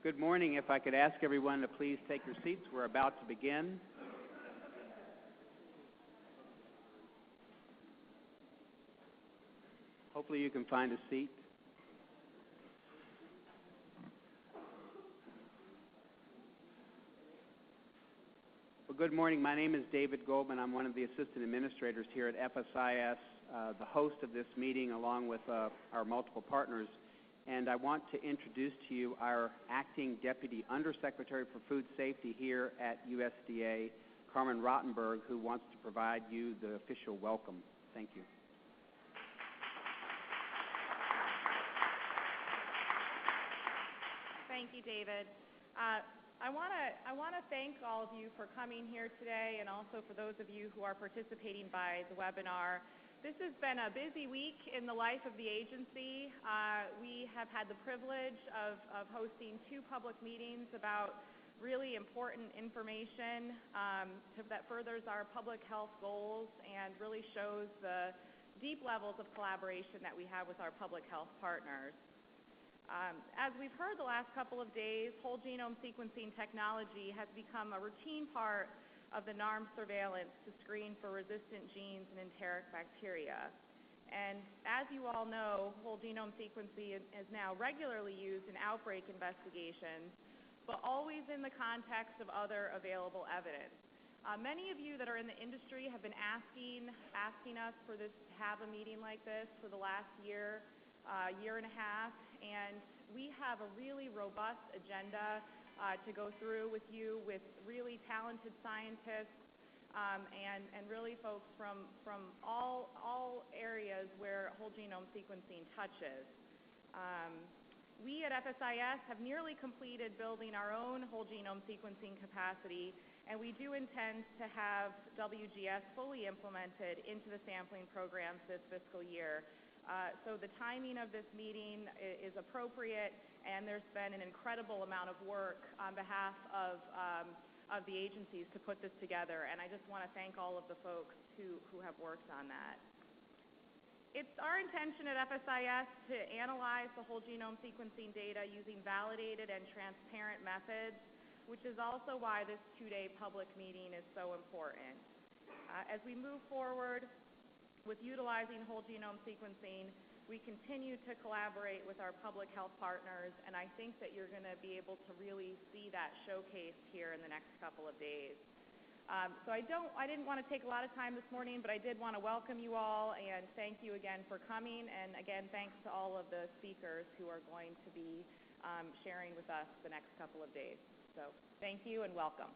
Good morning. If I could ask everyone to please take your seats. We're about to begin. Hopefully you can find a seat. Well, good morning. My name is David Goldman. I'm one of the assistant administrators here at FSIS, the host of this meeting along with our multiple partners. And I want to introduce to you our Acting Deputy Undersecretary for Food Safety here at USDA, Carmen Rottenberg, who wants to provide you the official welcome. Thank you. Thank you, David. I want to thank all of you for coming here today, and also for those of you who are participating by the webinar. This has been a busy week in the life of the agency. We have had the privilege of hosting 2 public meetings about really important information that furthers our public health goals and really shows the deep levels of collaboration that we have with our public health partners. As we've heard the last couple of days, whole genome sequencing technology has become a routine part of the NARM surveillance to screen for resistant genes and enteric bacteria. And as you all know, whole genome sequencing is now regularly used in outbreak investigations, but always in the context of other available evidence. Many of you that are in the industry have been asking us for this to have a meeting like this for the last year and a half, and we have a really robust agenda to go through with you, with really talented scientists and really folks from all areas where whole genome sequencing touches. We at FSIS have nearly completed building our own whole genome sequencing capacity, and we do intend to have WGS fully implemented into the sampling programs this fiscal year. So the timing of this meeting is appropriate, and there's been an incredible amount of work on behalf of the agencies to put this together, and I just want to thank all of the folks who have worked on that. It's our intention at FSIS to analyze the whole genome sequencing data using validated and transparent methods, which is also why this 2-day public meeting is so important. As we move forward with utilizing whole genome sequencing, we continue to collaborate with our public health partners, and I think that you're going to be able to really see that showcased here in the next couple of days. So I didn't want to take a lot of time this morning, but I did want to welcome you all and thank you again for coming, and again, thanks to all of the speakers who are going to be sharing with us the next couple of days. So thank you and welcome.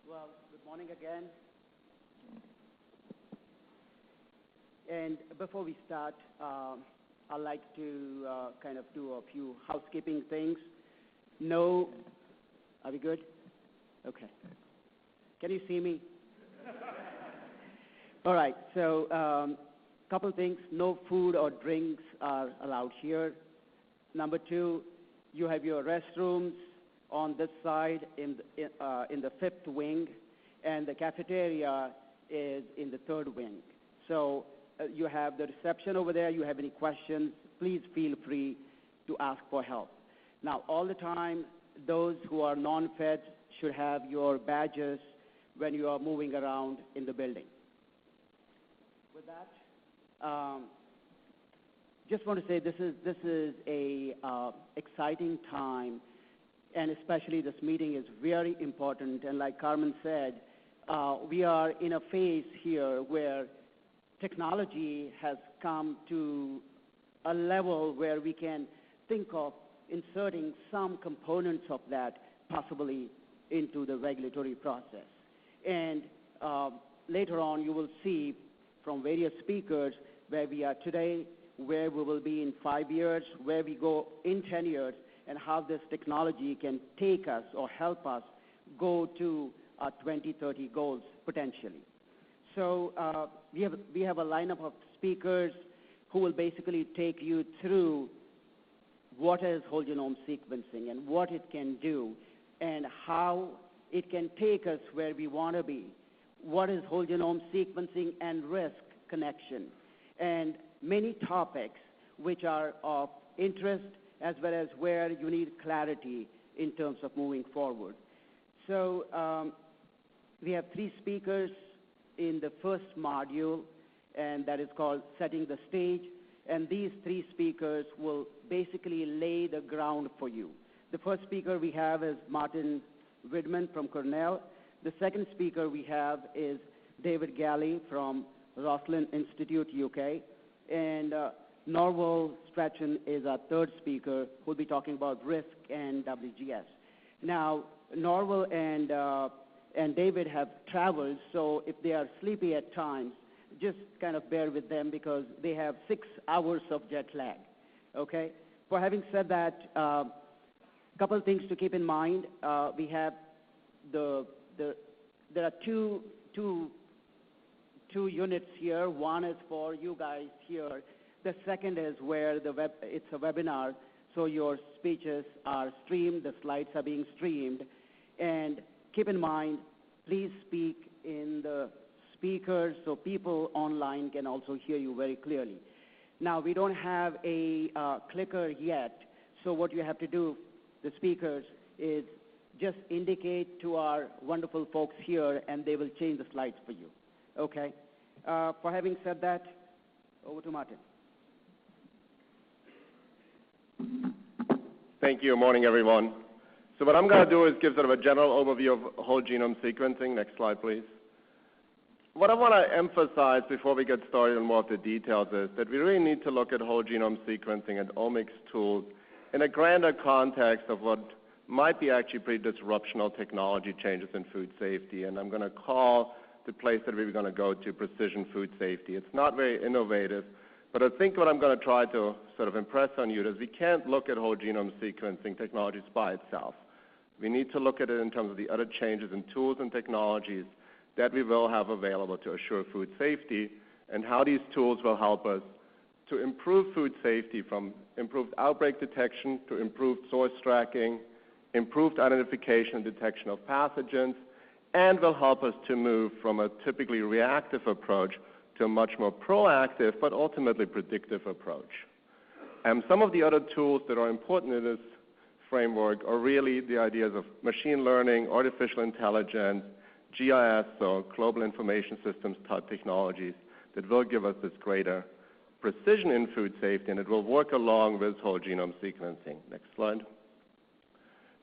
Well, good morning again. And before we start, I'd like to kind of do a few housekeeping things. No, are we good? Okay. Can you see me? All right, so couple things. No food or drinks are allowed here. Number 2, you have your restrooms on this side in the 5th wing, and the cafeteria is in the 3rd wing. So you have the reception over there. You have any questions, please feel free to ask for help. Now, all the time, those who are non-fed should have your badges when you are moving around in the building. With that, just want to say this is a exciting time, and especially this meeting is very important. And like Carmen said, we are in a phase here where technology has come to a level where we can think of inserting some components of that possibly into the regulatory process. And later on, you will see from various speakers where we are today, where we will be in 5 years, where we go in 10 years, and how this technology can take us or help us go to our 2030 goals potentially. So we have a lineup of speakers who will basically take you through what is whole genome sequencing and what it can do and how it can take us where we want to be. What is whole genome sequencing and risk connection? And many topics which are of interest as well as where you need clarity in terms of moving forward. So we have 3 speakers in the first module, and that is called Setting the Stage. And these 3 speakers will basically lay the ground for you. The first speaker we have is Martin Widman from Cornell. The second speaker we have is David Galley from Rosslyn Institute, UK. And Norval Strachan is our third speaker, who will be talking about risk and WGS. Now, Norval and David have traveled, so if they are sleepy at times, just kind of bear with them because they have 6 hours of jet lag, okay? For having said that, a couple of things to keep in mind. We have there are two units here. One is for you guys here. The second is where it's a webinar, so your speeches are streamed, the slides are being streamed. And keep in mind, please speak in the speakers so people online can also hear you very clearly. Now, we don't have a clicker yet, so what you have to do, the speakers, is just indicate to our wonderful folks here, and they will change the slides for you, okay? For having said that, over to Martin. Thank you. Morning, everyone. So what I'm going to do is give sort of a general overview of whole genome sequencing. Next slide, please. What I want to emphasize before we get started on more of the details is that we really need to look at whole genome sequencing and omics tools in a grander context of what might be actually pretty disruptional technology changes in food safety. And I'm going to call the place that we're going to go to precision food safety. It's not very innovative, but I think what I'm going to try to sort of impress on you is we can't look at whole genome sequencing technologies by itself. We need to look at it in terms of the other changes in tools and technologies that we will have available to assure food safety, and how these tools will help us to improve food safety, from improved outbreak detection to improved source tracking, improved identification and detection of pathogens, and will help us to move from a typically reactive approach to a much more proactive but ultimately predictive approach. Some of the other tools that are important in this framework are really the ideas of machine learning, artificial intelligence, GIS, so global information systems type technologies that will give us this greater precision in food safety, and it will work along with whole genome sequencing. Next slide.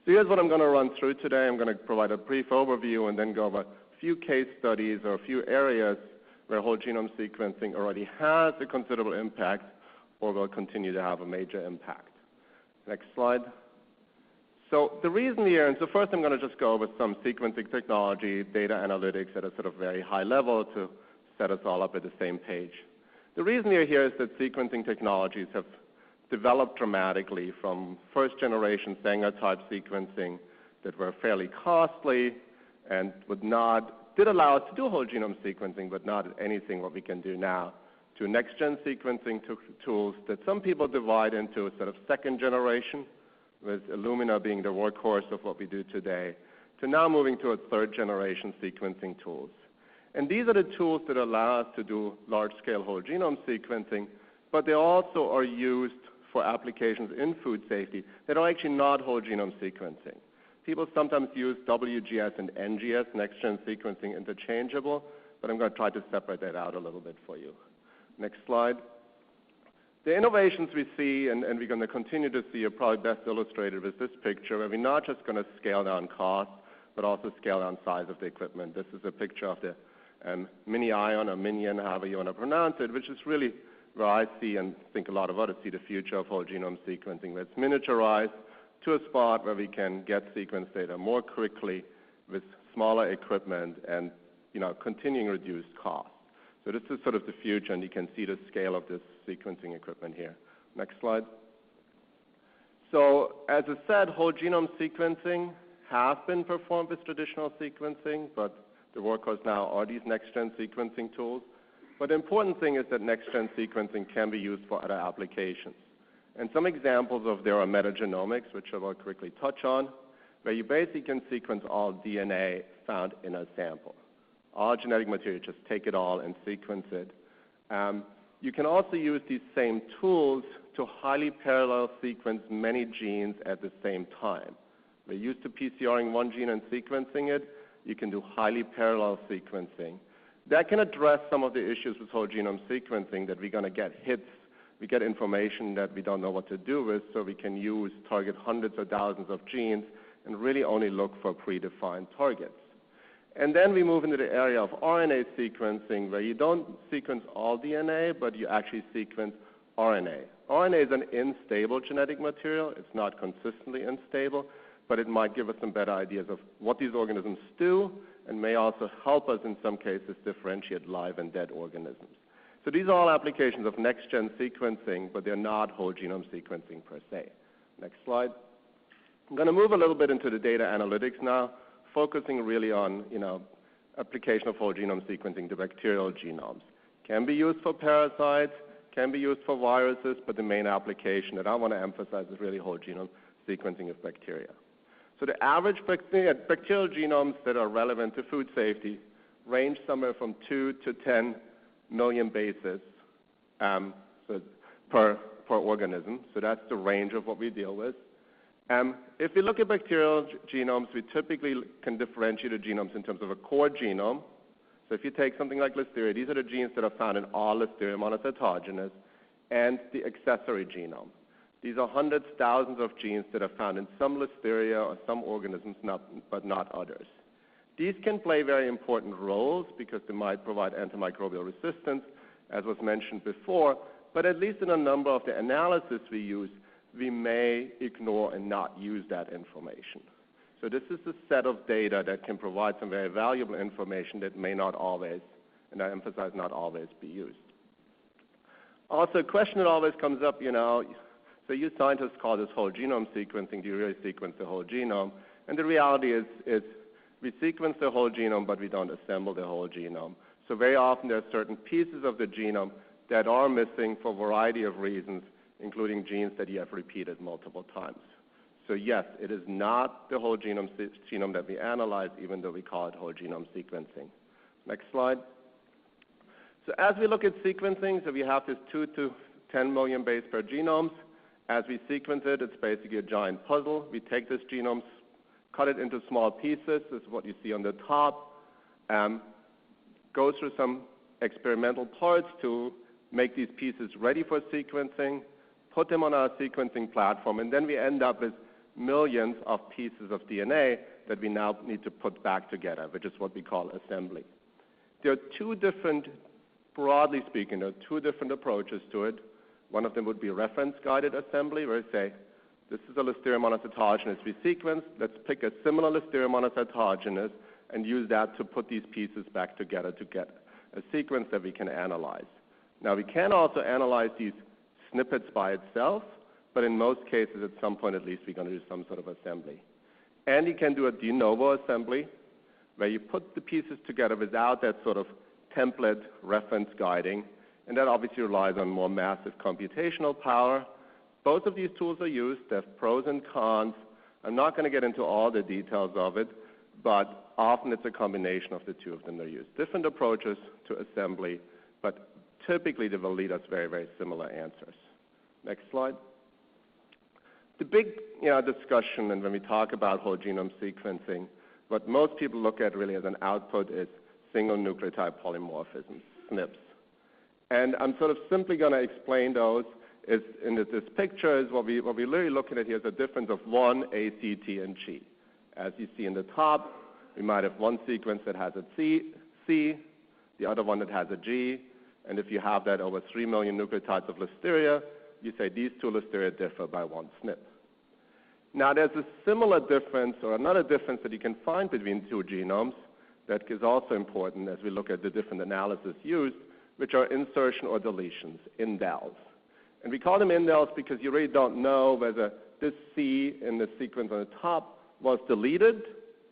So here's what I'm going to run through today. I'm going to provide a brief overview and then go over a few case studies or a few areas where whole genome sequencing already has a considerable impact or will continue to have a major impact. Next slide. So the reason here, and so first I'm going to just go over some sequencing technology, data analytics at a sort of very high level to set us all up at the same page. The reason you're here is that sequencing technologies have developed dramatically from first-generation Sanger-type sequencing that were fairly costly and did allow us to do whole genome sequencing, but not anything what we can do now, to next-gen sequencing tools that some people divide into a sort of second generation, with Illumina being the workhorse of what we do today, to now moving to a third-generation sequencing tools. And these are the tools that allow us to do large-scale whole genome sequencing, but they also are used for applications in food safety that are actually not whole genome sequencing. People sometimes use WGS and NGS, next-gen sequencing, interchangeable, but I'm going to try to separate that out a little bit for you. Next slide. The innovations we see, and we're going to continue to see, are probably best illustrated with this picture, where we're not just going to scale down cost, but also scale down size of the equipment. This is a picture of the mini-ion or minion, however you want to pronounce it, which is really where I see and think a lot of others see the future of whole genome sequencing. That's miniaturized to a spot where we can get sequence data more quickly with smaller equipment and continuing reduced cost. So this is sort of the future, and you can see the scale of this sequencing equipment here. Next slide. So as I said, whole genome sequencing has been performed with traditional sequencing, but the workhorse now are these next-gen sequencing tools. But the important thing is that next-gen sequencing can be used for other applications. And some examples of there are metagenomics, which I will quickly touch on. where you basically can sequence all DNA found in a sample. All genetic material, just take it all and sequence it. You can also use these same tools to highly parallel sequence many genes at the same time. We're used to PCRing one gene and sequencing it. You can do highly parallel sequencing. That can address some of the issues with whole genome sequencing, that we're going to get hits. We get information that we don't know what to do with, so we can target hundreds or thousands of genes and really only look for predefined targets. And then we move into the area of RNA sequencing, where you don't sequence all DNA, but you actually sequence RNA. RNA is an unstable genetic material. It's not consistently unstable, but it might give us some better ideas of what these organisms do and may also help us in some cases differentiate live and dead organisms. So these are all applications of next-gen sequencing, but they're not whole genome sequencing per se. Next slide. I'm going to move a little bit into the data analytics now, focusing really on application of whole genome sequencing to bacterial genomes. Can be used for parasites, can be used for viruses, but the main application that I want to emphasize is really whole genome sequencing of bacteria. So the average bacterial genomes that are relevant to food safety range somewhere from 2 to 10 million bases per organism. So that's the range of what we deal with. If we look at bacterial genomes, we typically can differentiate the genomes in terms of a core genome. So if you take something like Listeria, these are the genes that are found in all Listeria monocytogenes, and the accessory genome. These are hundreds, thousands of genes that are found in some Listeria or some organisms, but not others. These can play very important roles because they might provide antimicrobial resistance, as was mentioned before, but at least in a number of the analysis we use, we may ignore and not use that information. So this is a set of data that can provide some very valuable information that may not always, and I emphasize not always, be used. Also, a question that always comes up, so you scientists call this whole genome sequencing. Do you really sequence the whole genome? And the reality is we sequence the whole genome, but we don't assemble the whole genome. So very often there are certain pieces of the genome that are missing for a variety of reasons, including genes that you have repeated multiple times. So yes, it is not the whole genome that we analyze, even though we call it whole genome sequencing. Next slide. So as we look at sequencing, so we have this 2 to 10 million base pair genomes. As we sequence it, it's basically a giant puzzle. We take this genome, cut it into small pieces. This is what you see on the top. Go through some experimental parts to make these pieces ready for sequencing, put them on our sequencing platform, and then we end up with millions of pieces of DNA that we now need to put back together, which is what we call assembly. There are two different, broadly speaking, there are two different approaches to it. One of them would be reference-guided assembly, where we say, this is a Listeria monocytogenes we sequence. Let's pick a similar Listeria monocytogenes and use that to put these pieces back together to get a sequence that we can analyze. Now, we can also analyze these snippets by itself, but in most cases, at some point at least, we're going to do some sort of assembly. And you can do a de novo assembly, where you put the pieces together without that sort of template reference guiding, and that obviously relies on more massive computational power. Both of these tools are used. They have pros and cons. I'm not going to get into all the details of it, but often it's a combination of the two of them that are used. Different approaches to assembly, but typically they will lead us very, very similar answers. Next slide. The big discussion, and when we talk about whole genome sequencing, what most people look at really as an output is single nucleotide polymorphisms, SNPs. And I'm sort of simply going to explain those. In this picture is what we're really looking at here is a difference of one A, C, T, and G. As you see in the top, we might have one sequence that has a C, the other one that has a G, and if you have that over 3 million nucleotides of Listeria, you say these two Listeria differ by one SNP. Now, there's a similar difference, or another difference that you can find between two genomes that is also important as we look at the different analyses used, which are insertion or deletions, indels. And we call them indels because you really don't know whether this C in the sequence on the top was deleted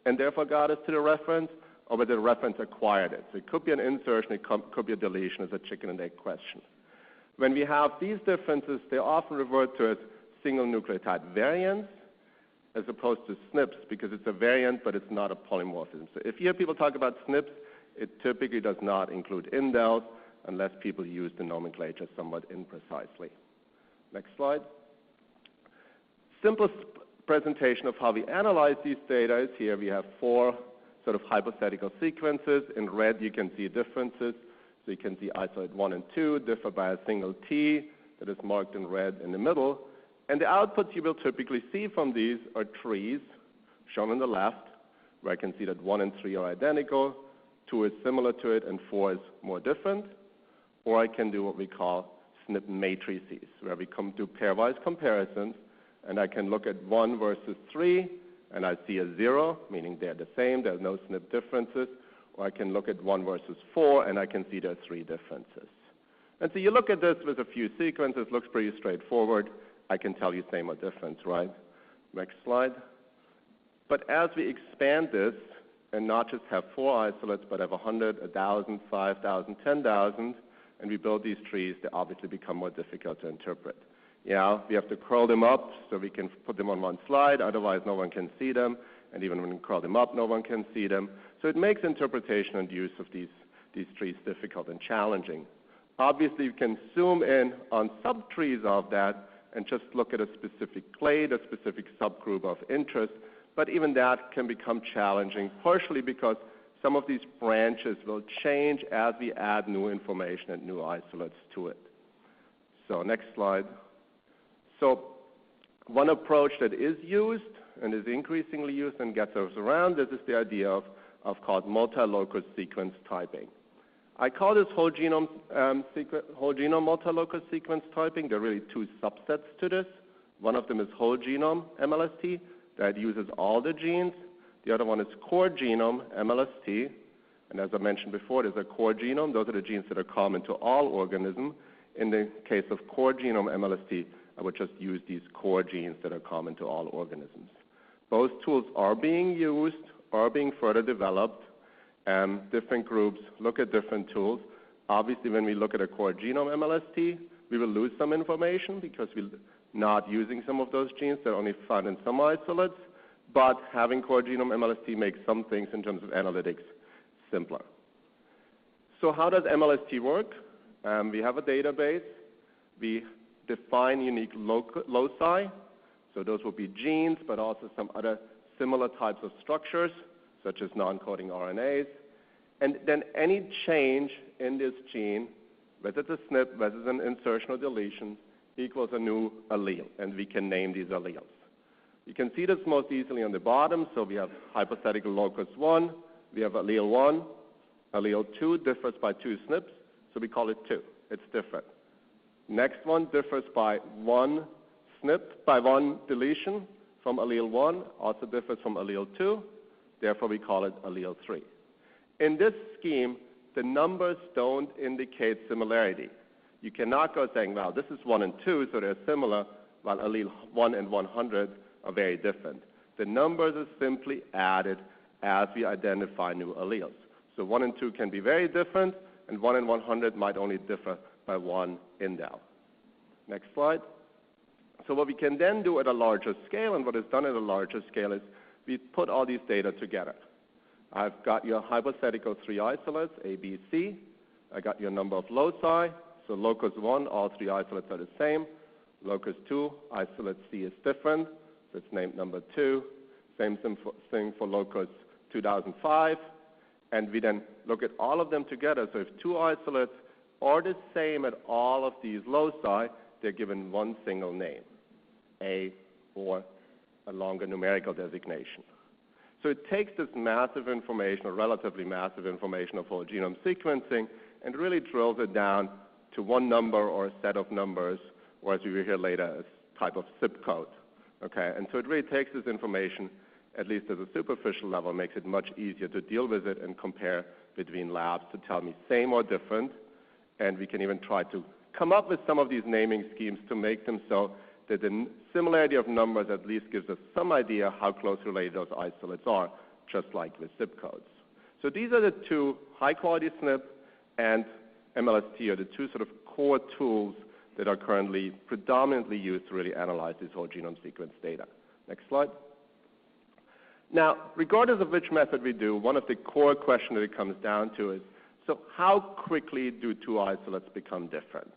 and therefore got us to the reference, or whether the reference acquired it. So it could be an insertion, it could be a deletion. It's a chicken and egg question. When we have these differences, they're often referred to as single nucleotide variants. as opposed to SNPs because it's a variant, but it's not a polymorphism. So if you hear people talk about SNPs, it typically does not include indels unless people use the nomenclature somewhat imprecisely. Next slide. Simplest presentation of how we analyze these data is here. We have 4 sort of hypothetical sequences. In red, you can see differences. So you can see isolate 1 and 2 differ by a single T that is marked in red in the middle. And the outputs you will typically see from these are trees, shown on the left, where I can see that 1 and 3 are identical, 2 is similar to it, and 4 is more different. Or I can do what we call SNP matrices, where we come to pairwise comparisons, and I can look at 1 versus 3, and I see a 0, meaning they're the same, there's no SNP differences. Or I can look at 1 versus 4, and I can see there are 3 differences. And so you look at this with a few sequences, looks pretty straightforward. I can tell you same or difference, right? Next slide. But as we expand this, and not just have 4 isolates, but have 100, 1,000, 5,000, 10,000, and we build these trees, they obviously become more difficult to interpret. Yeah, we have to curl them up so we can put them on one slide, otherwise no one can see them, and even when we curl them up, no one can see them. So it makes interpretation and use of these trees difficult and challenging. Obviously, you can zoom in on subtrees of that and just look at a specific clade, a specific subgroup of interest, but even that can become challenging, partially because some of these branches will change as we add new information and new isolates to it. So next slide. So one approach that is used and is increasingly used and gets us around this is the idea of called multi-locus sequence typing. I call this whole genome multi-locus sequence typing. There are really 2 subsets to this. One of them is whole genome MLST that uses all the genes. The other one is core genome MLST. And as I mentioned before, there's a core genome. Those are the genes that are common to all organisms. In the case of core genome MLST, I would just use these core genes that are common to all organisms. Both tools are being used, are being further developed. Different groups look at different tools. Obviously, when we look at a core genome MLST, we will lose some information because we're not using some of those genes that are only found in some isolates. But having core genome MLST makes some things in terms of analytics simpler. So how does MLST work? We have a database. We define unique loci. So those will be genes, but also some other similar types of structures, such as non-coding RNAs. And then any change in this gene, whether it's a SNP, whether it's an insertion or deletion, equals a new allele, and we can name these alleles. You can see this most easily on the bottom. So we have hypothetical locus 1. We have allele 1. Allele 2 differs by 2 SNPs, so we call it 2. It's different. Next one differs by 1 SNP, by 1 deletion from allele 1, also differs from allele 2. Therefore, we call it allele 3. In this scheme, the numbers don't indicate similarity. You cannot go saying, well, this is 1 and 2, so they're similar, while allele 1 and 100 are very different. The numbers are simply added as we identify new alleles. So 1 and 2 can be very different, and 1 and 100 might only differ by 1 indel. Next slide. So what we can then do at a larger scale, and what is done at a larger scale, is we put all these data together. I've got your hypothetical 3 isolates, A, B, C. I got your number of loci. So locus 1, all 3 isolates are the same. Locus 2, isolate C is different, so it's named number 2. Same thing for locus 2005. And we then look at all of them together. So if 2 isolates are the same at all of these loci, they're given one single name, A, or a longer numerical designation. So it takes this massive information, or relatively massive information of whole genome sequencing, and really drills it down to one number or a set of numbers, or as we will hear later, a type of zip code. Okay? And so it really takes this information, at least at a superficial level, makes it much easier to deal with it and compare between labs to tell me same or different. And we can even try to come up with some of these naming schemes to make them so that the similarity of numbers at least gives us some idea how close related those isolates are, just like with zip codes. So these are the 2, high-quality SNP and MLST, are the 2 sort of core tools that are currently predominantly used to really analyze this whole genome sequence data. Next slide. Now, regardless of which method we do, one of the core questions that it comes down to is, so how quickly do two isolates become different?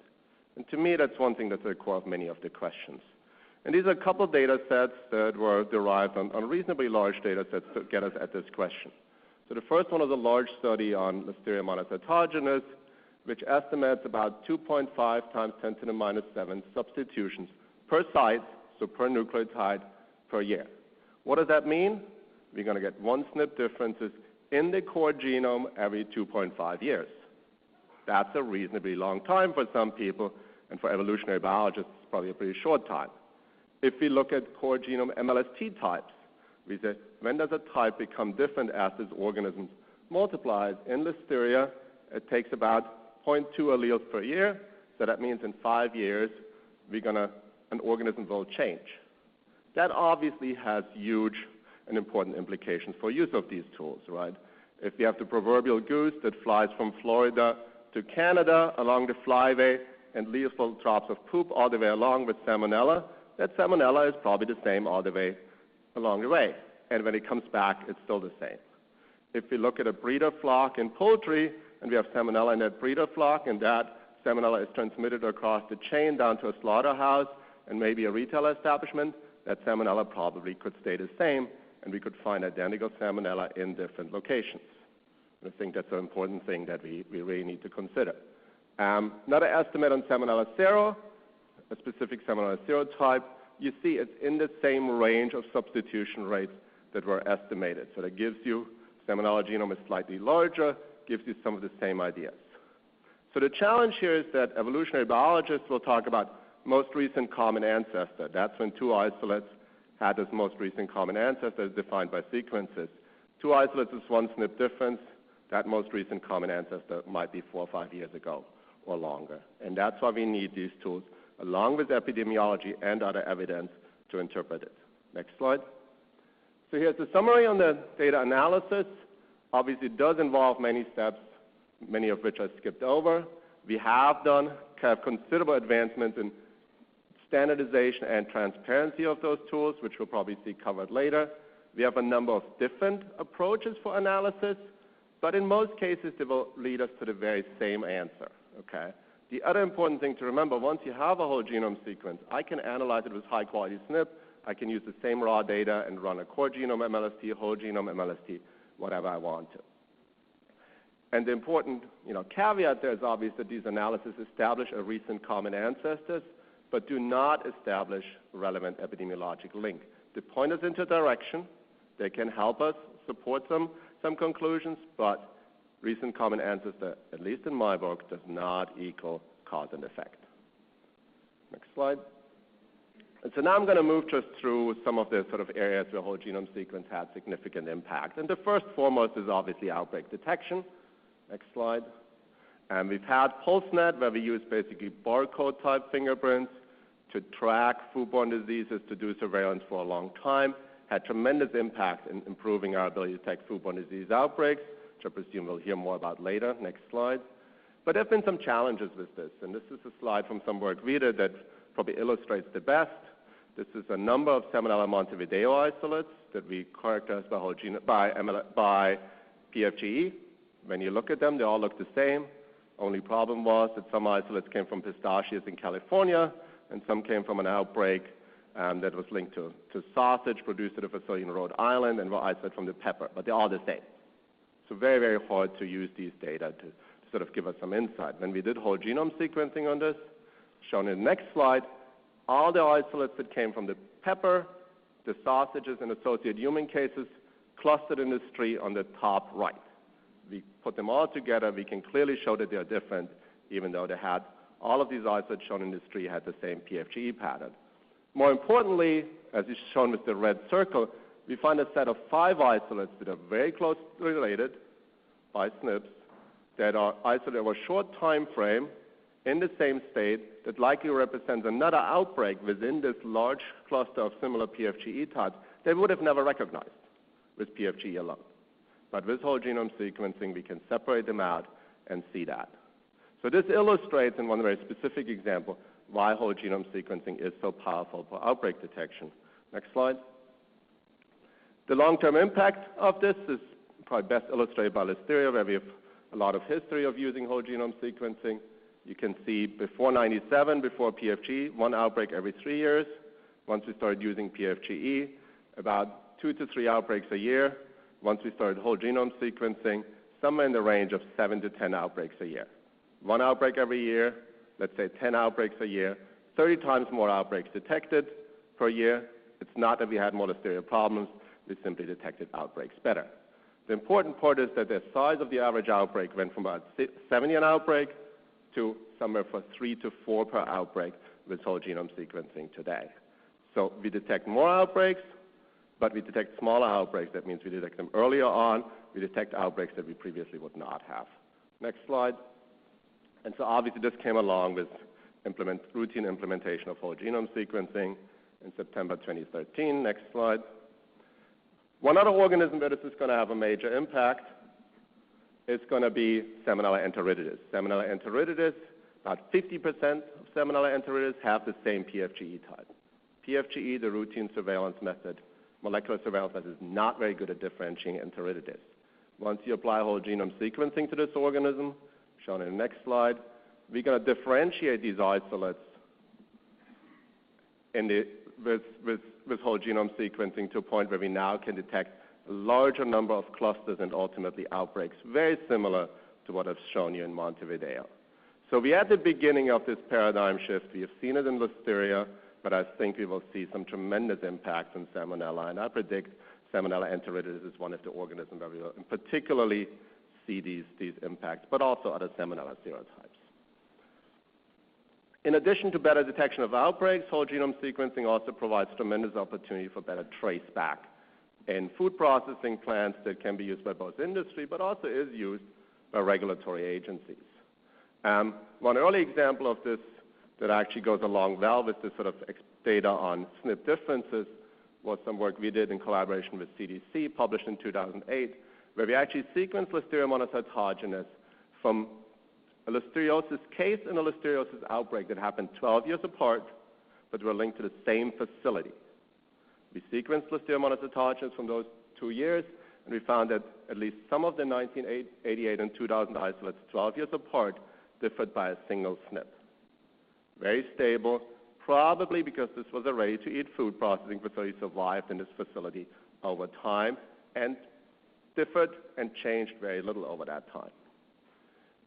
And to me, that's one thing that's at the core of many of the questions. And these are a couple of data sets that were derived on reasonably large data sets to get us at this question. So the first one is a large study on Listeria monocytogenes, which estimates about 2.5 times 10 to the minus 7 substitutions per site, so per nucleotide, per year. What does that mean? We're going to get one SNP differences in the core genome every 2.5 years. That's a reasonably long time for some people, and for evolutionary biologists, it's probably a pretty short time. If we look at core genome MLST types, we say, when does a type become different as this organism multiplies? In Listeria, it takes about 0.2 alleles per year, so that means in 5 years, an organism will change. That obviously has huge and important implications for use of these tools, right? If you have the proverbial goose that flies from Florida to Canada along the flyway and leaves little drops of poop all the way along with salmonella, that salmonella is probably the same all the way along the way. And when it comes back, it's still the same. If we look at a breeder flock in poultry, and we have salmonella in that breeder flock, and that salmonella is transmitted across the chain down to a slaughterhouse and maybe a retail establishment, that salmonella probably could stay the same, and we could find identical salmonella in different locations. And I think that's an important thing that we really need to consider. Another estimate on Salmonella sero, a specific Salmonella serotype, you see it's in the same range of substitution rates that were estimated. So that gives you, Salmonella genome is slightly larger, gives you some of the same ideas. So the challenge here is that evolutionary biologists will talk about most recent common ancestor. That's when two isolates had this most recent common ancestor defined by sequences. Two isolates is one SNP difference. That most recent common ancestor might be 4 or 5 years ago or longer. And that's why we need these tools, along with epidemiology and other evidence, to interpret it. Next slide. So here's the summary on the data analysis. Obviously, it does involve many steps, many of which I skipped over. We have considerable advancements in standardization and transparency of those tools, which we'll probably see covered later. We have a number of different approaches for analysis, but in most cases, they will lead us to the very same answer, okay? The other important thing to remember, once you have a whole genome sequence, I can analyze it with high-quality SNP. I can use the same raw data and run a core genome MLST, whole genome MLST, whatever I want to. And the important caveat there is obvious that these analyses establish a recent common ancestors, but do not establish relevant epidemiologic link. They point us into a direction. They can help us support some conclusions, but recent common ancestor, at least in my book, does not equal cause and effect. Next slide. And so now I'm going to move just through some of the sort of areas where whole genome sequence had significant impact. And the first foremost is obviously outbreak detection. Next slide. And we've had PulseNet, where we use basically barcode type fingerprints to track foodborne diseases, to do surveillance for a long time. Had tremendous impact in improving our ability to detect foodborne disease outbreaks, which I presume we'll hear more about later. Next slide. But there have been some challenges with this, and this is a slide from some work we did that probably illustrates the best. This is a number of Salmonella montevideo isolates that we characterized by PFGE. When you look at them, they all look the same. Only problem was that some isolates came from pistachios in California, and some came from an outbreak that was linked to sausage produced at a facility in Rhode Island, and were isolated from the pepper, but they're all the same. So very, very hard to use these data to sort of give us some insight. When we did whole genome sequencing on this, shown in the next slide, all the isolates that came from the pepper, the sausages, and associated human cases clustered in this tree on the top right. We put them all together. We can clearly show that they're different, even though they had all of these isolates shown in this tree had the same PFGE pattern. More importantly, as is shown with the red circle, we find a set of 5 isolates that are very closely related by SNPs that are isolated over a short time frame in the same state that likely represents another outbreak within this large cluster of similar PFGE types they would have never recognized with PFGE alone. But with whole genome sequencing, we can separate them out and see that. So this illustrates, in one very specific example, why whole genome sequencing is so powerful for outbreak detection. Next slide. The long-term impact of this is probably best illustrated by Listeria, where we have a lot of history of using whole genome sequencing. You can see before 97, before PFG, 1 outbreak every 3 years. Once we started using PFGE, about 2 to 3 outbreaks a year. Once we started whole genome sequencing, somewhere in the range of 7 to 10 outbreaks a year. 1 outbreak every year, let's say 10 outbreaks a year, 30 times more outbreaks detected per year. It's not that we had more Listeria problems, we simply detected outbreaks better. The important part is that the size of the average outbreak went from about 70 an outbreak to somewhere from 3 to 4 per outbreak with whole genome sequencing today. So we detect more outbreaks, but we detect smaller outbreaks. That means we detect them earlier on. We detect outbreaks that we previously would not have. Next slide. And so obviously this came along with routine implementation of whole genome sequencing in September 2013. Next slide. One other organism where this is going to have a major impact is going to be Salmonella enteritidis. Salmonella enteritidis, about 50% of Salmonella enteritidis have the same PFGE type. PFGE, the routine surveillance method, molecular surveillance method, is not very good at differentiating enteritidis. Once you apply whole genome sequencing to this organism, shown in the next slide, we're going to differentiate these isolates with whole genome sequencing to a point where we now can detect a larger number of clusters and ultimately outbreaks, very similar to what I've shown you in Montevideo. So we're at the beginning of this paradigm shift. We have seen it in Listeria, but I think we will see some tremendous impacts in Salmonella, and I predict Salmonella enteritidis is one of the organisms where we will particularly see these impacts, but also other Salmonella serotypes. In addition to better detection of outbreaks, whole genome sequencing also provides tremendous opportunity for better trace back in food processing plants that can be used by both industry, but also is used by regulatory agencies. One early example of this that actually goes along well with this sort of data on SNP differences was some work we did in collaboration with CDC, published in 2008, where we actually sequenced Listeria monocytogenes from a listeriosis case and a listeriosis outbreak that happened 12 years apart, but were linked to the same facility. We sequenced Listeria monocytogenes from those 2 years, and we found that at least some of the 1988 and 2000 isolates, 12 years apart, differed by a single SNP. Very stable, probably because this was a ready-to-eat food processing facility, survived in this facility over time and differed and changed very little over that time.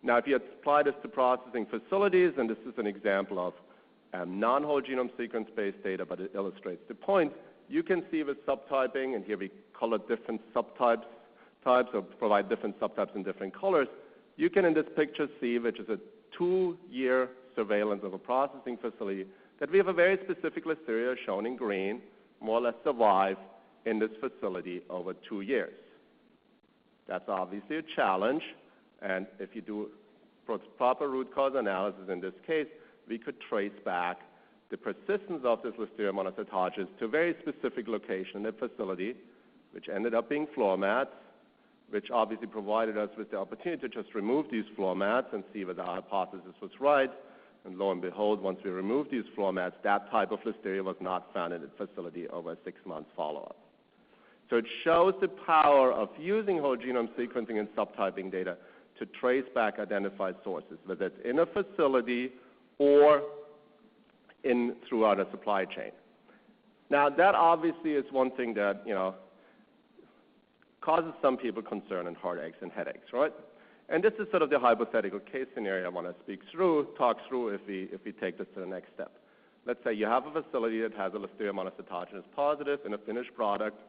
Now, if you apply this to processing facilities, and this is an example of non-whole genome sequence-based data, but it illustrates the point, you can see with subtyping, and here we color different subtypes, or provide different subtypes in different colors, you can in this picture see, which is a 2-year surveillance of a processing facility, that we have a very specific Listeria shown in green, more or less survive in this facility over 2 years. That's obviously a challenge, and if you do proper root cause analysis in this case, we could trace back the persistence of this Listeria monocytogenes to a very specific location in the facility, which ended up being floor mats, which obviously provided us with the opportunity to just remove these floor mats and see whether our hypothesis was right. And lo and behold, once we removed these floor mats, that type of Listeria was not found in the facility over a 6-month follow-up. So it shows the power of using whole genome sequencing and subtyping data to trace back identified sources, whether it's in a facility or throughout a supply chain. Now, that obviously is one thing that, causes some people concern and heartaches and headaches, right? And this is sort of the hypothetical case scenario I want to talk through if we take this to the next step. Let's say you have a facility that has a Listeria monocytogenes positive in a finished product,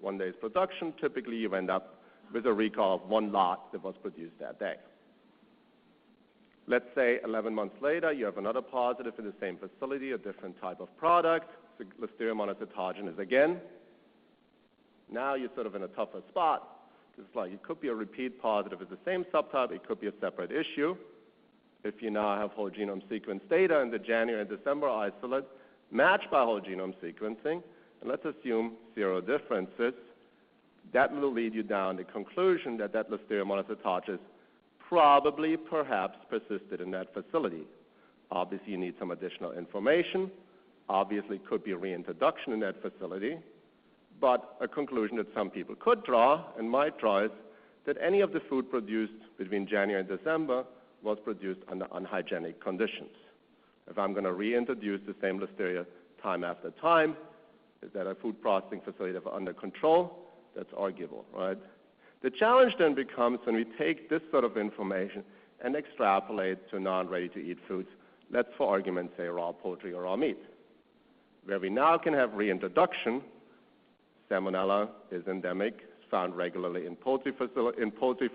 1 day's production. Typically, you end up with a recall of 1 lot that was produced that day. Let's say 11 months later, you have another positive in the same facility, a different type of product, Listeria monocytogenes again. Now you're sort of in a tougher spot. It's like it could be a repeat positive with the same subtype. It could be a separate issue. If you now have whole genome sequence data in the January and December isolate matched by whole genome sequencing, and let's assume 0 differences, that will lead you down the conclusion that that Listeria monocytogenes probably, perhaps, persisted in that facility. Obviously, you need some additional information. Obviously, it could be reintroduction in that facility. but a conclusion that some people could draw and might draw is that any of the food produced between January and December was produced under unhygienic conditions. If I'm going to reintroduce the same Listeria time after time, is that a food processing facility that's under control? That's arguable, right? The challenge then becomes when we take this sort of information and extrapolate to non-ready-to-eat foods, let's for argument's say raw poultry or raw meat, where we now can have reintroduction. Salmonella is endemic, found regularly in poultry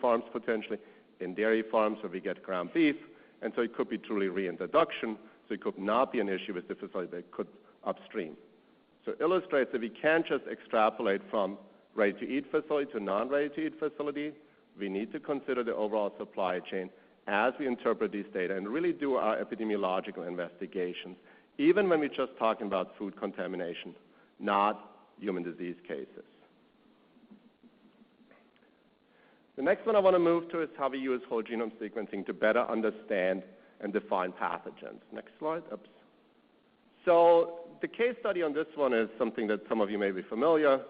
farms potentially, in dairy farms where we get ground beef, and so it could be truly reintroduction, so it could not be an issue with the facility, but it could upstream. So it illustrates that we can't just extrapolate from ready-to-eat facility to non-ready-to-eat facility. We need to consider the overall supply chain as we interpret these data and really do our epidemiological investigations, even when we're just talking about food contamination, not human disease cases. The next one I want to move to is how we use whole genome sequencing to better understand and define pathogens. Next slide. Oops. So the case study on this one is something that some of you may be familiar.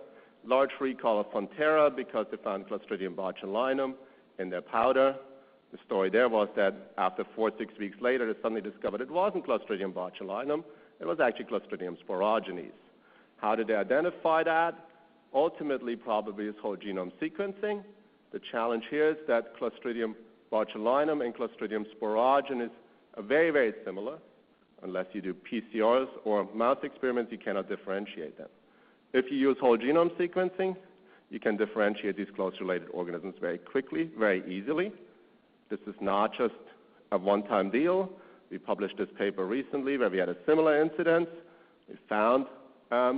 Large recall of Fonterra because they found Clostridium botulinum in their powder. The story there was that after 4 or 6 weeks later, they suddenly discovered it wasn't Clostridium botulinum. It was actually Clostridium sporogenes. How did they identify that? Ultimately, probably is whole genome sequencing. The challenge here is that Clostridium botulinum and Clostridium sporogenes are very, very similar. Unless you do PCRs or mouse experiments, you cannot differentiate them. If you use whole genome sequencing, you can differentiate these close related organisms very quickly, very easily. This is not just a one-time deal. We published this paper recently where we had a similar incidence. We found a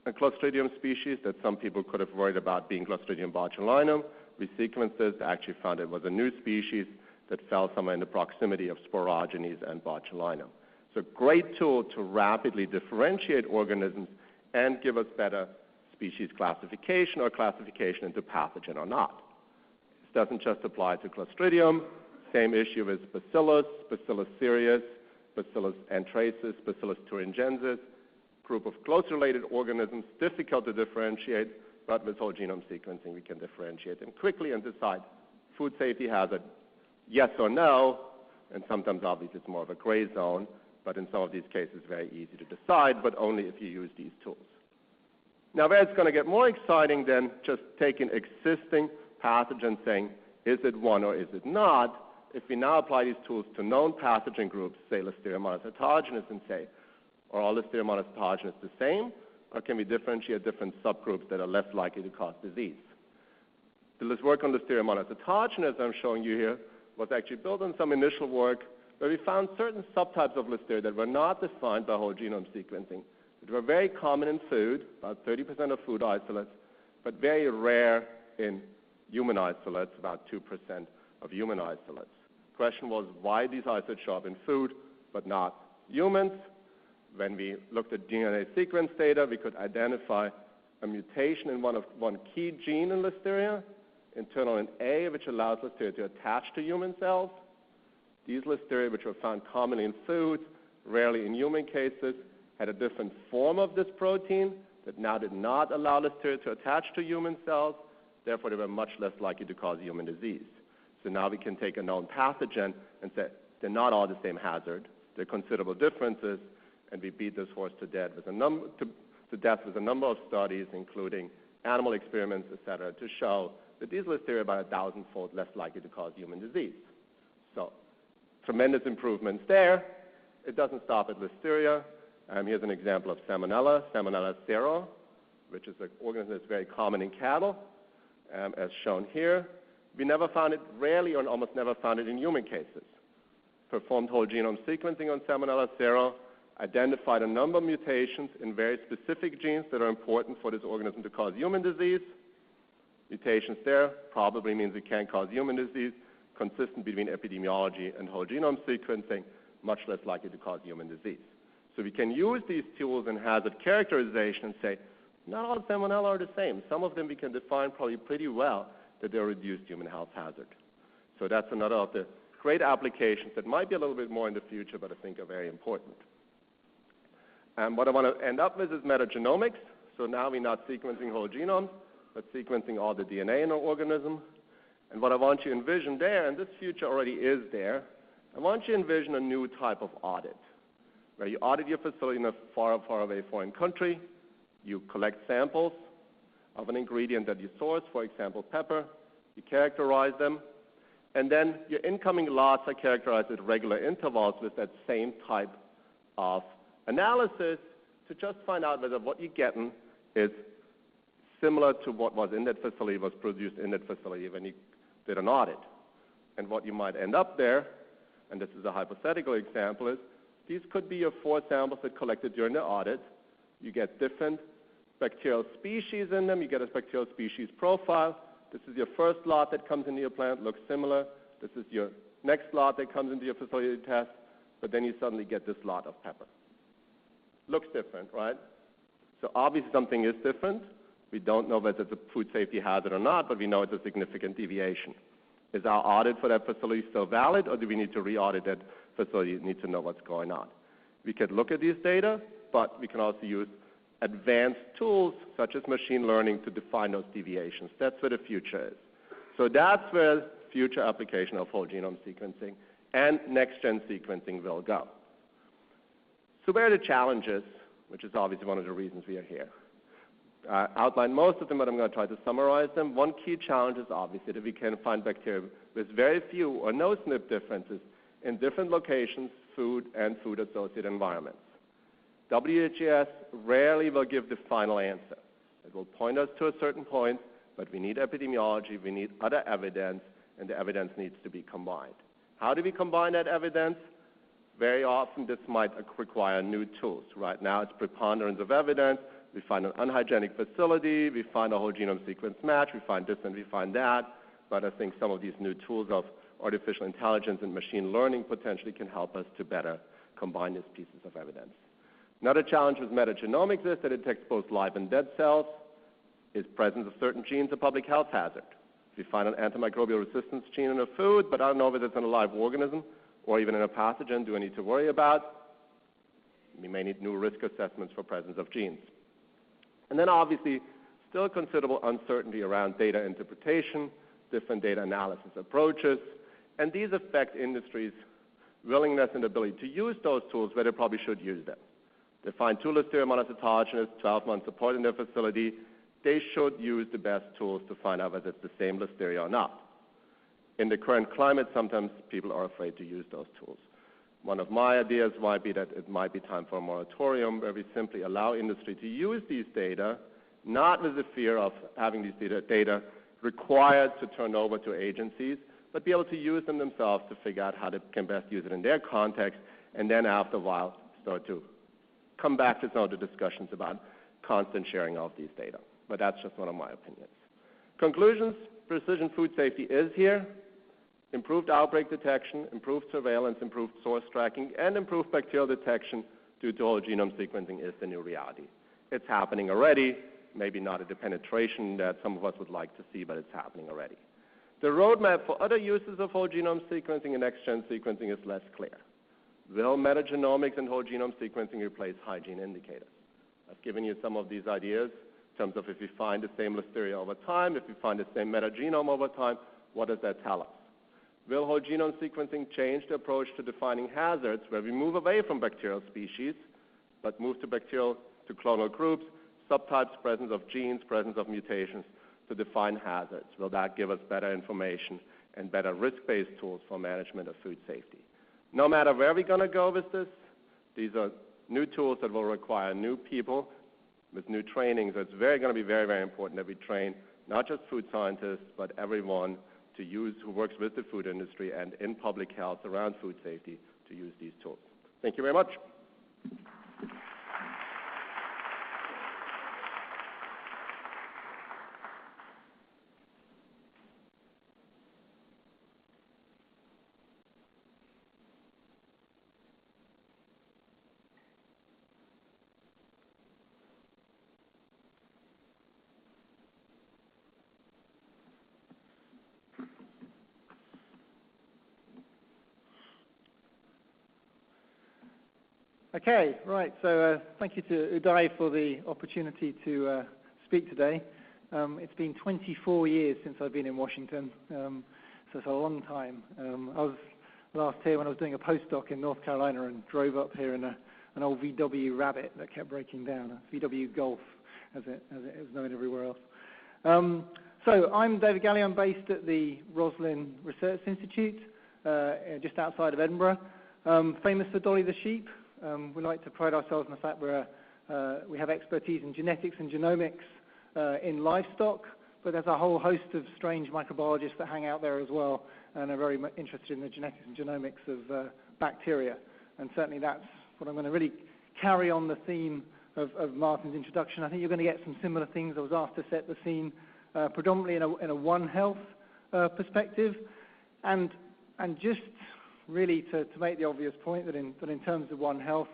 Clostridium species that some people could have worried about being Clostridium botulinum. We sequenced this, actually found it was a new species that fell somewhere in the proximity of sporogenes and botulinum. It's a great tool to rapidly differentiate organisms and give us better species classification or classification into pathogen or not. This doesn't just apply to Clostridium. Same issue with Bacillus, Bacillus cereus, Bacillus anthracis, Bacillus thuringiensis, group of close related organisms, difficult to differentiate, but with whole genome sequencing we can differentiate them quickly and decide food safety hazard, yes or no, and sometimes obviously it's more of a gray zone, but in some of these cases very easy to decide, but only if you use these tools. Now where it's going to get more exciting than just taking existing pathogens saying, is it one or is it not, if we now apply these tools to known pathogen groups, say Listeria monocytogenes, and say, are all Listeria monocytogenes the same, or can we differentiate different subgroups that are less likely to cause disease? This work on Listeria monocytogenes I'm showing you here was actually built on some initial work where we found certain subtypes of Listeria that were not defined by whole genome sequencing, that were very common in food, about 30% of food isolates, but very rare in human isolates, about 2% of human isolates. The question was, why these isolates show up in food but not humans? When we looked at DNA sequence data, we could identify a mutation in one key gene in Listeria, internalin A, which allows Listeria to attach to human cells. These Listeria, which were found commonly in food, rarely in human cases, had a different form of this protein that now did not allow Listeria to attach to human cells. Therefore, they were much less likely to cause human disease. So now we can take a known pathogen and say they're not all the same hazard. There are considerable differences, and we beat this horse to death with a number of studies, including animal experiments, et cetera, to show that these Listeria are about 1,000-fold less likely to cause human disease. So tremendous improvements there. It doesn't stop at Listeria. Here's an example of Salmonella, Salmonella sero, which is an organism that's very common in cattle, as shown here. We never found it, rarely or almost never found it in human cases. Performed whole genome sequencing on Salmonella sero, identified a number of mutations in very specific genes that are important for this organism to cause human disease. Mutations there probably means it can't cause human disease, consistent between epidemiology and whole genome sequencing, much less likely to cause human disease. So we can use these tools in hazard characterization and say, not all Salmonella are the same. Some of them we can define probably pretty well that they're a reduced human health hazard. So that's another of the great applications that might be a little bit more in the future, but I think are very important. And what I want to end up with is metagenomics. So now we're not sequencing whole genomes, but sequencing all the DNA in an organism. And what I want you to envision there, and this future already is there, I want you to envision a new type of audit, where you audit your facility in a far, far away foreign country. You collect samples of an ingredient that you source, for example, pepper. You characterize them. And then your incoming lots are characterized at regular intervals with that same type of analysis to just find out whether what you're getting is similar to what was in that facility, was produced in that facility when you did an audit. And what you might end up there, and this is a hypothetical example, is these could be your 4 samples that collected during the audit. You get different bacterial species in them. You get a bacterial species profile. This is your first lot that comes into your plant, looks similar. This is your next lot that comes into your facility to test, but then you suddenly get this lot of pepper. Looks different, right? So obviously something is different. We don't know whether it's a food safety hazard or not, but we know it's a significant deviation. Is our audit for that facility still valid, or do we need to re-audit that facility? Need to know what's going on. We could look at these data, but we can also use advanced tools such as machine learning to define those deviations. That's where the future is. So that's where future application of whole genome sequencing and next-gen sequencing will go. So where are the challenges, which is obviously one of the reasons we are here? I outlined most of them, but I'm going to try to summarize them. One key challenge is obviously that we can find bacteria with very few or no SNP differences in different locations, food and food-associated environments. WGS rarely will give the final answer. It will point us to a certain point, but we need epidemiology, we need other evidence, and the evidence needs to be combined. How do we combine that evidence? Very often this might require new tools. Right now it's preponderance of evidence. We find an unhygienic facility, we find a whole genome sequence match, we find this and we find that, but I think some of these new tools of artificial intelligence and machine learning potentially can help us to better combine these pieces of evidence. Another challenge with metagenomics is that it detects both live and dead cells. Is presence of certain genes a public health hazard? If you find an antimicrobial resistance gene in a food, but I don't know if it's in a live organism or even in a pathogen, do I need to worry about? We may need new risk assessments for presence of genes. And then obviously, still considerable uncertainty around data interpretation, different data analysis approaches, and these affect industries' willingness and ability to use those tools where they probably should use them. They find 2 Listeria monocytogenes, 12-month support in their facility. They should use the best tools to find out whether it's the same Listeria or not. In the current climate, sometimes people are afraid to use those tools. One of my ideas might be that it might be time for a moratorium where we simply allow industry to use these data, not with the fear of having these data required to turn over to agencies, but be able to use them themselves to figure out how they can best use it in their context, and then after a while start to come back to some of the discussions about constant sharing of these data. But that's just one of my opinions. Conclusions, precision food safety is here. Improved outbreak detection, improved surveillance, improved source tracking, and improved bacterial detection due to whole genome sequencing is the new reality. It's happening already, maybe not at the penetration that some of us would like to see, but it's happening already. The roadmap for other uses of whole genome sequencing and next-gen sequencing is less clear. Will metagenomics and whole genome sequencing replace hygiene indicators? I've given you some of these ideas in terms of if we find the same Listeria over time, if we find the same metagenome over time, what does that tell us? Will whole genome sequencing change the approach to defining hazards where we move away from bacterial species, but move to clonal groups, subtypes, presence of genes, presence of mutations to define hazards? Will that give us better information and better risk-based tools for management of food safety? No matter where we're going to go with this, these are new tools that will require new people with new training. So it's going to be very, very important that we train not just food scientists, but everyone to use who works with the food industry and in public health around food safety to use these tools. Thank you very much. Okay, right. So thank you to Uday for the opportunity to speak today. It's been 24 years since I've been in Washington, so it's a long time. I was last here when I was doing a postdoc in North Carolina and drove up here in an old VW Rabbit that kept breaking down, a VW Golf, as it is known everywhere else. So I'm David Galley. I'm based at the Roslin Research Institute, just outside of Edinburgh. Famous for Dolly the sheep. We like to pride ourselves in the fact we have expertise in genetics and genomics in livestock, but there's a whole host of strange microbiologists that hang out there as well and are very interested in the genetics and genomics of bacteria. And certainly that's what I'm going to really carry on the theme of Martin's introduction. I think you're going to get some similar things. I was asked to set the scene predominantly in a One Health perspective, and just really to make the obvious point that in terms of One Health,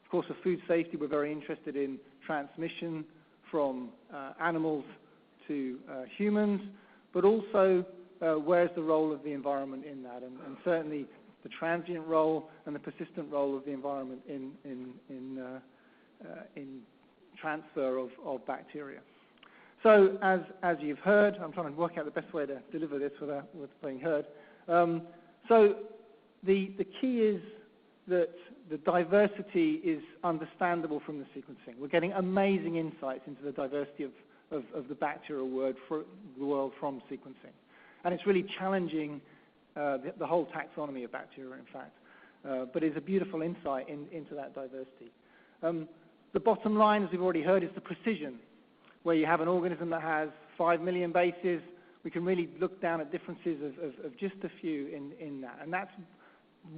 of course, for food safety, we're very interested in transmission from animals to humans, but also where's the role of the environment in that, and certainly the transient role and the persistent role of the environment in transfer of bacteria. So as you've heard, I'm trying to work out the best way to deliver this without being heard. So the key is that the diversity is understandable from the sequencing. We're getting amazing insights into the diversity of the bacterial world from sequencing. And it's really challenging the whole taxonomy of bacteria, in fact. But it's a beautiful insight into that diversity. The bottom line, as we've already heard, is the precision, where you have an organism that has 5 million bases. We can really look down at differences of just a few in that. And that's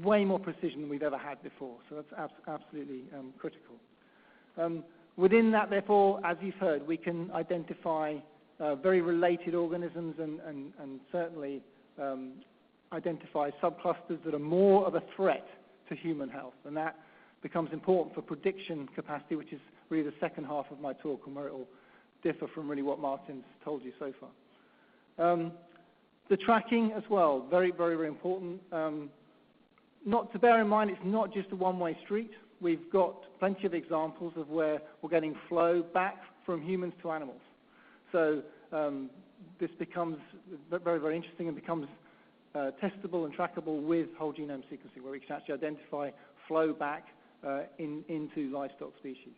way more precision than we've ever had before. So that's absolutely critical. Within that, therefore, as you've heard, we can identify very related organisms and certainly identify subclusters that are more of a threat to human health. And that becomes important for prediction capacity, which is really the second half of my talk and where it will differ from really what Martin's told you so far. The tracking as well, very, very, very important. Not to bear in mind, it's not just a one-way street. We've got plenty of examples of where we're getting flow back from humans to animals. So this becomes very, very interesting and becomes testable and trackable with whole genome sequencing, where we can actually identify flow back into livestock species.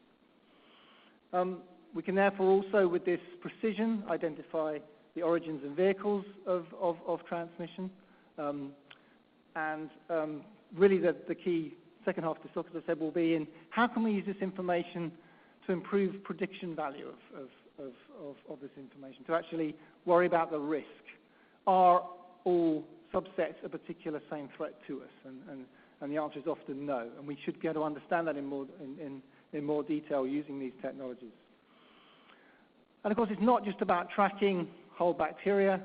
We can therefore also, with this precision, identify the origins and vehicles of transmission. Really the key second half of this talk, as I said, will be in how can we use this information to improve prediction value of this information, to actually worry about the risk. Are all subsets a particular same threat to us? And the answer is often no, and we should be able to understand that in more detail using these technologies. And of course, it's not just about tracking whole bacteria.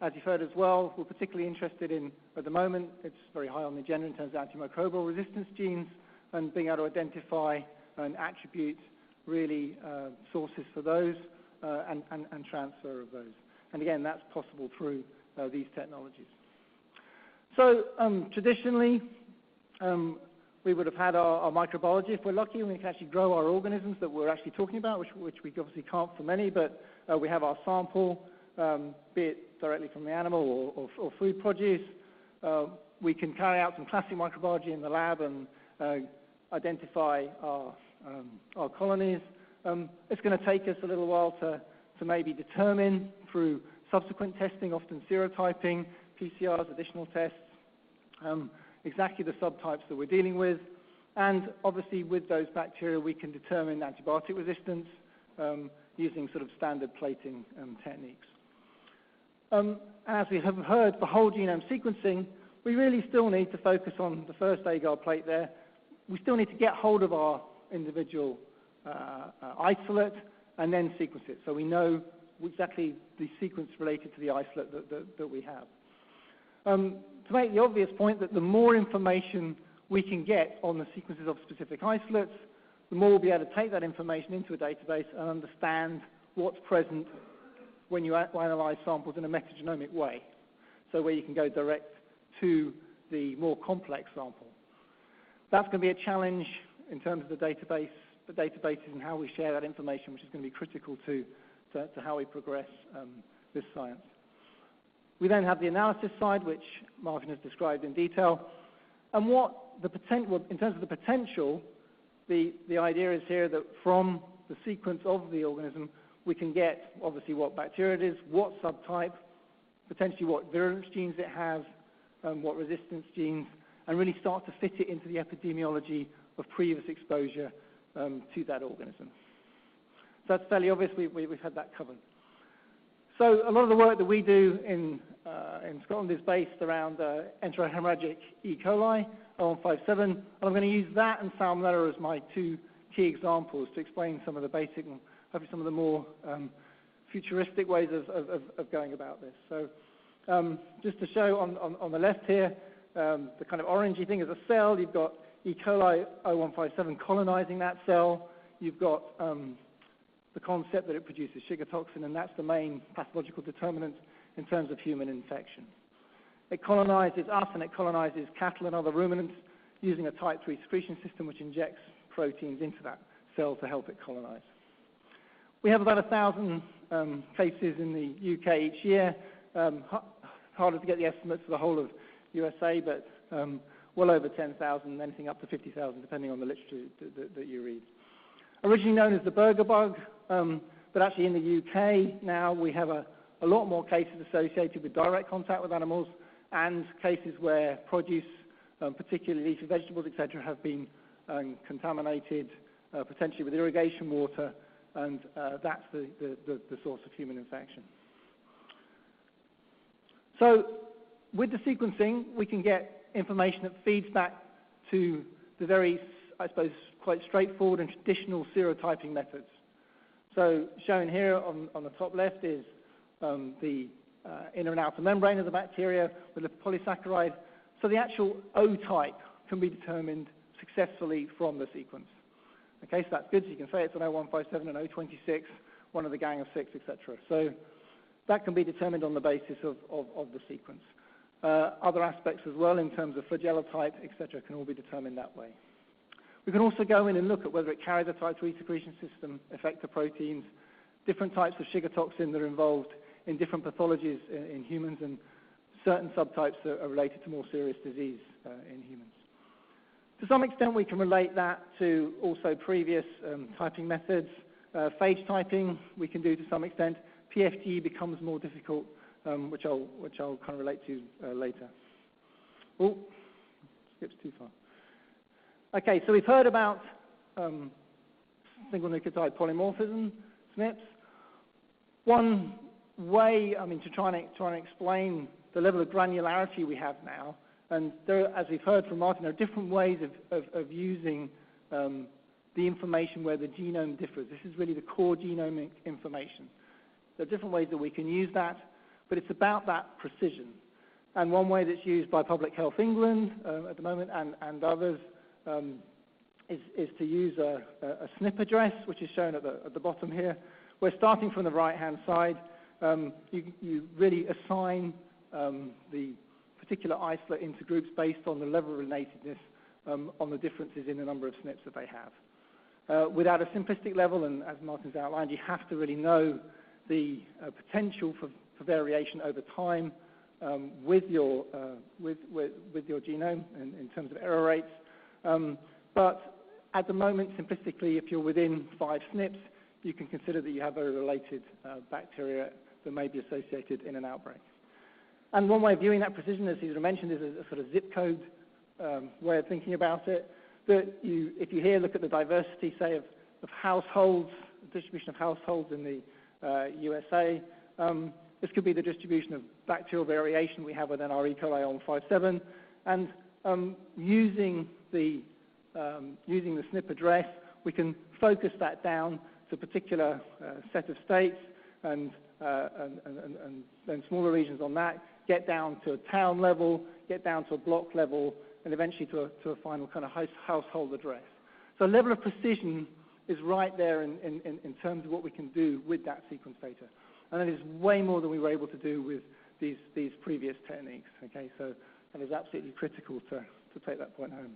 As you've heard as well, we're particularly interested in, at the moment, it's very high on the agenda in terms of antimicrobial resistance genes and being able to identify and attribute really sources for those and transfer of those. And again, that's possible through these technologies. So traditionally, we would have had our microbiology, if we're lucky, and we can actually grow our organisms that we're actually talking about, which we obviously can't for many, but we have our sample, be it directly from the animal or food produce. We can carry out some classic microbiology in the lab and identify our colonies. It's going to take us a little while to maybe determine through subsequent testing, often serotyping, PCRs, additional tests, exactly the subtypes that we're dealing with. And obviously with those bacteria, we can determine antibiotic resistance using sort of standard plating techniques. As we have heard, for whole genome sequencing, we really still need to focus on the first agar plate there. We still need to get hold of our individual isolate and then sequence it, so we know exactly the sequence related to the isolate that we have. To make the obvious point that the more information we can get on the sequences of specific isolates, the more we'll be able to take that information into a database and understand what's present when you analyze samples in a metagenomic way, so where you can go direct to the more complex sample. That's going to be a challenge in terms of the databases and how we share that information, which is going to be critical to how we progress this science. We then have the analysis side, which Martin has described in detail. And in terms of the potential, the idea is here that from the sequence of the organism, we can get obviously what bacteria it is, what subtype, potentially what virulence genes it has, what resistance genes, and really start to fit it into the epidemiology of previous exposure to that organism. So that's fairly obvious. We've had that covered. So a lot of the work that we do in Scotland is based around enterohemorrhagic E. coli, 0157, and I'm going to use that and Salmonella as my two key examples to explain some of the basic and hopefully some of the more futuristic ways of going about this. So just to show on the left here, the kind of orangey thing is a cell. You've got E. coli 0157 colonizing that cell. You've got the concept that it produces sugar toxin, and that's the main pathological determinant in terms of human infection. It colonizes us and it colonizes cattle and other ruminants using a type 3 secretion system which injects proteins into that cell to help it colonize. We have about 1,000 cases in the UK each year. Harder to get the estimates for the whole of USA, but well over 10,000, anything up to 50,000, depending on the literature that you read. Originally known as the burger bug, but actually in the UK now we have a lot more cases associated with direct contact with animals and cases where produce, particularly leafy vegetables, etc., have been contaminated, potentially with irrigation water, and that's the source of human infection. So with the sequencing, we can get information that feeds back to the very, I suppose, quite straightforward and traditional serotyping methods. So shown here on the top left is the inner and outer membrane of the bacteria with the polysaccharide. So the actual O type can be determined successfully from the sequence. Okay, so that's good. So you can say it's an O157 and O26, one of the gang of 6, etc. So that can be determined on the basis of the sequence. Other aspects as well in terms of flagella type, etc., can all be determined that way. We can also go in and look at whether it carries a type 3 secretion system, effector proteins, different types of sugar toxin that are involved in different pathologies in humans, and certain subtypes that are related to more serious disease in humans. To some extent, we can relate that to also previous typing methods. Phage typing we can do to some extent. PFG becomes more difficult, which I'll kind of relate to later. Oh, skips too far. Okay, so we've heard about single nucleotide polymorphism, SNPs. One way, to try and explain the level of granularity we have now, and there, as we've heard from Martin, there are different ways of using the information where the genome differs. This is really the core genomic information. There are different ways that we can use that, but it's about that precision. And one way that's used by Public Health England at the moment and others is to use a SNP address, which is shown at the bottom here. We're starting from the right-hand side. You really assign the particular isolate into groups based on the level of relatedness on the differences in the number of SNPs that they have. Without a simplistic level, and as Martin's outlined, you have to really know the potential for variation over time with your genome in terms of error rates. But at the moment, simplistically, if you're within 5 SNPs, you can consider that you have very related bacteria that may be associated in an outbreak. And one way of viewing that precision, as Cesar mentioned, is a sort of zip code way of thinking about it. That if you here look at the diversity, say, of households, the distribution of households in the USA, this could be the distribution of bacterial variation we have within our E. coli 0157, and using the SNP address, we can focus that down to a particular set of states and then smaller regions on that, get down to a town level, get down to a block level, and eventually to a final kind of household address. So level of precision is right there in terms of what we can do with that sequence data. And that is way more than we were able to do with these previous techniques. Okay, so that is absolutely critical to take that point home.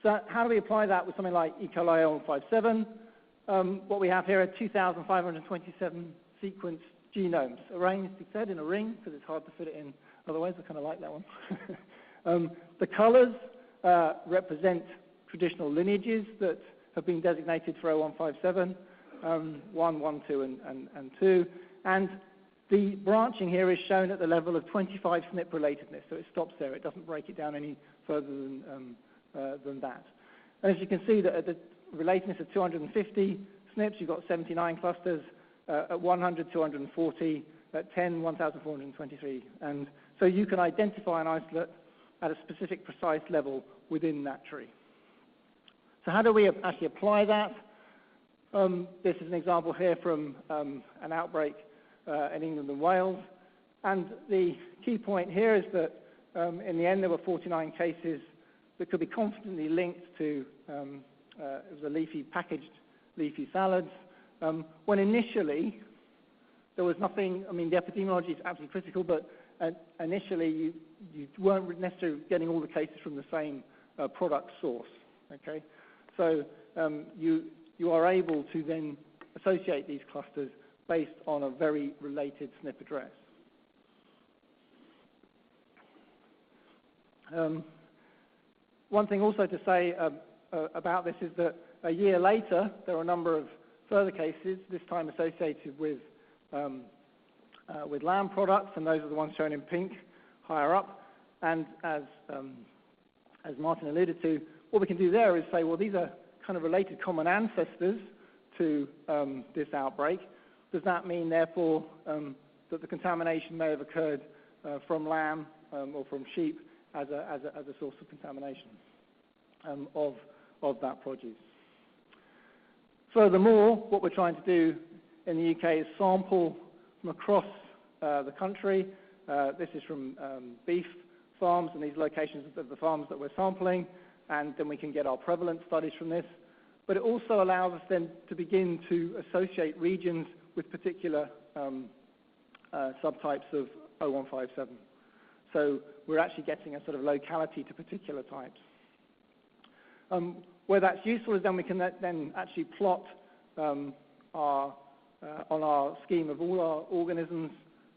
So how do we apply that with something like E. coli 0157? What we have here are 2,527 sequenced genomes, arranged, it said, in a ring, because it's hard to fit it in otherwise. I kind of like that one. The colors represent traditional lineages that have been designated for 0157, 1, 1, 2, and 2. And the branching here is shown at the level of 25 SNP relatedness, so it stops there. It doesn't break it down any further than that. And as you can see, that at the relatedness of 250 SNPs, you've got 79 clusters. At 100, 240. At 10, 1,423. And so you can identify an isolate at a specific, precise level within that tree. So how do we actually apply that? This is an example here from an outbreak in England and Wales. And the key point here is that in the end there were 49 cases that could be confidently linked to it was a packaged leafy salads. When initially there was nothing, I mean, the epidemiology is absolutely critical, but initially you weren't necessarily getting all the cases from the same product source, okay? So you are able to then associate these clusters based on a very related SNP address. One thing also to say about this is that a year later, there are a number of further cases, this time associated with lamb products, and those are the ones shown in pink higher up. And as Martin alluded to, what we can do there is say, well, these are kind of related common ancestors to this outbreak. Does that mean, therefore, that the contamination may have occurred from lamb or from sheep as a source of contamination of that produce? Furthermore, what we're trying to do in the UK is sample from across the country. This is from beef farms, and these locations of the farms that we're sampling, and then we can get our prevalence studies from this. But it also allows us then to begin to associate regions with particular subtypes of 0157. So we're actually getting a sort of locality to particular types. Where that's useful is then we can then actually plot on our scheme of all our organisms,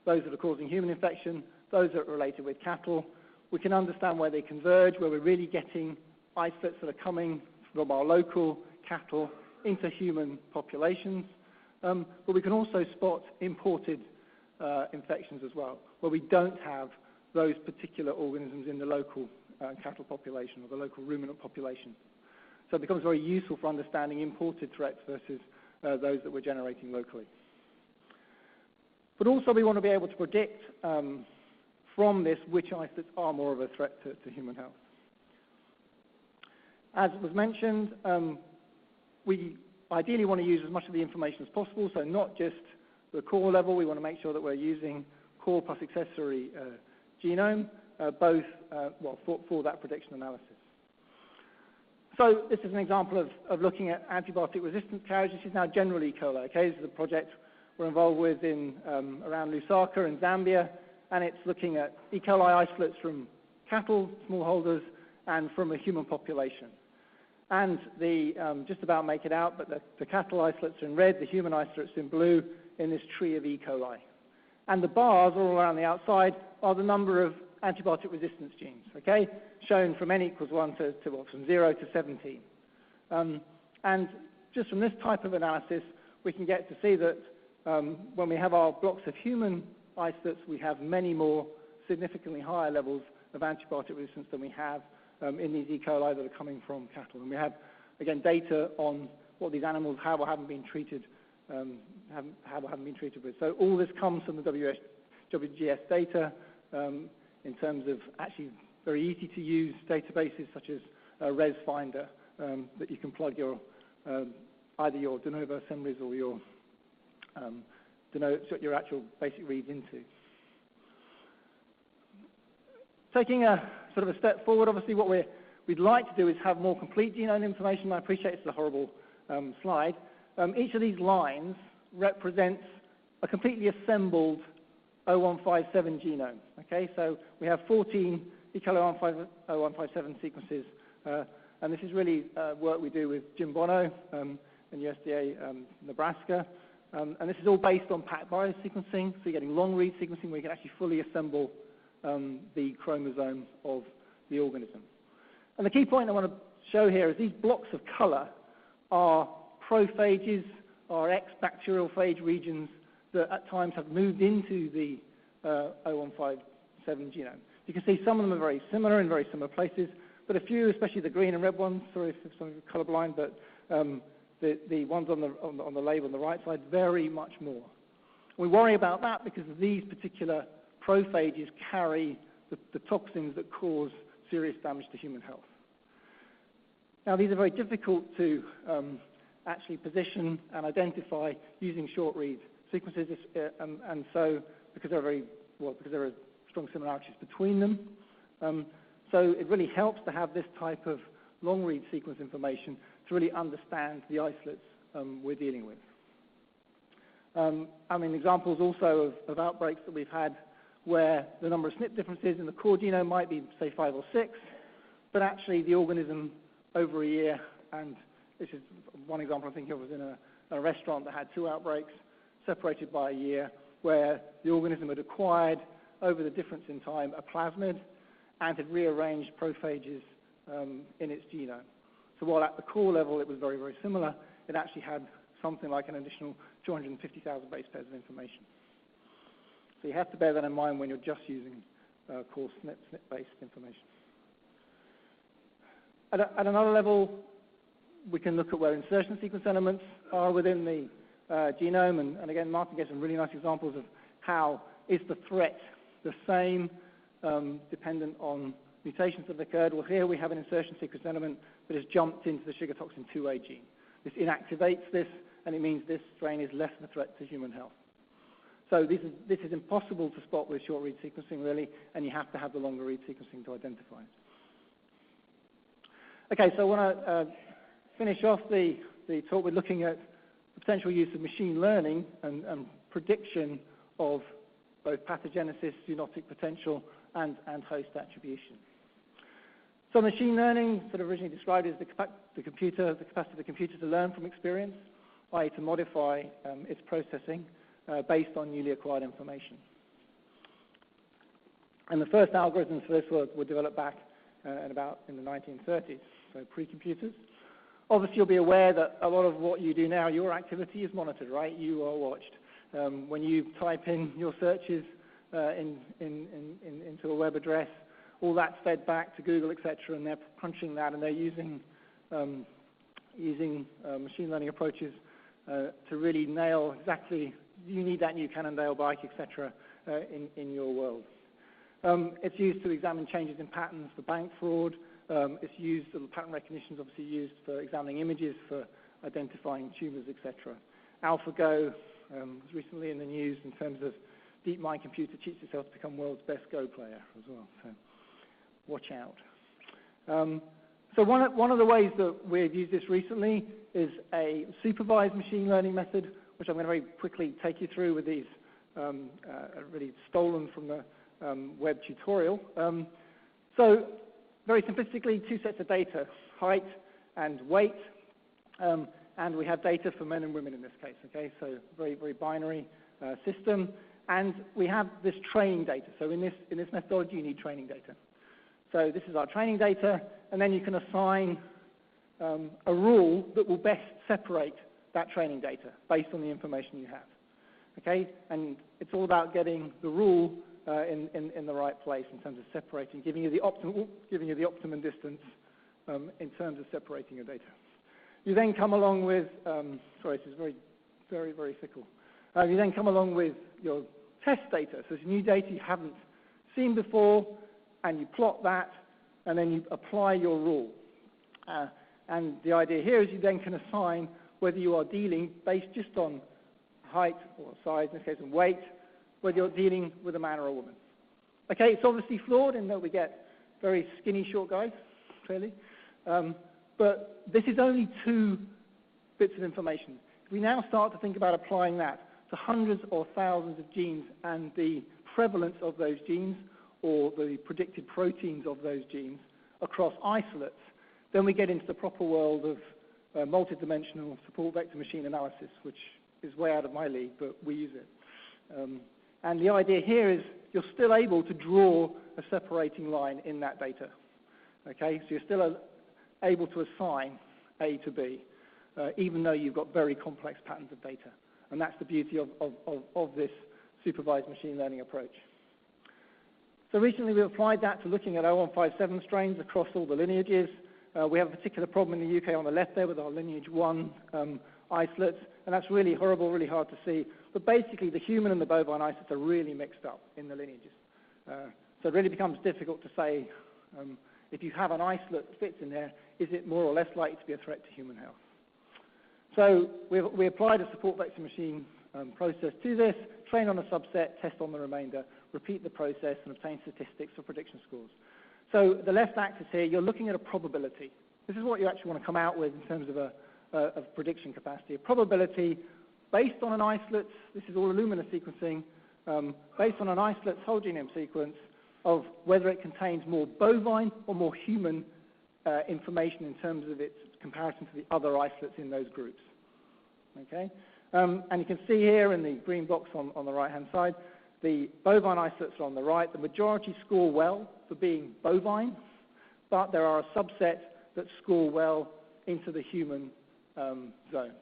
those that are causing human infection, those that are related with cattle. We can understand where they converge, where we're really getting isolates that are coming from our local cattle into human populations. But we can also spot imported infections as well, where we don't have those particular organisms in the local cattle population or the local ruminant population. So it becomes very useful for understanding imported threats versus those that we're generating locally. But also we want to be able to predict from this which isolates are more of a threat to human health. As was mentioned, we ideally want to use as much of the information as possible, so not just the core level. We want to make sure that we're using core plus accessory genome, both for that prediction analysis. So this is an example of looking at antibiotic resistance carriers. This is now general E. coli. Okay? This is a project we're involved with in around Lusaka in Zambia, and it's looking at E. coli isolates from cattle, smallholders, and from a human population. And just about make it out, but the cattle isolates are in red, the human isolates in blue in this tree of E. coli. And the bars all around the outside are the number of antibiotic resistance genes, okay, shown from n equals 1 from 0 to 17. And just from this type of analysis, we can get to see that when we have our blocks of human isolates, we have many more significantly higher levels of antibiotic resistance than we have in these E. coli that are coming from cattle. And we have, again, data on what these animals have or haven't been treated with. So all this comes from the WGS data in terms of actually very easy to use databases such as ResFinder that you can plug your either your de novo assemblies or your actual basic reads into. Taking a sort of a step forward, obviously what we'd like to do is have more complete genome information. I appreciate it's a horrible slide. Each of these lines represents a completely assembled 0157 genome. Okay, so we have 14 E. coli 0157 sequences, And this is really work we do with Jim Bono and USDA Nebraska. And this is all based on packed biosequencing, so you're getting long-read sequencing where you can actually fully assemble the chromosome of the organism. And the key point I want to show here is these blocks of color are prophages, are ex-bacterial phage regions that at times have moved into the 0157 genome. You can see some of them are very similar in very similar places, but a few, especially the green and red ones, sorry if some of you are colorblind, but the ones on the label on the right side, very much more. We worry about that because these particular prophages carry the toxins that cause serious damage to human health. Now, these are very difficult to actually position and identify using short-read sequences, and so because there are strong similarities between them. So it really helps to have this type of long-read sequence information to really understand the isolates we're dealing with. I mean, examples also of outbreaks that we've had where the number of SNP differences in the core genome might be, say, 5 or 6, but actually the organism over a year, and this is one example I think of was in a restaurant that had 2 outbreaks separated by a year, where the organism had acquired, over the difference in time, a plasmid and had rearranged prophages in its genome. So while at the core level it was very, very similar, it actually had something like an additional 250,000 base pairs of information. So you have to bear that in mind when you're just using core SNP-based information. At another level, we can look at where insertion sequence elements are within the genome, and again, Martin gave some really nice examples of how is the threat the same dependent on mutations that have occurred. Well, here we have an insertion sequence element that has jumped into the sugar toxin 2A gene. This inactivates this, and it means this strain is less of a threat to human health. So this is impossible to spot with short-read sequencing, really, and you have to have the longer-read sequencing to identify it. Okay, so I want to finish off the talk with looking at the potential use of machine learning and prediction of both pathogenesis, zoonotic potential, and host attribution. So machine learning, sort of originally described as the capacity of the computer to learn from experience, i.e. to modify its processing based on newly acquired information. And the first algorithms for this were developed back in the 1930s, so pre-computers. Obviously, you'll be aware that a lot of what you do now, your activity is monitored, right? You are watched. When you type in your searches into a web address, all that's fed back to Google, etc., and they're crunching that, and they're using machine learning approaches to really nail exactly, you need that new Cannondale bike, etc., in your world. It's used to examine changes in patterns for bank fraud. It's used, pattern recognition is obviously used for examining images, for identifying tumors, etc. AlphaGo was recently in the news in terms of DeepMind computer teaches itself to become world's best Go player as well. So watch out. So one of the ways that we've used this recently is a supervised machine learning method, which I'm going to very quickly take you through with these really stolen from the web tutorial. So very simplistically, 2 sets of data, height and weight, and we have data for men and women in this case, okay? So very, very binary system, and we have this training data. So in this methodology, you need training data. So this is our training data, and then you can assign a rule that will best separate that training data based on the information you have, okay? And it's all about getting the rule in the right place in terms of separating, giving you the optimum distance in terms of separating your data. You then come along with, sorry, this is very, very, very fickle. You then come along with your test data. So it's new data you haven't seen before, and you plot that, and then you apply your rule. And the idea here is you then can assign whether you are dealing based just on height or size, in this case, and weight, whether you're dealing with a man or a woman. Okay, it's obviously flawed in that we get very skinny, short guys, clearly. But this is only 2 bits of information. If we now start to think about applying that to hundreds or thousands of genes and the prevalence of those genes or the predicted proteins of those genes across isolates, Then we get into the proper world of multidimensional support vector machine analysis, which is way out of my league, but we use it. And the idea here is you're still able to draw a separating line in that data. Okay, so you're still able to assign A to B, even though you've got very complex patterns of data. And that's the beauty of this supervised machine learning approach. So recently we applied that to looking at 0157 strains across all the lineages. We have a particular problem in the UK on the left there with our lineage 1 isolates, and that's really horrible, really hard to see. But basically the human and the bovine isolates are really mixed up in the lineages. So it really becomes difficult to say if you have an isolate that fits in there, is it more or less likely to be a threat to human health? So we applied a support vector machine process to this, train on a subset, test on the remainder, repeat the process, and obtain statistics for prediction scores. So the left axis here, you're looking at a probability. This is what you actually want to come out with in terms of a prediction capacity. A probability based on an isolate, this is all Illumina sequencing, based on an isolate's whole genome sequence of whether it contains more bovine or more human information in terms of its comparison to the other isolates in those groups. Okay? And you can see here in the green box on the right-hand side, the bovine isolates are on the right. The majority score well for being bovine, but there are a subset that score well into the human zone.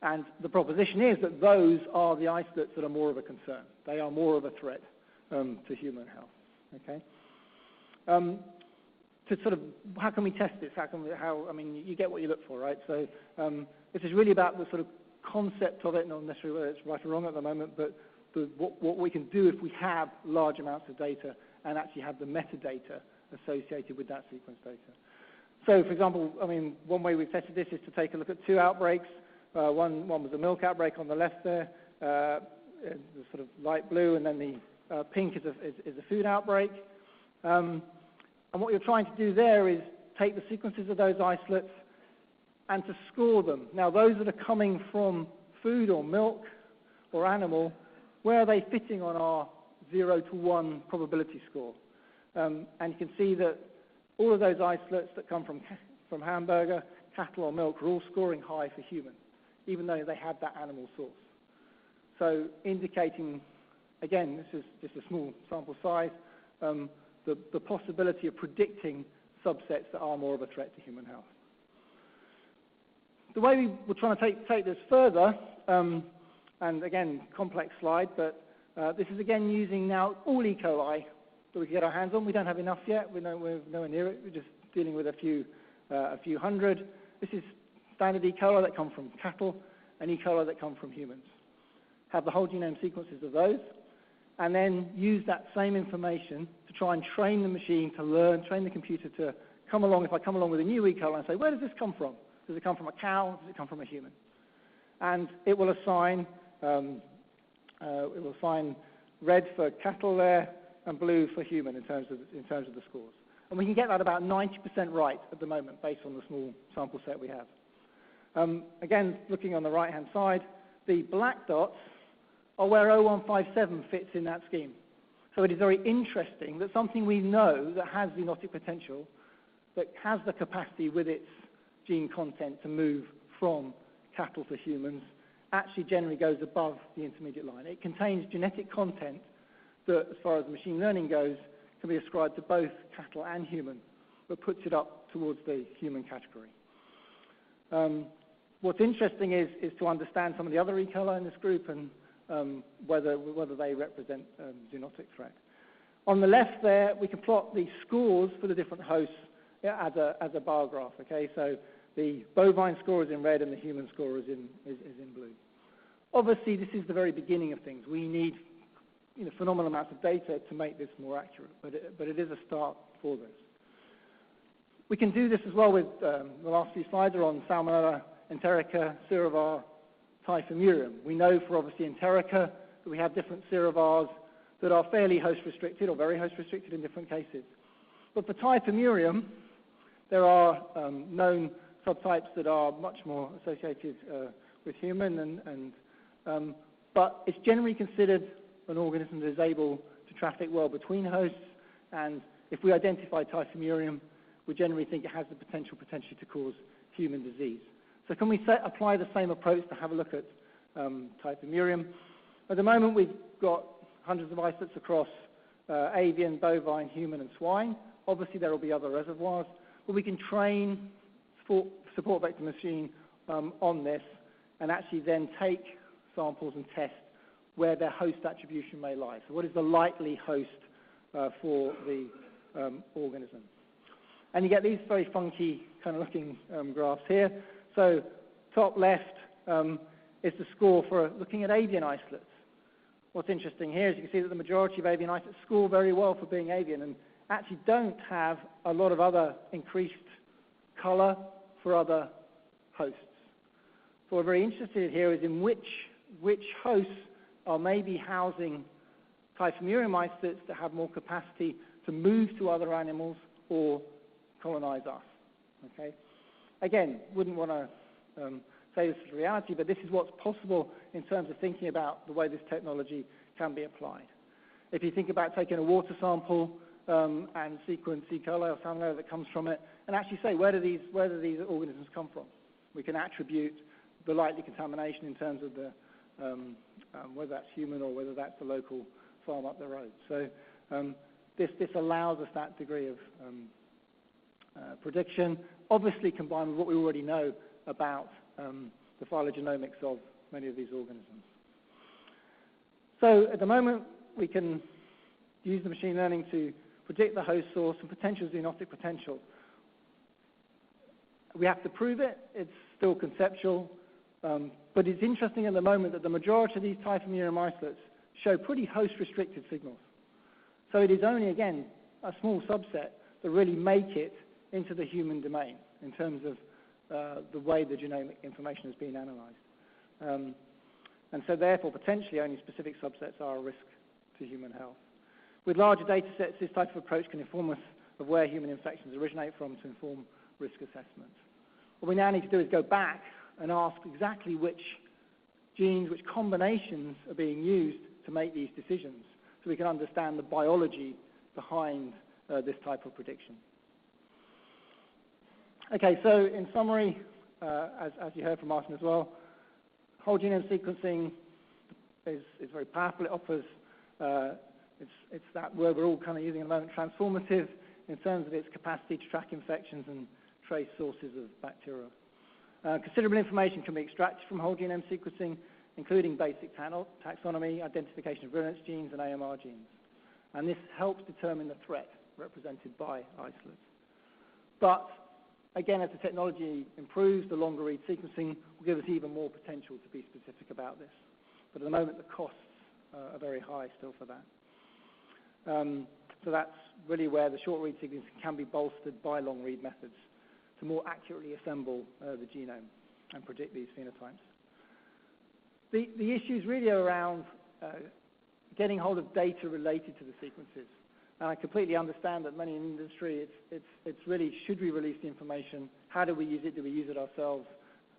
And the proposition is that those are the isolates that are more of a concern. They are more of a threat to human health. Okay? To sort of, how can we test this? I mean, you get what you look for, right? So this is really about the sort of concept of it, not necessarily whether it's right or wrong at the moment, but what we can do if we have large amounts of data and actually have the metadata associated with that sequence data. So, for example, I mean, one way we've tested this is to take a look at 2 outbreaks. One was a milk outbreak on the left there, the sort of light blue, and then the pink is a food outbreak. And what you're trying to do there is take the sequences of those isolates and to score them. Now, those that are coming from food or milk or animal, where are they fitting on our 0 to 1 probability score? And you can see that all of those isolates that come from hamburger, cattle, or milk are all scoring high for human, even though they have that animal source. So indicating, again, this is just a small sample size, the possibility of predicting subsets that are more of a threat to human health. The way we're trying to take this further, and again, complex slide, but this is again using now all E. coli that we can get our hands on. We don't have enough yet. We're nowhere near it. We're just dealing with a few hundred. This is standard E. coli that come from cattle and E. coli that come from humans. Have the whole genome sequences of those, and then use that same information to try and train the machine to learn, train the computer to come along. If I come along with a new E. coli and say, where does this come from? Does it come from a cow? Does it come from a human? And it will assign red for cattle there and blue for human in terms of the scores. And we can get that about 90% right at the moment based on the small sample set we have. Again, looking on the right-hand side, the black dots are where 0157 fits in that scheme. So it is very interesting that something we know that has zoonotic potential, that has the capacity with its gene content to move from cattle to humans, actually generally goes above the intermediate line. It contains genetic content that, as far as machine learning goes, can be ascribed to both cattle and human, but puts it up towards the human category. What's interesting is to understand some of the other E. coli in this group and whether they represent zoonotic threat. On the left there, we can plot the scores for the different hosts as a bar graph. Okay, so the bovine score is in red and the human score is in blue. Obviously, this is the very beginning of things. We need phenomenal amounts of data to make this more accurate, but it is a start for this. We can do this as well with the last few slides are on Salmonella, Enterica, Serovar, Typhimurium. We know for obviously Enterica that we have different serovars that are fairly host restricted or very host restricted in different cases. But for Typhimurium, there are known subtypes that are much more associated with human, but it's generally considered an organism that is able to traffic well between hosts, and if we identify Typhimurium, we generally think it has the potentially to cause human disease. So can we apply the same approach to have a look at typhimurium? At the moment, we've got hundreds of isolates across avian, bovine, human, and swine. Obviously, there will be other reservoirs, but we can train support vector machine on this and actually then take samples and test where their host attribution may lie. So what is the likely host for the organism? And you get these very funky kind of looking graphs here. So top left is the score for looking at avian isolates. What's interesting here is you can see that the majority of avian isolates score very well for being avian and actually don't have a lot of other increased color for other hosts. So what we're very interested here is in which hosts are maybe housing typhimurium isolates that have more capacity to move to other animals or colonize us. Okay? Again, wouldn't want to say this is reality, but this is what's possible in terms of thinking about the way this technology can be applied. If you think about taking a water sample and sequence E. coli or salmonella that comes from it, and actually say where do these organisms come from? We can attribute the likely contamination in terms of the whether that's human or whether that's the local farm up the road. So this allows us that degree of prediction, obviously combined with what we already know about the phylogenomics of many of these organisms. So at the moment, we can use the machine learning to predict the host source and potential zoonotic potential. We have to prove it. It's still conceptual. But it's interesting at the moment that the majority of these typhimurium isolates show pretty host-restricted signals. So it is only, again, a small subset that really make it into the human domain in terms of the way the genomic information has been analyzed. And so therefore, potentially only specific subsets are a risk to human health. With larger data sets, this type of approach can inform us of where human infections originate from to inform risk assessments. What we now need to do is go back and ask exactly which genes, which combinations are being used to make these decisions so we can understand the biology behind this type of prediction. Okay, so in summary, as you heard from Martin as well, whole genome sequencing is very powerful. It offers, it's that word we're all kind of using at the moment, transformative in terms of its capacity to track infections and trace sources of bacteria. Considerable information can be extracted from whole genome sequencing, including basic taxonomy, identification of virulence genes, and AMR genes. And this helps determine the threat represented by isolates. But again, as the technology improves, the longer read sequencing will give us even more potential to be specific about this. But at the moment, the costs are very high still for that. So that's really where the short read sequencing can be bolstered by long read methods to more accurately assemble the genome and predict these phenotypes. The issues really are around getting hold of data related to the sequences. And I completely understand that many in the industry, it's really, should we release the information? How do we use it? Do we use it ourselves?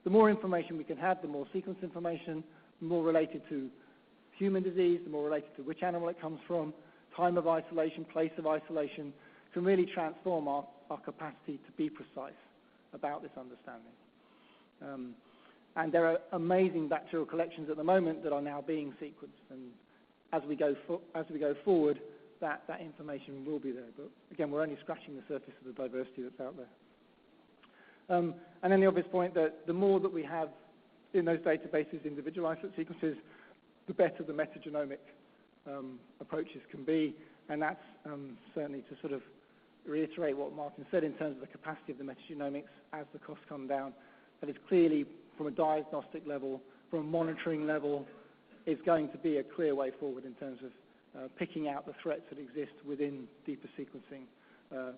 The more information we can have, the more sequence information, the more related to human disease, the more related to which animal it comes from, time of isolation, place of isolation, can really transform our capacity to be precise about this understanding. And there are amazing bacterial collections at the moment that are now being sequenced. And as we go forward, that information will be there. But again, we're only scratching the surface of the diversity that's out there. And then the obvious point that the more that we have in those databases individual isolate sequences, the better the metagenomic approaches can be. And that's certainly to sort of reiterate what Martin said in terms of the capacity of the metagenomics as the costs come down. That is clearly, from a diagnostic level, from a monitoring level, is going to be a clear way forward in terms of picking out the threats that exist within deeper sequencing,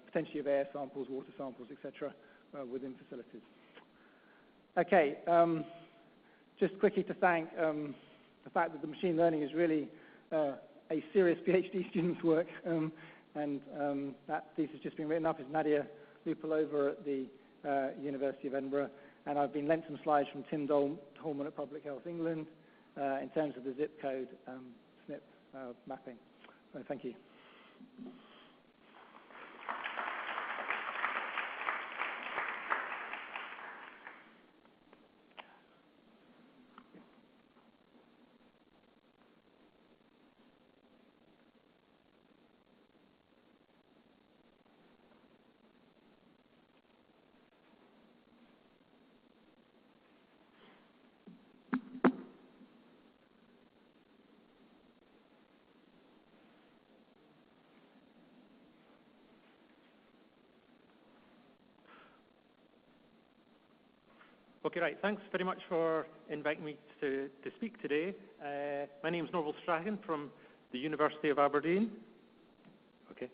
potentially of air samples, water samples, etc., within facilities. Okay, just quickly to thank the fact that the machine learning is really a serious PhD student's work, and that thesis just been written up is Nadia Lupalova at the University of Edinburgh, and I've been lent some slides from Tim Holman at Public Health England in terms of the zip code SNP mapping. So thank you. Okay, right. Thanks very much for inviting me to speak today. My name is Norval Strachan from the University of Aberdeen. Okay.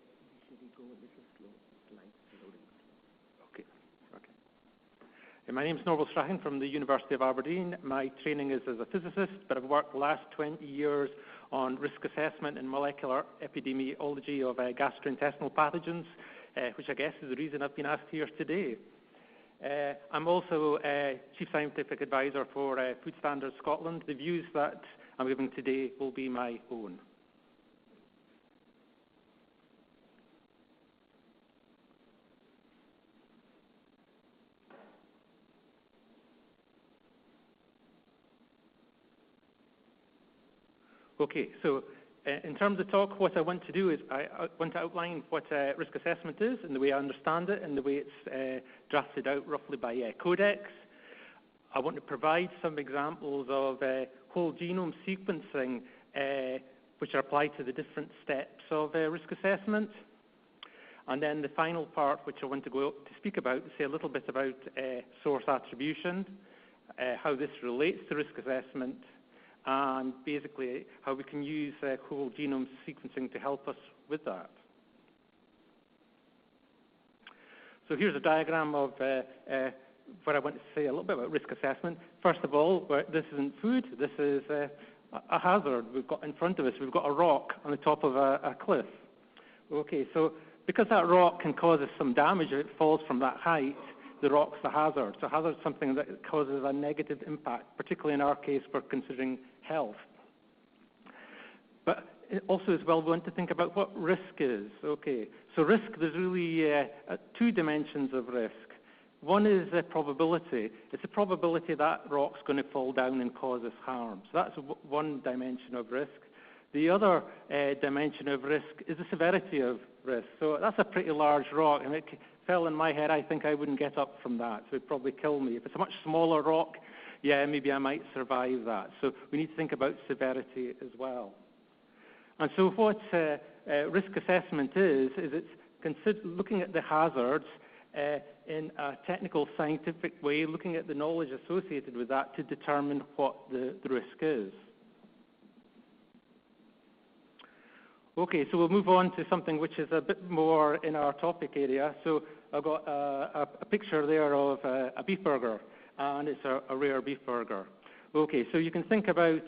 Okay. My name is Norval Strachan from the University of Aberdeen. My training is as a physicist, but I've worked the last 20 years on risk assessment and molecular epidemiology of gastrointestinal pathogens, which I guess is the reason I've been asked here today. I'm also Chief Scientific Advisor for Food Standards Scotland. The views that I'm giving today will be my own. Okay, so in terms of talk, what I want to do is I want to outline what risk assessment is and the way I understand it and the way it's drafted out roughly by Codex. I want to provide some examples of whole genome sequencing which are applied to the different steps of risk assessment. And then the final part, which I want to speak about, to say a little bit about source attribution, how this relates to risk assessment, and basically how we can use whole genome sequencing to help us with that. So here's a diagram of what I want to say a little bit about risk assessment. First of all, this isn't food, this is a hazard we've got in front of us. We've got a rock on the top of a cliff. Okay, so because that rock can cause us some damage if it falls from that height, the rock's a hazard. So hazard is something that causes a negative impact, particularly in our case, we're considering health. But also as well, we want to think about what risk is. Okay, so risk, there's really two dimensions of risk. One is probability. It's a probability that rock's going to fall down and cause us harm. So that's one dimension of risk. The other dimension of risk is the severity of risk. So that's a pretty large rock, and it fell in my head, I think I wouldn't get up from that, so it'd probably kill me. If it's a much smaller rock, yeah, maybe I might survive that. So we need to think about severity as well. And so what risk assessment is it's looking at the hazards in a technical, scientific way, looking at the knowledge associated with that to determine what the risk is. Okay, so we'll move on to something which is a bit more in our topic area. So I've got a picture there of a beef burger, and it's a rare beef burger. Okay, so you can think about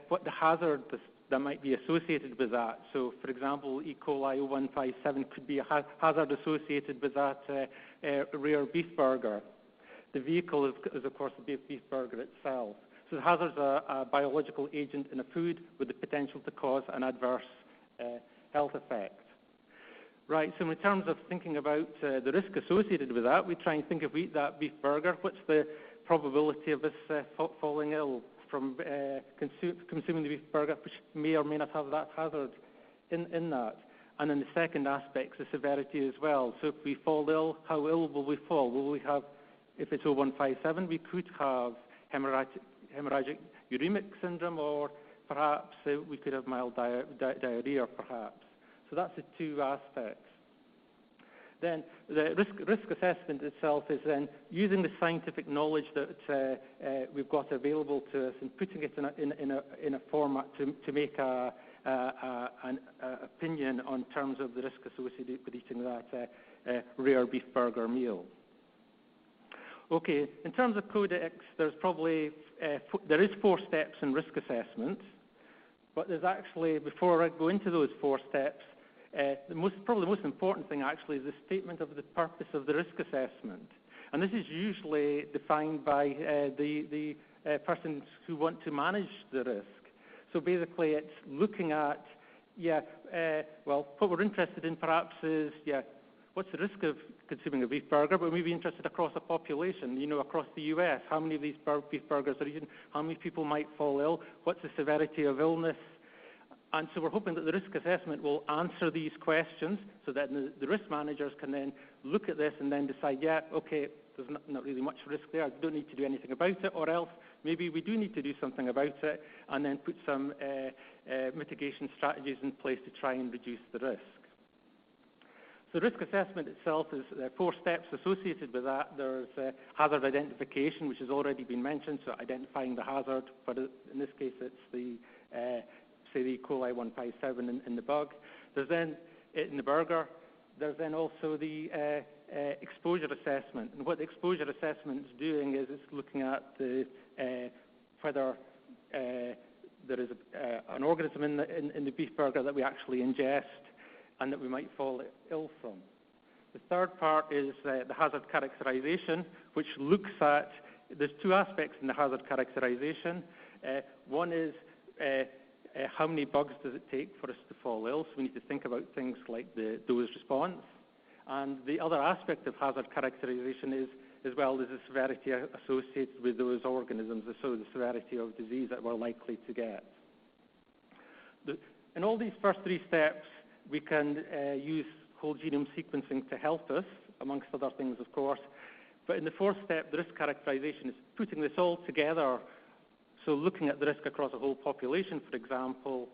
what the hazard that might be associated with that. So, for example, E. coli 0157 could be a hazard associated with that rare beef burger. The vehicle is of course, the beef burger itself. So the hazard is a biological agent in a food with the potential to cause an adverse health effect. Right, so in terms of thinking about the risk associated with that, we try and think if we eat that beef burger, what's the probability of us falling ill from consuming the beef burger, which may or may not have that hazard in that. And then the second aspect is the severity as well. So if we fall ill, how ill will we fall? Will we have, if it's 0157, we could have hemorrhagic uremic syndrome, or perhaps we could have mild diarrhea, perhaps. So that's the two aspects. Then the risk assessment itself is then using the scientific knowledge that we've got available to us and putting it in a format to make an opinion on terms of the risk associated with eating that rare beef burger meal. Okay, in terms of Codex, there's probably there is 4 steps in risk assessment. But there's actually, before I go into those 4 steps, probably the most important thing actually is the statement of the purpose of the risk assessment. And this is usually defined by the persons who want to manage the risk. So basically it's looking at, well, what we're interested in perhaps is, what's the risk of consuming a beef burger, but maybe interested across a population, across the US, how many of these beef burgers are eaten, how many people might fall ill, what's the severity of illness. And so we're hoping that the risk assessment will answer these questions so that the risk managers can then look at this and then decide, okay, there's not really much risk there, I don't need to do anything about it, or else maybe we do need to do something about it, and then put some mitigation strategies in place to try and reduce the risk. So risk assessment itself is 4 steps associated with that. There's hazard identification, which has already been mentioned, so identifying the hazard, but in this case it's the, say, the E. coli 157 in the bug. There's then, in the burger, there's then also the exposure assessment. And what the exposure assessment is doing is it's looking at the, whether there is an organism in the beef burger that we actually ingest and that we might fall ill from. The third part is the hazard characterization, which looks at, there's 2 aspects in the hazard characterization. One is how many bugs does it take for us to fall ill? So we need to think about things like the dose response. And the other aspect of hazard characterization is, as well, is the severity associated with those organisms, so the severity of disease that we're likely to get. In all these first 3 steps, we can use whole genome sequencing to help us, amongst other things, of course. But in the 4th step, the risk characterization is putting this all together. So looking at the risk across a whole population, for example,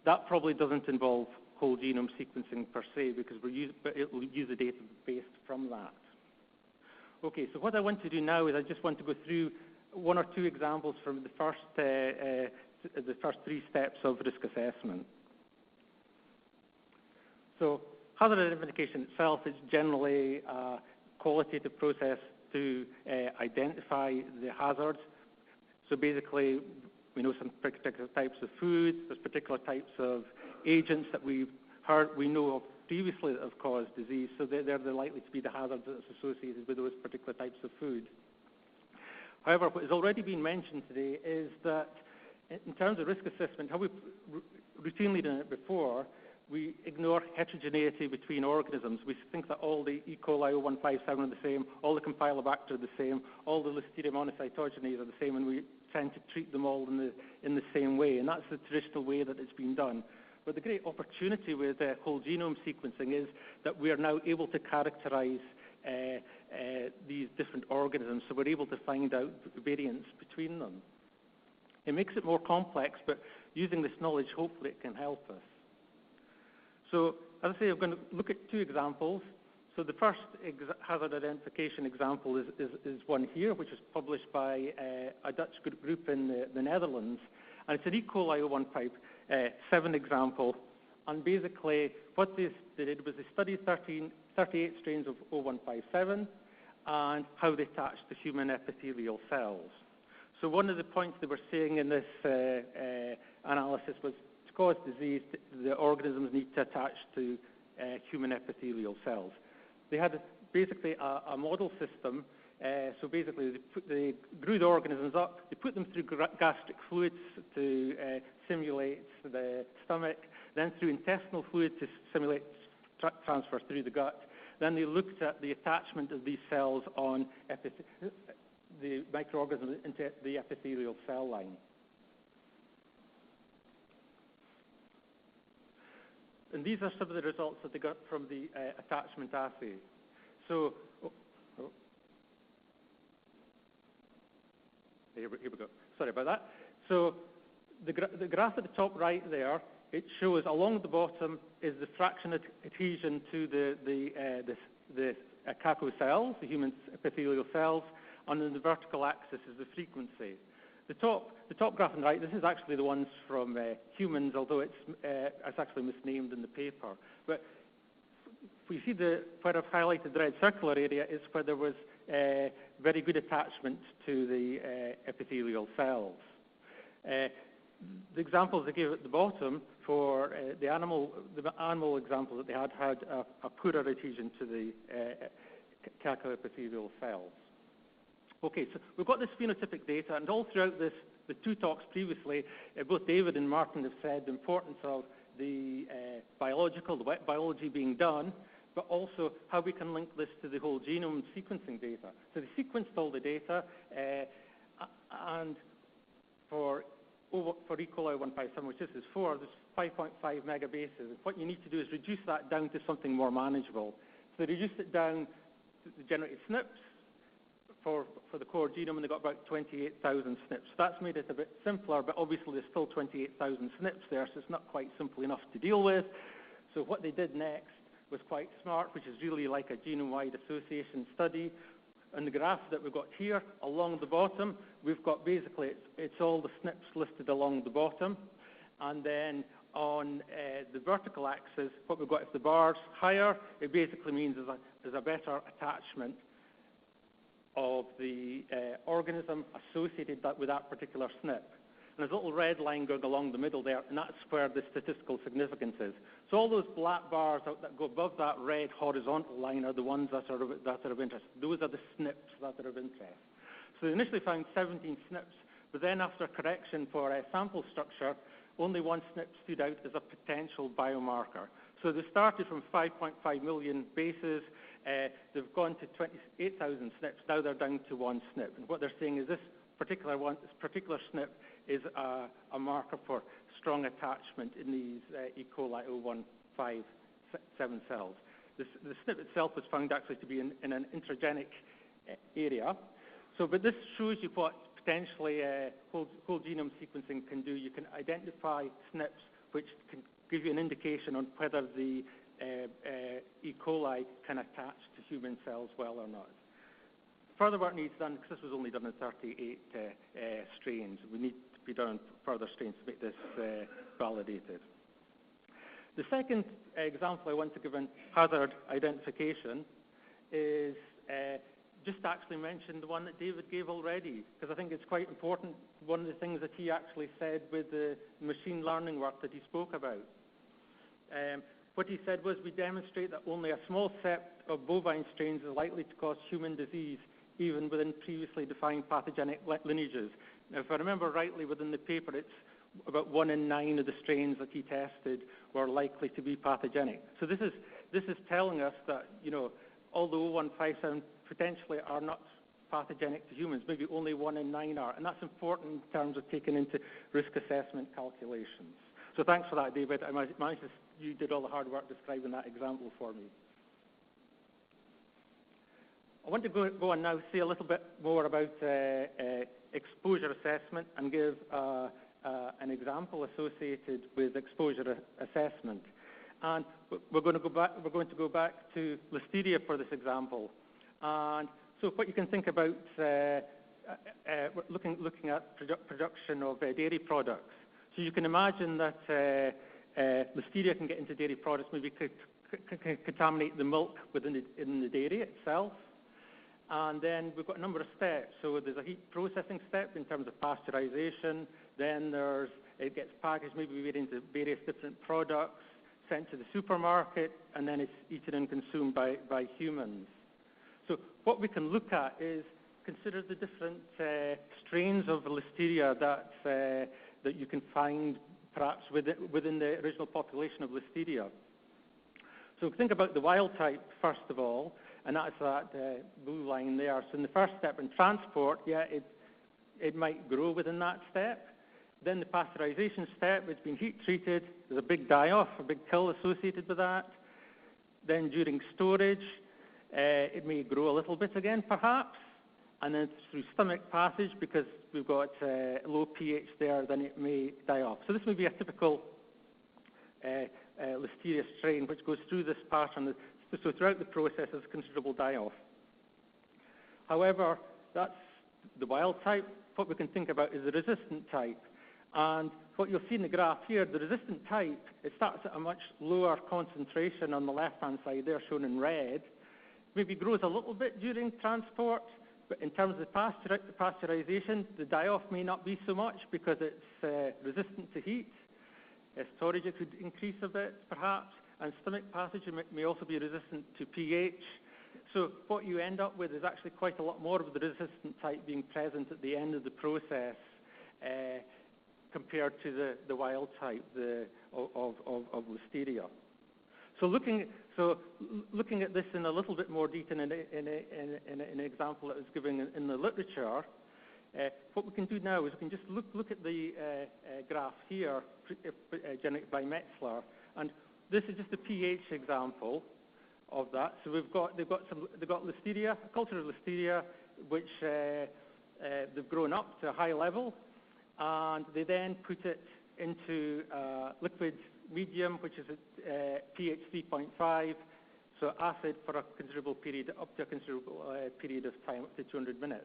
that probably doesn't involve whole genome sequencing per se, because it will use the data based from that. Okay, so what I want to do now is I just want to go through 1 or 2 examples from the first 3 steps of risk assessment. So hazard identification itself is generally a qualitative process to identify the hazards. So basically, we know some particular types of foods, there's particular types of agents that we know of previously that have caused disease, so they're likely to be the hazards that's associated with those particular types of food. However, what has already been mentioned today is that in terms of risk assessment, how we've routinely done it before, we ignore heterogeneity between organisms. We think that all the E. coli 157 are the same, all the Campylobacter are the same, all the Listeria monocytogenes are the same, and we tend to treat them all in the same way, and that's the traditional way that it's been done. But the great opportunity with whole genome sequencing is that we are now able to characterize these different organisms, so we're able to find out variants between them. It makes it more complex, but using this knowledge, hopefully it can help us. So, as I say, I'm going to look at 2 examples. So the first hazard identification example is one here, which was published by a Dutch group in the Netherlands. And it's an E. coli 157 example. And basically, what they did was they studied 38 strains of 0157 and how they attached to human epithelial cells. So one of the points they were saying in this analysis was, to cause disease, the organisms need to attach to human epithelial cells. They had basically a model system. So basically, they grew the organisms up, they put them through gastric fluids to simulate the stomach, then through intestinal fluid to simulate transfer through the gut. Then they looked at the attachment of these cells on the microorganisms into the epithelial cell line. And these are some of the results that they got from the attachment assay. So, here we go. Sorry about that. So the graph at the top right there, it shows along the bottom is the fraction of adhesion to the caco cells, the human epithelial cells, and then the vertical axis is the frequency. The top graph on the right, this is actually the ones from humans, although it's actually misnamed in the paper. But we see where I've highlighted the red circular area is where there was very good attachment to the epithelial cells. The examples they gave at the bottom for the animal example that they had a poorer adhesion to the caco epithelial cells. Okay, so we've got this phenotypic data, and all throughout the 2 talks previously, both David and Martin have said the importance of the wet biology being done, but also how we can link this to the whole genome sequencing data. So they sequenced all the data, and for E. coli 157, which this is for, there's 5.5 megabases. And what you need to do is reduce that down to something more manageable. So they reduced it down to generate SNPs for the core genome, and they got about 28,000 SNPs. So that's made it a bit simpler, but obviously there's still 28,000 SNPs there, so it's not quite simple enough to deal with. So what they did next was quite smart, which is really like a genome-wide association study. And the graph that we've got here along the bottom, we've got basically, it's all the SNPs listed along the bottom. And then on the vertical axis, what we've got, if the bar's higher, it basically means there's a better attachment of the organism associated with that particular SNP. And there's a little red line going along the middle there, and that's where the statistical significance is. So all those black bars that go above that red horizontal line are the ones that are of interest. Those are the SNPs that are of interest. So they initially found 17 SNPs, but then after correction for sample structure, only one SNP stood out as a potential biomarker. So they started from 5.5 million bases. They've gone to 28,000 SNPs. Now they're down to one SNP. And what they're saying is this particular SNP is a marker for strong attachment in these E. coli 0157 cells. The SNP itself was found actually to be in an intragenic area. So, but this shows you what potentially whole genome sequencing can do. You can identify SNPs which can give you an indication on whether the E. coli can attach to human cells well or not. Further work needs done, because this was only done in 38 strains. We need to be done on further strains to make this validated. The second example I want to give in hazard identification is just to actually mention the one that David gave already, because I think it's quite important, one of the things that he actually said with the machine learning work that he spoke about. What he said was, we demonstrate that only a small set of bovine strains is likely to cause human disease, even within previously defined pathogenic lineages. Now, if I remember rightly, within the paper, it's about 1 in 9 of the strains that he tested were likely to be pathogenic. So this is telling us that, you know, although 0157 potentially are not pathogenic to humans, maybe only 1 in 9 are, and that's important in terms of taking into risk assessment calculations. So thanks for that, David. You did all the hard work describing that example for me. I want to go on now say a little bit more about exposure assessment and give an example associated with exposure assessment. And we're going to go back to Listeria for this example. And so what you can think about looking at production of dairy products. So you can imagine that Listeria can get into dairy products, maybe contaminate the milk in the dairy itself. And then we've got a number of steps. So there's a heat processing step in terms of pasteurization. Then it gets packaged, maybe made into various different products, sent to the supermarket, and then it's eaten and consumed by humans. So what we can look at is consider the different strains of Listeria that you can find perhaps within the original population of Listeria. So think about the wild type first of all, and that's that blue line there. So in the first step in transport, yeah, it might grow within that step. Then the pasteurization step, it's been heat treated. There's a big die-off, a big kill associated with that. Then during storage, it may grow a little bit again, perhaps. And then through stomach passage, because we've got low pH there, then it may die off. So this may be a typical Listeria strain, which goes through this pattern. So throughout the process, there's considerable die-off. However, that's the wild type. What we can think about is the resistant type. And what you'll see in the graph here, the resistant type, it starts at a much lower concentration on the left-hand side there, shown in red. Maybe grows a little bit during transport, but in terms of pasteurization, the die-off may not be so much because it's resistant to heat. Storage, it could increase a bit, perhaps. And stomach passage may also be resistant to pH. So what you end up with is actually quite a lot more of the resistant type being present at the end of the process compared to the wild type of Listeria. So looking at this in a little bit more detail in an example that was given in the literature, what we can do now is we can just look at the graph here generated by Metzler, and this is just a pH example of that. So they've got Listeria, a culture of Listeria, which they've grown up to a high level, and they then put it into liquid medium, which is at pH 3.5, So acid for a considerable period, up to a considerable period of time, up to 200 minutes.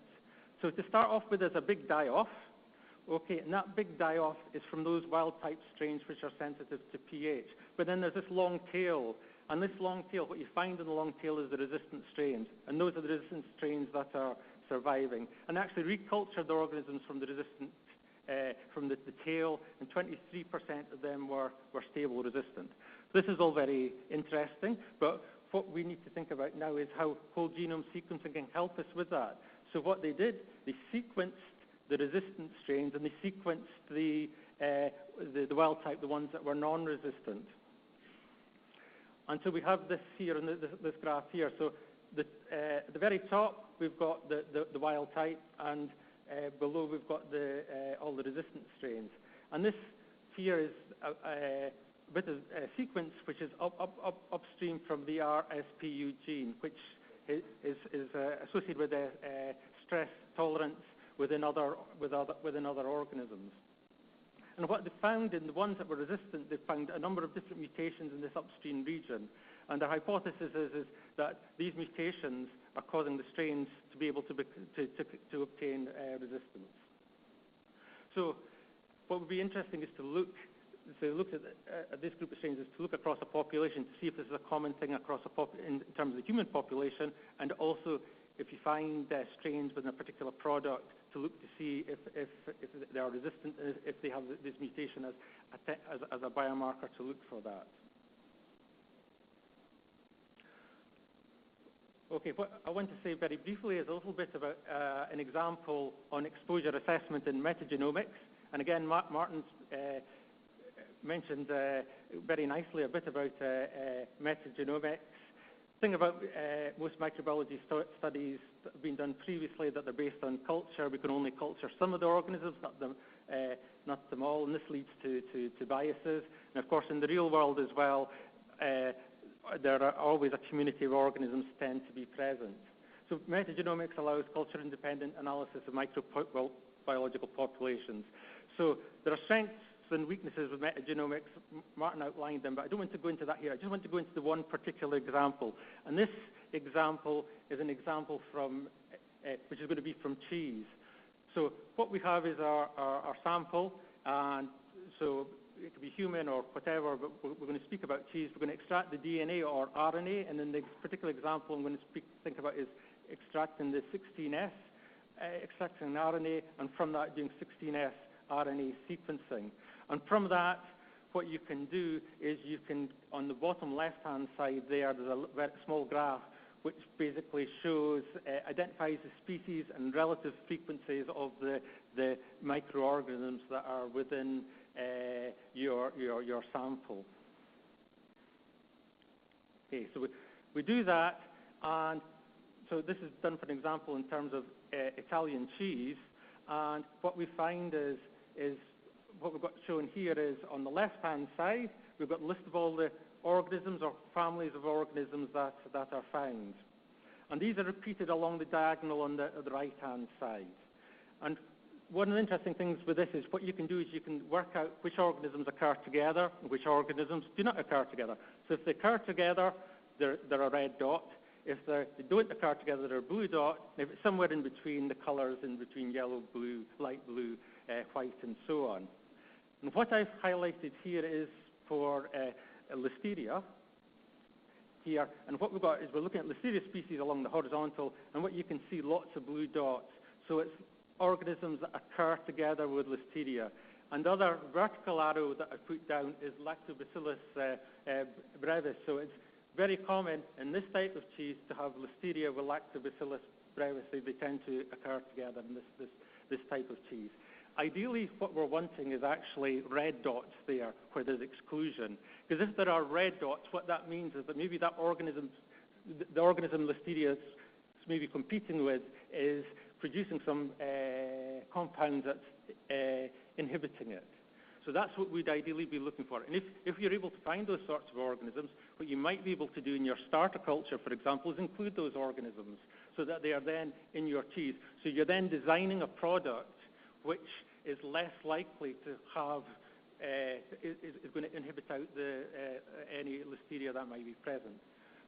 So to start off with, there's a big die-off. Okay, and that big die-off is from those wild-type strains which are sensitive to pH. But then there's this long tail, and this long tail, what you find in the long tail is the resistant strains, and those are the resistant strains that are surviving. And actually recultured the organisms from the resistant, from the tail, and 23% of them were stable resistant. This is all very interesting, but what we need to think about now is how whole genome sequencing can help us with that. So what they did, they sequenced the resistant strains, and they sequenced the wild type, the ones that were non-resistant. And so we have this here in this graph here. So at the very top, we've got the wild type, and below we've got all the resistant strains. And this here is a bit of a sequence which is upstream from the RSPU gene, which is associated with stress tolerance within other organisms. And what they found in the ones that were resistant, they found a number of different mutations in this upstream region. And the hypothesis is that these mutations are causing the strains to be able to obtain resistance. So what would be interesting is to look at this group of strains, is to look across a population to see if this is a common thing across in terms of the human population, and also if you find strains within a particular product, to look to see if they are resistant, if they have this mutation as a biomarker to look for that. Okay, what I want to say very briefly is a little bit about an example on exposure assessment in metagenomics. And again, Martin's mentioned very nicely a bit about metagenomics. The thing about most microbiology studies that have been done previously, that they're based on culture. We can only culture some of the organisms, not them all, and this leads to biases. And of course, in the real world as well, there are always a community of organisms tend to be present. So metagenomics allows culture-independent analysis of microbiological populations. So there are strengths and weaknesses with metagenomics. Martin outlined them, but I don't want to go into that here. I just want to go into the one particular example. And this example is an example from, which is going to be from cheese. So what we have is our sample, and so it could be human or whatever, but we're going to speak about cheese. We're going to extract the DNA or RNA, and in the particular example I'm going to think about is extracting the 16S, extracting an RNA, and from that doing 16S RNA sequencing. And from that, what you can do is you can, on the bottom left-hand side there's a very small graph which basically shows, identifies the species and relative frequencies of the microorganisms that are within your sample. Okay, so we do that, and so this is done for an example in terms of Italian cheese, and what we find is what we've got shown here is on the left-hand side, we've got a list of all the organisms or families of organisms that are found. And these are repeated along the diagonal on the right-hand side. And one of the interesting things with this is what you can do is you can work out which organisms occur together and which organisms do not occur together. So if they occur together, they're a red dot. If they don't occur together, they're a blue dot. If it's somewhere in between the colors, in between yellow, blue, light blue, white, and so on. And what I've highlighted here is for Listeria here. And what we've got is we're looking at Listeria species along the horizontal, and what you can see, lots of blue dots. So it's organisms that occur together with Listeria. And the other vertical arrow that I put down is Lactobacillus brevis. So it's very common in this type of cheese to have Listeria with Lactobacillus brevis. They tend to occur together in this type of cheese. Ideally, what we're wanting is actually red dots there where there's exclusion. Because if there are red dots, what that means is that maybe that organism, the organism Listeria is maybe competing with, is producing some compound that's inhibiting it. So that's what we'd ideally be looking for. And if you're able to find those sorts of organisms, what you might be able to do in your starter culture, for example, is include those organisms so that they are then in your cheese. So you're then designing a product which is less likely to have, is going to inhibit out any Listeria that might be present.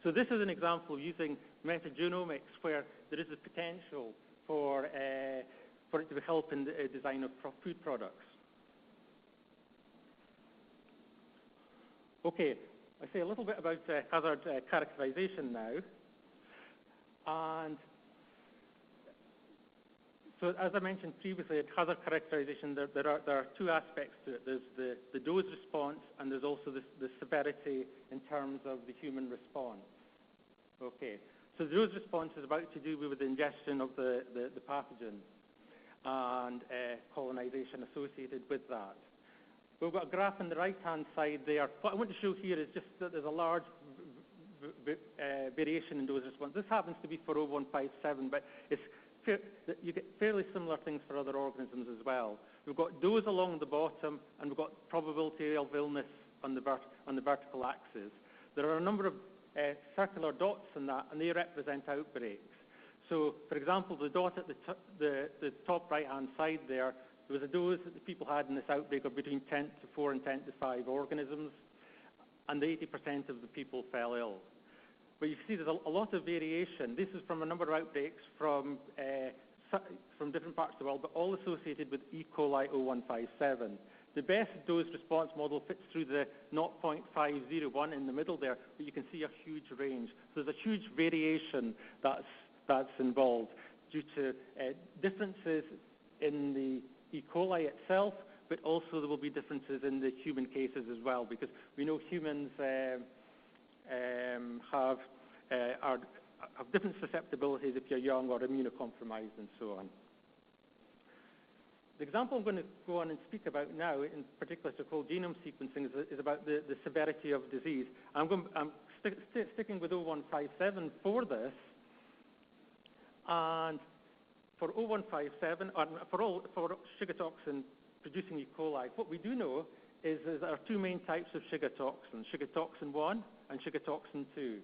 So this is an example of using metagenomics where there is a potential for it to help in the design of food products. Okay, I say a little bit about hazard characterization now. And so as I mentioned previously, at hazard characterization, there are two aspects to it. There's the dose response, and there's also the severity in terms of the human response. Okay, so the dose response is about to do with the ingestion of the pathogen and colonization associated with that. We've got a graph on the right-hand side there. What I want to show here is just that there's a large variation in dose response. This happens to be for 0157, but you get fairly similar things for other organisms as well. We've got dose along the bottom, and we've got probability of illness on the vertical axis. There are a number of circular dots in that, and they represent outbreaks. So, for example, the dot at the top right-hand side there was a dose that the people had in this outbreak of between 10 to 4 and 10 to 5 organisms, and 80% of the people fell ill. But you can see there's a lot of variation. This is from a number of outbreaks from different parts of the world, but all associated with E. coli 0157. The best dose response model fits through the 0.501 in the middle there, but you can see a huge range. So there's a huge variation that's involved due to differences in the E. coli itself, but also there will be differences in the human cases as well, because we know humans have different susceptibilities if you're young or immunocompromised and so on. The example I'm going to go on and speak about now, in particular to whole genome sequencing, is about the severity of disease. I'm sticking with 0157 for this, and for 0157, for sugar toxin producing E. coli, what we do know is there are two main types of sugar toxin 1 and sugar toxin 2.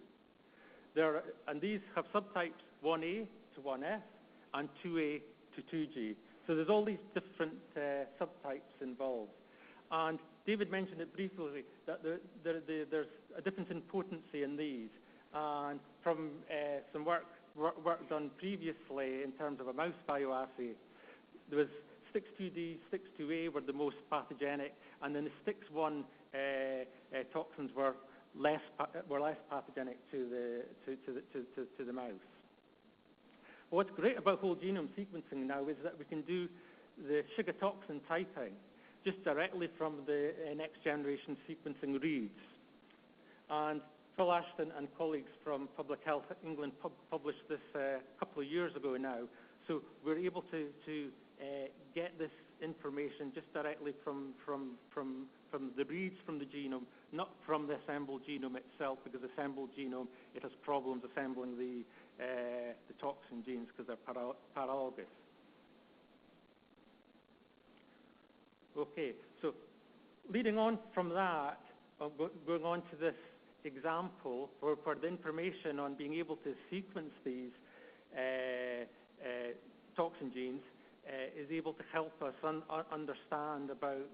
And these have subtypes 1A to 1F and 2A to 2G. So there's all these different subtypes involved. And David mentioned it briefly, that there's a difference in potency in these. And from some work done previously in terms of a mouse bioassay, there was STIX2D, STIX2A were the most pathogenic, and then the STIX1 toxins were less pathogenic to the mouse. What's great about whole genome sequencing now is that we can do the sugar toxin typing just directly from the next generation sequencing reads. And Phil Ashton and colleagues from Public Health England published this a couple of years ago now. So we're able to get this information just directly from the reads from the genome, not from the assembled genome itself, because the assembled genome, it has problems assembling the toxin genes because they're paralogous. Okay, so leading on from that, going on to this example for the information on being able to sequence these toxin genes is able to help us understand about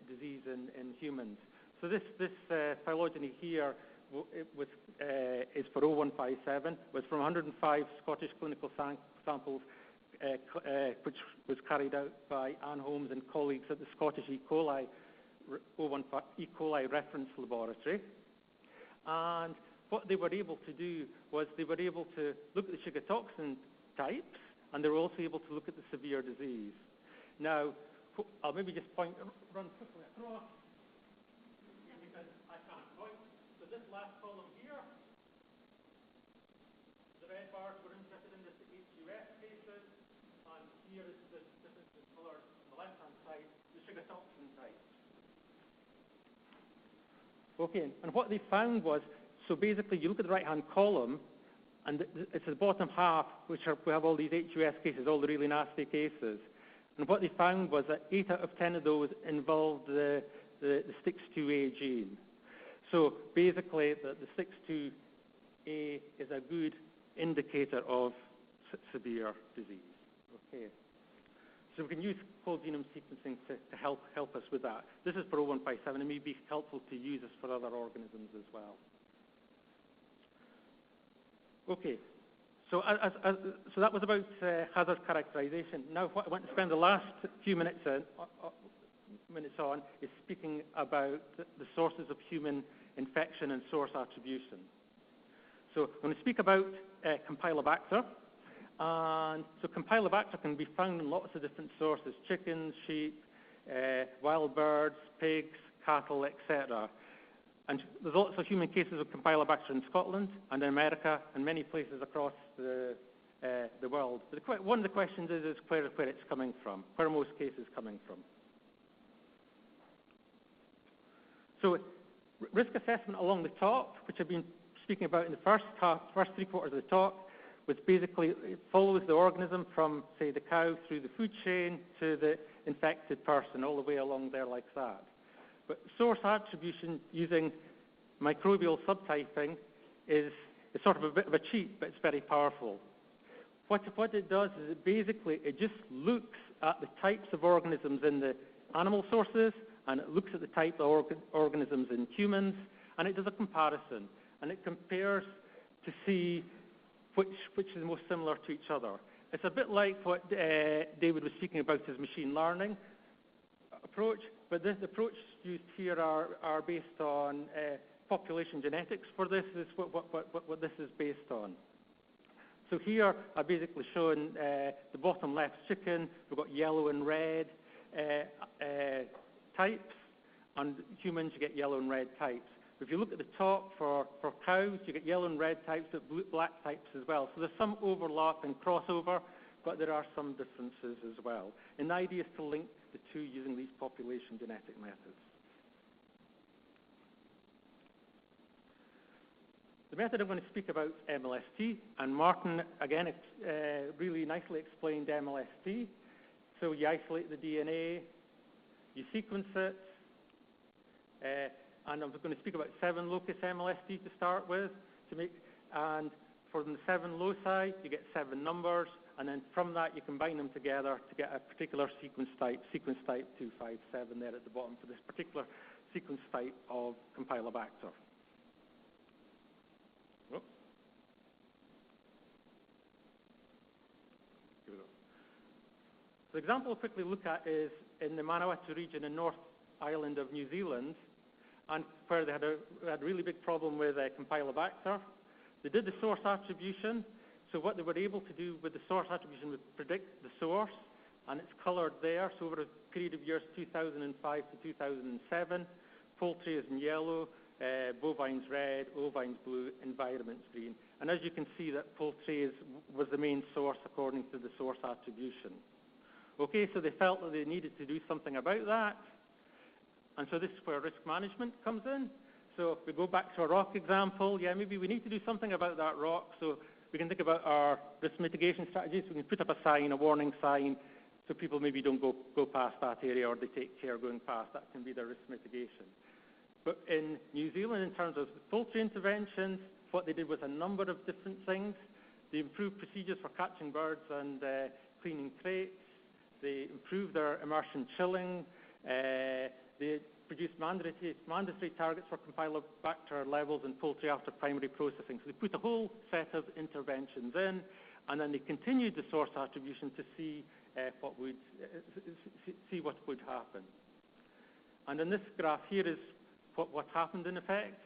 disease in humans. So this phylogeny here is for 0157, was from 105 Scottish clinical samples, which was carried out by Anne Holmes and colleagues at the Scottish E. coli Reference Laboratory. And what they were able to do was they were able to look at the sugar toxin types, and they were also able to look at the severe disease. Now, I'll maybe just run quickly across, because I can't point. So this last column here, the red bars were interested in the HUS cases, and here is the difference in colours on the left-hand side, the sugar toxin types. Okay, and what they found was, so basically you look at the right-hand column, and it's the bottom half, we have all these HUS cases, all the really nasty cases. And what they found was that 8 out of 10 of those involved the STIX2A gene. So basically, the STIX2A is a good indicator of severe disease. Okay. So we can use whole genome sequencing to help us with that. This is for 0157. It may be helpful to use this for other organisms as well. Okay, so so that was about hazard characterization. Now what I want to spend the last few minutes on is speaking about the sources of human infection and source attribution. So I'm going to speak about Campylobacter. And so Campylobacter can be found in lots of different sources: chickens, sheep, wild birds, pigs, cattle, etc. And there's lots of human cases of Campylobacter in Scotland and in America and many places across the world. But one of the questions is where it's coming from, where are most cases coming from? So risk assessment along the top, which I've been speaking about in the first three quarters of the talk, which basically it follows the organism from, say, the cow through the food chain to the infected person, all the way along there like that. But source attribution using microbial subtyping is sort of a bit of a cheat, but it's very powerful. What it does is it just looks at the types of organisms in the animal sources, and it looks at the type of organisms in humans, and it does a comparison, and it compares to see which is most similar to each other. It's a bit like what David was speaking about, his machine learning approach, but the approach used here are based on population genetics. For this is what this is based on. So here I've basically shown the bottom left chicken. We've got yellow and red types, and humans you get yellow and red types. If you look at the top for cows, you get yellow and red types, but black types as well. So there's some overlap and crossover, but there are some differences as well. And the idea is to link the two using these population genetic methods. The method I'm going to speak about is MLST, and Martin, again, really nicely explained MLST. So you isolate the DNA, you sequence it, and I'm going to speak about 7 locus MLST to start with, and from the 7 loci, you get 7 numbers, and then from that you combine them together to get a particular sequence type 257 there at the bottom for this particular sequence type of Campylobacter. Oh. Here we go. The example we'll quickly look at is in the Manawatu region in North Island of New Zealand, and where they had a really big problem with Campylobacter. They did the source attribution, so what they were able to do with the source attribution was predict the source, and it's colored there. So over a period of years 2005 to 2007, poultry is in yellow, bovines red, ovines blue, environments green. And as you can see, that poultry was the main source according to the source attribution. Okay, so they felt that they needed to do something about that. And so this is where risk management comes in. So if we go back to a rock example, yeah, maybe we need to do something about that rock. So we can think about our risk mitigation strategies. We can put up a sign, a warning sign, so people maybe don't go past that area, or they take care going past. That can be their risk mitigation. But in New Zealand, in terms of poultry interventions, what they did was a number of different things. They improved procedures for catching birds and cleaning crates. They improved their immersion chilling. They produced mandatory targets for Campylobacter levels in poultry after primary processing. So they put a whole set of interventions in, and then they continued the source attribution to see what would happen. And in this graph here is what happened in effect.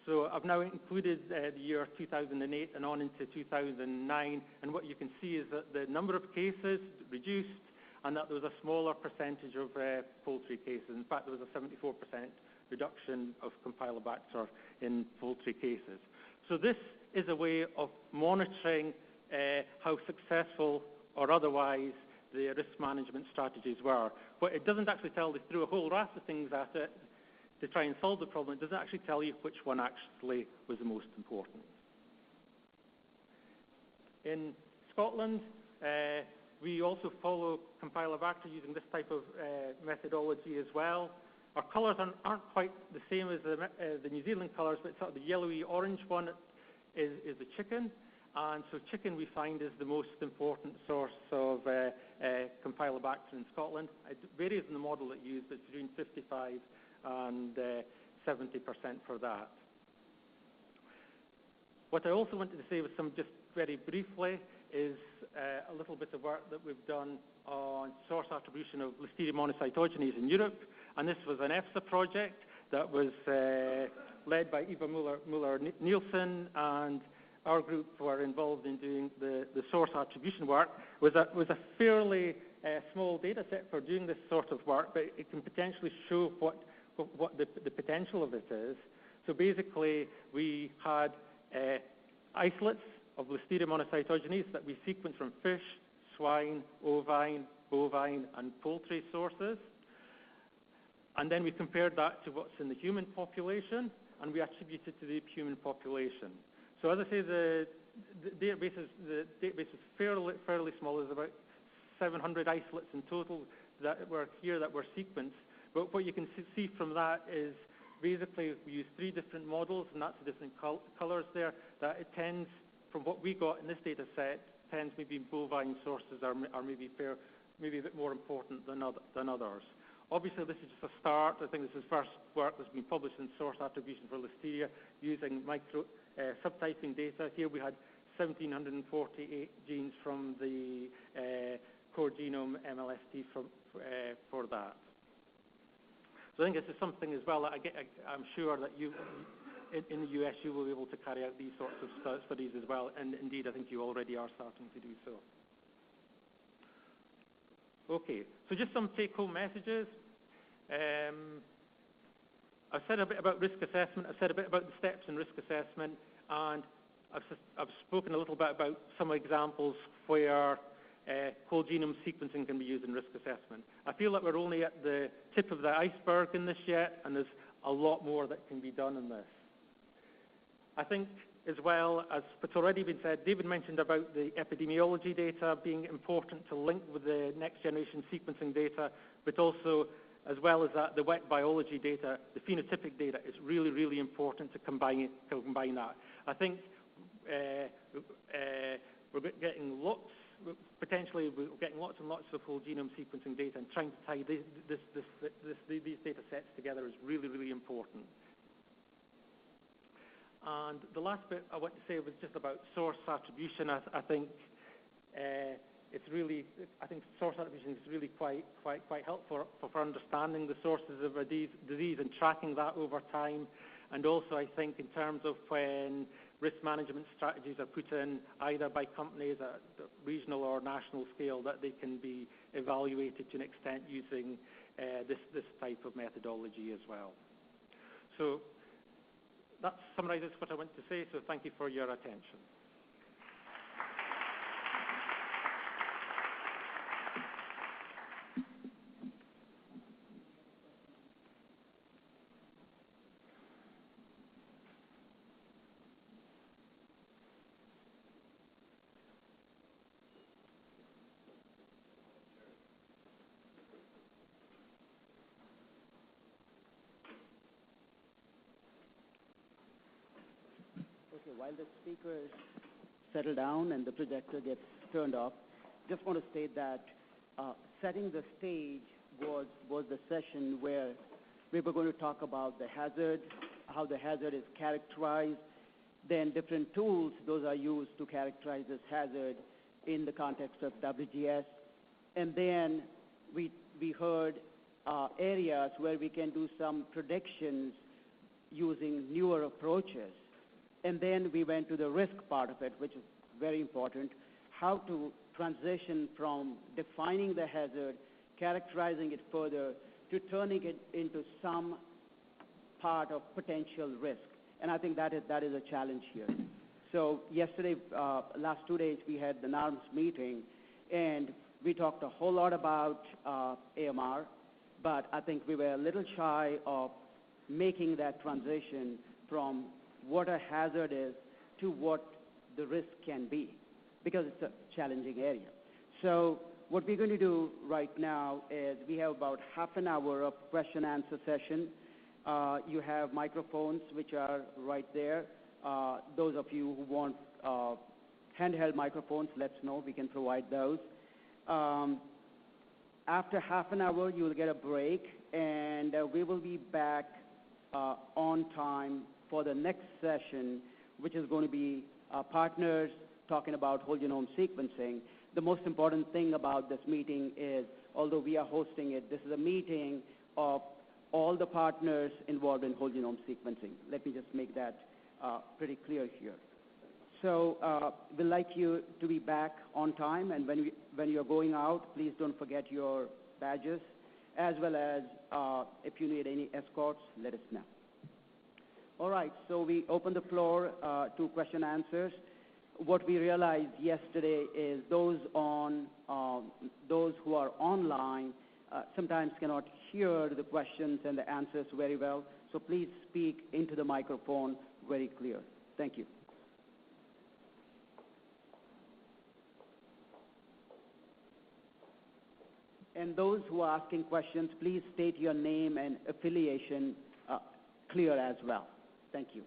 So I've now included the year 2008 and on into 2009, and what you can see is that the number of cases reduced, and that there was a smaller percentage of poultry cases. In fact, there was a 74% reduction of Campylobacter in poultry cases. So this is a way of monitoring how successful or otherwise the risk management strategies were. But it doesn't actually tell, they threw a whole raft of things at it to try and solve the problem. It doesn't actually tell you which one actually was the most important. In Scotland, we also follow Campylobacter using this type of methodology as well. Our colours aren't quite the same as the New Zealand colours, but sort of the yellowy orange one is the chicken. And so chicken we find is the most important source of Campylobacter in Scotland. It varies in the model that you use, but it's between 55 and 70% for that. What I also wanted to say was just very briefly is a little bit of work that we've done on source attribution of Listeria monocytogenes in Europe, and this was an EFSA project that was led by Eva Muller-Nielsen, and our group were involved in doing the source attribution work. Was a fairly small data set for doing this sort of work, but it can potentially show what the potential of it is. So basically, we had isolates of Listeria monocytogenes that we sequenced from fish, swine, ovine, bovine, and poultry sources. And then we compared that to what's in the human population, and we attributed to the human population. So as I say, the database is fairly small. There's about 700 isolates in total that were sequenced. But what you can see from that is basically we use 3 different models, and that's the different colors there. That it tends, from what we got in this data set, tends maybe bovine sources are maybe a bit more important than others. Obviously, this is just a start. I think this is the first work that's been published in source attribution for Listeria using subtyping data. Here we had 1,748 genes from the core genome MLST for that. So I think this is something as well that I'm sure that you, in the US, you will be able to carry out these sorts of studies as well, and indeed I think you already are starting to do so. Okay, so just some take-home messages. I've said a bit about risk assessment. I've said a bit about the steps in risk assessment, and I've spoken a little bit about some examples where whole genome sequencing can be used in risk assessment. I feel that we're only at the tip of the iceberg in this yet, and there's a lot more that can be done in this. I think, as well as what's already been said, David mentioned about the epidemiology data being important to link with the next generation sequencing data, but also, as well as that, the wet biology data, the phenotypic data is really, really important to combine that. I think we're getting lots and lots of whole genome sequencing data, and trying to tie these data sets together is really, really important. And the last bit I want to say was just about source attribution. I think source attribution is really quite helpful for understanding the sources of a disease and tracking that over time. And also, I think in terms of when risk management strategies are put in either by companies at the regional or national scale, that they can be evaluated to an extent using this type of methodology as well. So that summarizes what I want to say, so thank you for your attention. Okay, while the speakers settle down and the projector gets turned off, just want to state that setting the stage was the session where we were going to talk about the hazard, how the hazard is characterized, then different tools those are used to characterize this hazard in the context of WGS, and then we heard areas where we can do some predictions using newer approaches. And then we went to the risk part of it, which is very important, how to transition from defining the hazard, characterizing it further, to turning it into some part of potential risk. And I think that is a challenge here. So yesterday, last 2 days, we had the NARMS meeting, and we talked a whole lot about AMR, but I think we were a little shy of making that transition from what a hazard is to what the risk can be, because it's a challenging area. So what we're going to do right now is we have about half an hour of question-answer session. You have microphones which are right there. Those of you who want handheld microphones, let us know. We can provide those. After half an hour, you will get a break, and we will be back on time for the next session, which is going to be partners talking about whole genome sequencing. The most important thing about this meeting is, although we are hosting it, this is a meeting of all the partners involved in whole genome sequencing. Let me just make that pretty clear here. So we'd like you to be back on time, and when you're going out, please don't forget your badges, as well as if you need any escorts, let us know. All right, so we open the floor to question and answers. What we realized yesterday is those who are online sometimes cannot hear the questions and the answers very well, so please speak into the microphone very clear. Thank you. And those who are asking questions, please state your name and affiliation clear as well. Thank you.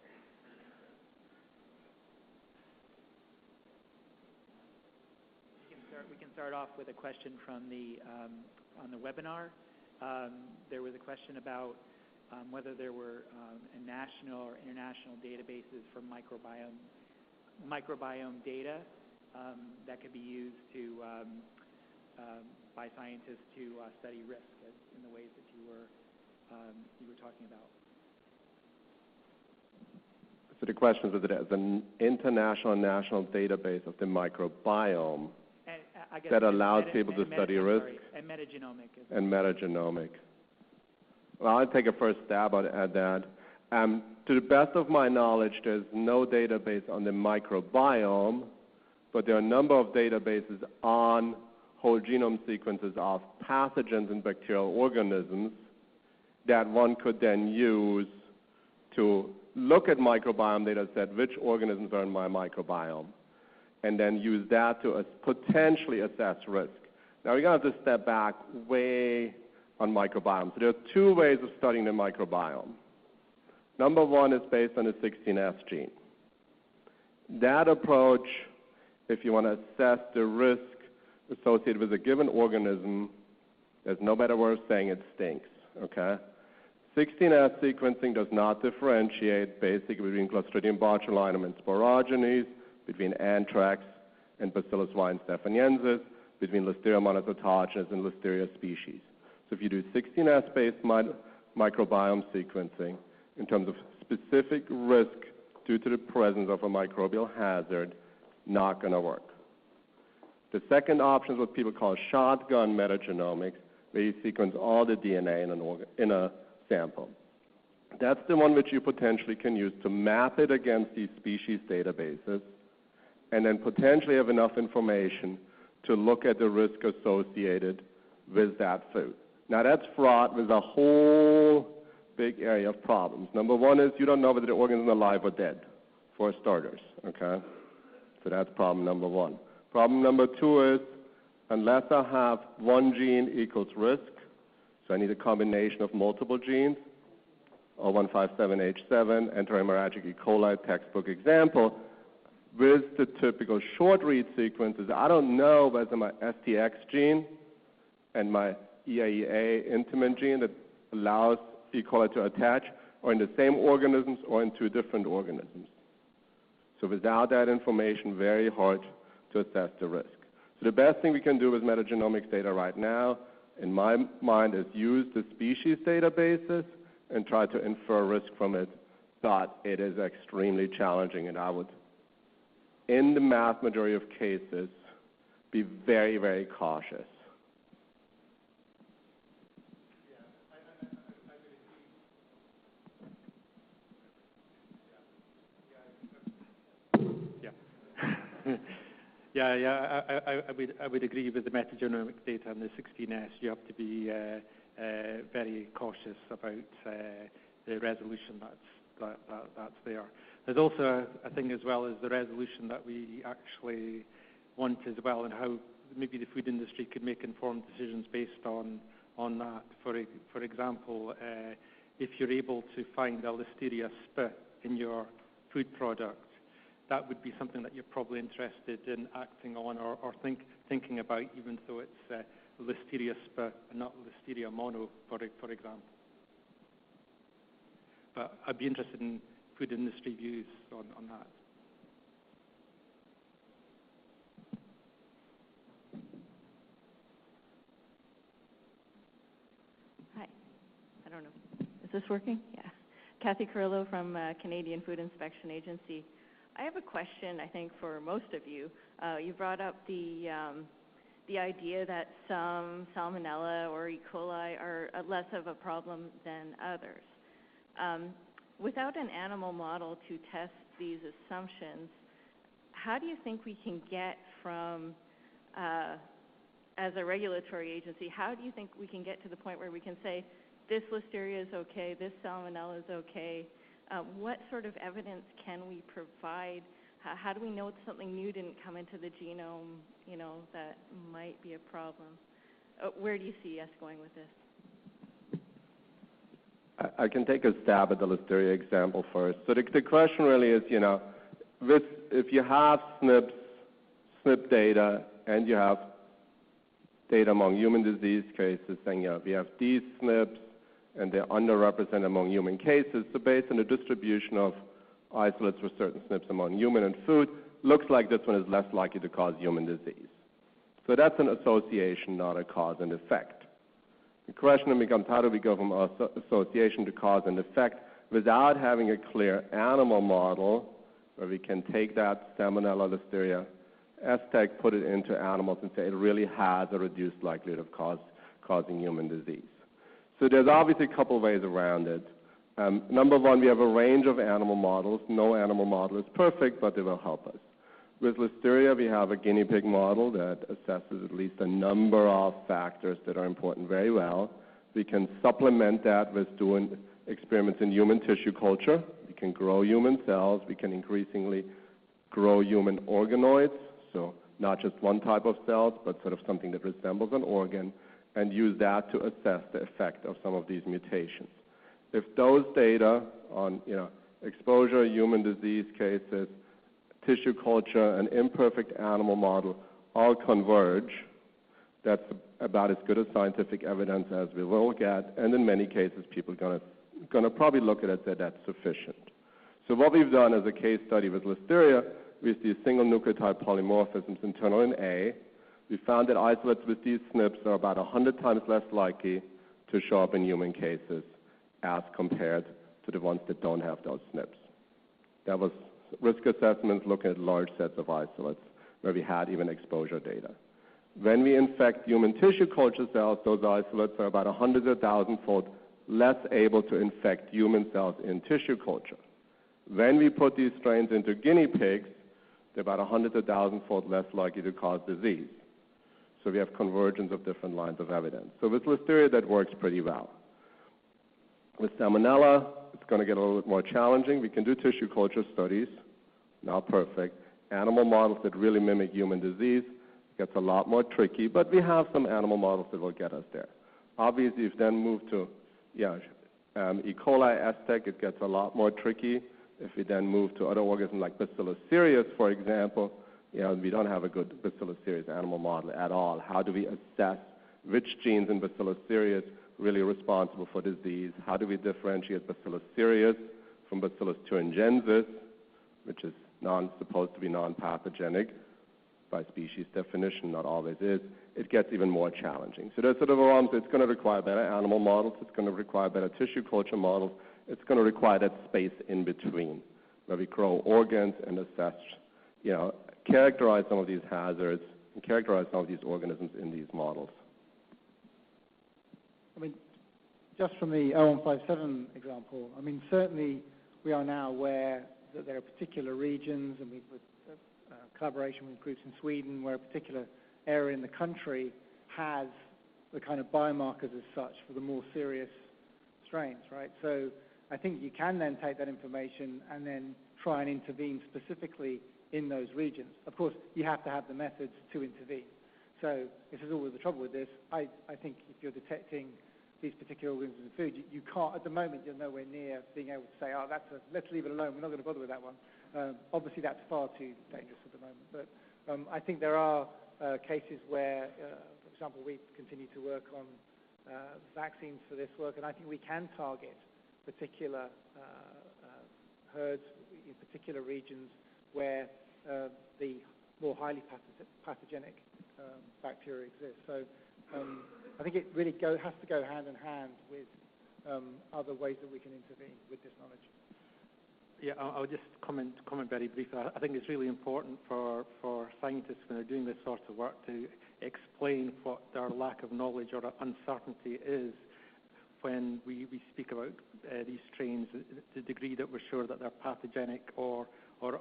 We can start off with a question from on the webinar. There was a question about whether there were national or international databases for microbiome data that could be used by scientists to study risk in the ways that you were talking about. So the question is whether there's an international and national database of the microbiome that allows people to study risk. And metagenomic. And metagenomic. Well, I'll take a first stab at that. To the best of my knowledge, there's no database on the microbiome, but there are a number of databases on whole genome sequences of pathogens and bacterial organisms that one could then use to look at microbiome data set, which organisms are in my microbiome, and then use that to potentially assess risk. Now, we're going to have to step back way on microbiome. So there are two ways of studying the microbiome. Number one is based on the 16S gene. That approach, if you want to assess the risk associated with a given organism, there's no better way of saying it stinks, okay? 16S sequencing does not differentiate basically between Clostridium botulinum and sporogenes, between anthrax and Bacillus stephaniensis, between Listeria monocytogenes and Listeria species. So if you do 16S-based microbiome sequencing in terms of specific risk due to the presence of a microbial hazard, not going to work. The second option is what people call shotgun metagenomics, where you sequence all the DNA in a sample. That's the one which you potentially can use to map it against these species databases and then potentially have enough information to look at the risk associated with that food. Now, that's fraught with a whole big area of problems. Number one is you don't know whether the organism is alive or dead, for starters, okay? So that's problem number one. Problem number two is, unless I have one gene equals risk, so I need a combination of multiple genes, O157H7, enterohemorrhagic E. coli, textbook example, with the typical short-read sequences, I don't know whether my STX gene and my EAEA intimate gene that allows E. coli to attach are in the same organisms or in two different organisms. So without that information, very hard to assess the risk. So the best thing we can do with metagenomics data right now, in my mind, is use the species databases and try to infer risk from it, but it is extremely challenging, and I would, in the vast majority of cases, be very, very cautious. I would agree with the metagenomic data and the 16S. You have to be very cautious about the resolution that's there. There's also a thing as well as the resolution that we actually want as well, and how maybe the food industry could make informed decisions based on that. For example, if you're able to find a Listeria spit in your food product, that would be something that you're probably interested in acting on or thinking about, even though it's Listeria spit and not Listeria mono, for example. But I'd be interested in food industry views on that. this working? Yeah. Kathy Carrillo from Canadian Food Inspection Agency. I have a question, I think, for most of you. You brought up the idea that some Salmonella or E. coli are less of a problem than others. Without an animal model to test these assumptions, how do you think we can get from, as a regulatory agency, how do you think we can get to the point where we can say, this Listeria is okay, this Salmonella is okay? What sort of evidence can we provide? How do we know that something new didn't come into the genome, that might be a problem? Where do you see us going with this? I can take a stab at the Listeria example first. So the question really is, if you have SNP data and you have data among human disease cases, saying, we have these SNPs and they're underrepresented among human cases. So based on the distribution of isolates for certain SNPs among human and food, looks like this one is less likely to cause human disease. So that's an association, not a cause and effect. The question then becomes, how do we go from association to cause and effect without having a clear animal model where we can take that Salmonella, Listeria, STEC, put it into animals and say it really has a reduced likelihood of causing human disease. So there's obviously a couple ways around it. Number one, we have a range of animal models. No animal model is perfect, but they will help us. With Listeria, we have a guinea pig model that assesses at least a number of factors that are important very well. We can supplement that with doing experiments in human tissue culture. We can grow human cells. We can increasingly grow human organoids, so not just one type of cells, but sort of something that resembles an organ, and use that to assess the effect of some of these mutations. If those data on exposure, human disease cases, tissue culture, and imperfect animal model all converge, that's about as good a scientific evidence as we will get, and in many cases people are going to probably look at it and say that's sufficient. So what we've done as a case study with Listeria, we see single nucleotide polymorphisms internal in A. We found that isolates with these SNPs are about 100 times less likely to show up in human cases as compared to the ones that don't have those SNPs. That was risk assessments looking at large sets of isolates where we had even exposure data. When we infect human tissue culture cells, those isolates are about 100 to 1,000-fold less able to infect human cells in tissue culture. When we put these strains into guinea pigs, they're about 100 to 1,000-fold less likely to cause disease. So we have convergence of different lines of evidence. So with Listeria, that works pretty well. With Salmonella, it's going to get a little bit more challenging. We can do tissue culture studies, not perfect. Animal models that really mimic human disease gets a lot more tricky, but we have some animal models that will get us there. Obviously, if you then move to E. coli, STEC, it gets a lot more tricky. If we then move to other organisms like Bacillus cereus, for example, we don't have a good Bacillus cereus animal model at all. How do we assess which genes in Bacillus cereus really responsible for disease? How do we differentiate Bacillus cereus from Bacillus thuringiensis, which is supposed to be non-pathogenic by species definition, not always is? It gets even more challenging. So there's sort of it's going to require better animal models. It's going to require better tissue culture models. It's going to require that space in between where we grow organs and assess, characterize some of these hazards and characterize some of these organisms in these models. I mean, just from the 0157 example, I mean, certainly we are now aware that there are particular regions, and we've collaboration with groups in Sweden, where a particular area in the country has the kind of biomarkers as such for the more serious strains, right? So I think you can then take that information and then try and intervene specifically in those regions. Of course, you have to have the methods to intervene. So this is always the trouble with this. I think if you're detecting these particular organisms in food, you can't, at the moment, you're nowhere near being able to say, let's leave it alone, we're not going to bother with that one. Obviously, that's far too dangerous at the moment. But I think there are cases where, for example, we continue to work on vaccines for this work, and I think we can target particular herds in particular regions where the more highly pathogenic bacteria exist. So I think it really has to go hand in hand with other ways that we can intervene with this knowledge. Yeah, I'll just comment very briefly. I think it's really important for scientists when they're doing this sort of work to explain what their lack of knowledge or uncertainty is when we speak about these strains, the degree that we're sure that they're pathogenic or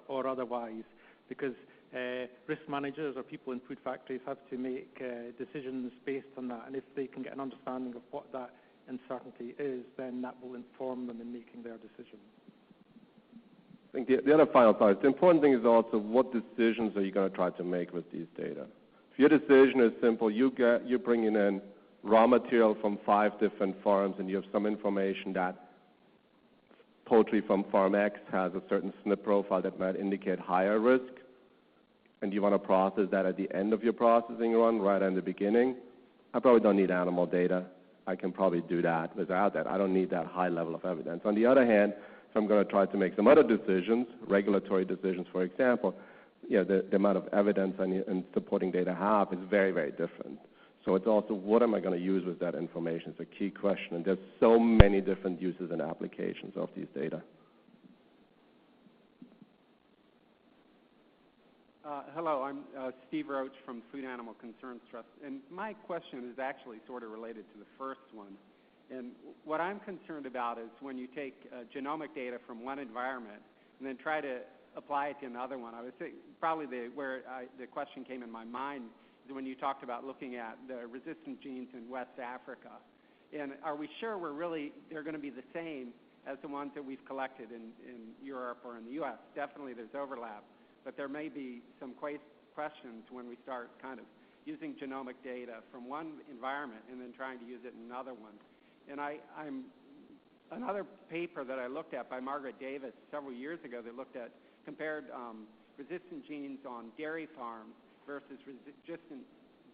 otherwise, because risk managers or people in food factories have to make decisions based on that, and if they can get an understanding of what that uncertainty is, then that will inform them in making their decision. I think the other final thought, the important thing is also what decisions are you going to try to make with these data. If your decision is simple, you're bringing in raw material from 5 different farms and you have some information that poultry from farm X has a certain SNP profile that might indicate higher risk, and you want to process that at the end of your processing run, right in the beginning, I probably don't need animal data. I can probably do that without that. I don't need that high level of evidence. On the other hand, if I'm going to try to make some other decisions, regulatory decisions, for example, the amount of evidence and supporting data I have is very, very different. So it's also, what am I going to use with that information? It's a key question, and there's so many different uses and applications of these data. Hello, I'm Steve Roach from Food Animal Concerns Trust, and my question is actually sort of related to the first one. And what I'm concerned about is when you take genomic data from one environment and then try to apply it to another one. I would say probably the question came in my mind is when you talked about looking at the resistant genes in West Africa. And are we sure they're going to be the same as the ones that we've collected in Europe or in the U.S.? Definitely there's overlap, but there may be some questions when we start kind of using genomic data from one environment and then trying to use it in another one. And another paper that I looked at by Margaret Davis several years ago that compared resistant genes on dairy farms versus resistant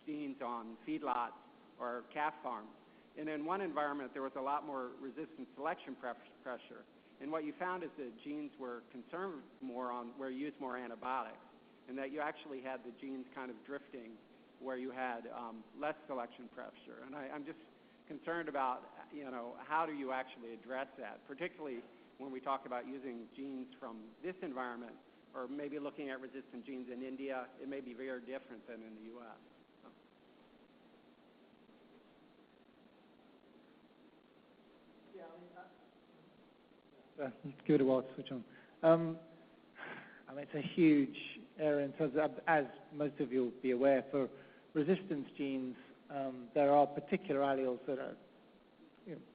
genes on feedlots or calf farms. And in one environment, there was a lot more resistant selection pressure. And what you found is that genes were concerned more on where you used more antibiotics, and that you actually had the genes kind of drifting where you had less selection pressure. And I'm just concerned about, how do you actually address that, particularly when we talk about using genes from this environment or maybe looking at resistant genes in India. It may be very different than in the U.S. Give it a while to switch on. It's a huge area in terms of, as most of you will be aware, for resistance genes, there are particular alleles that are,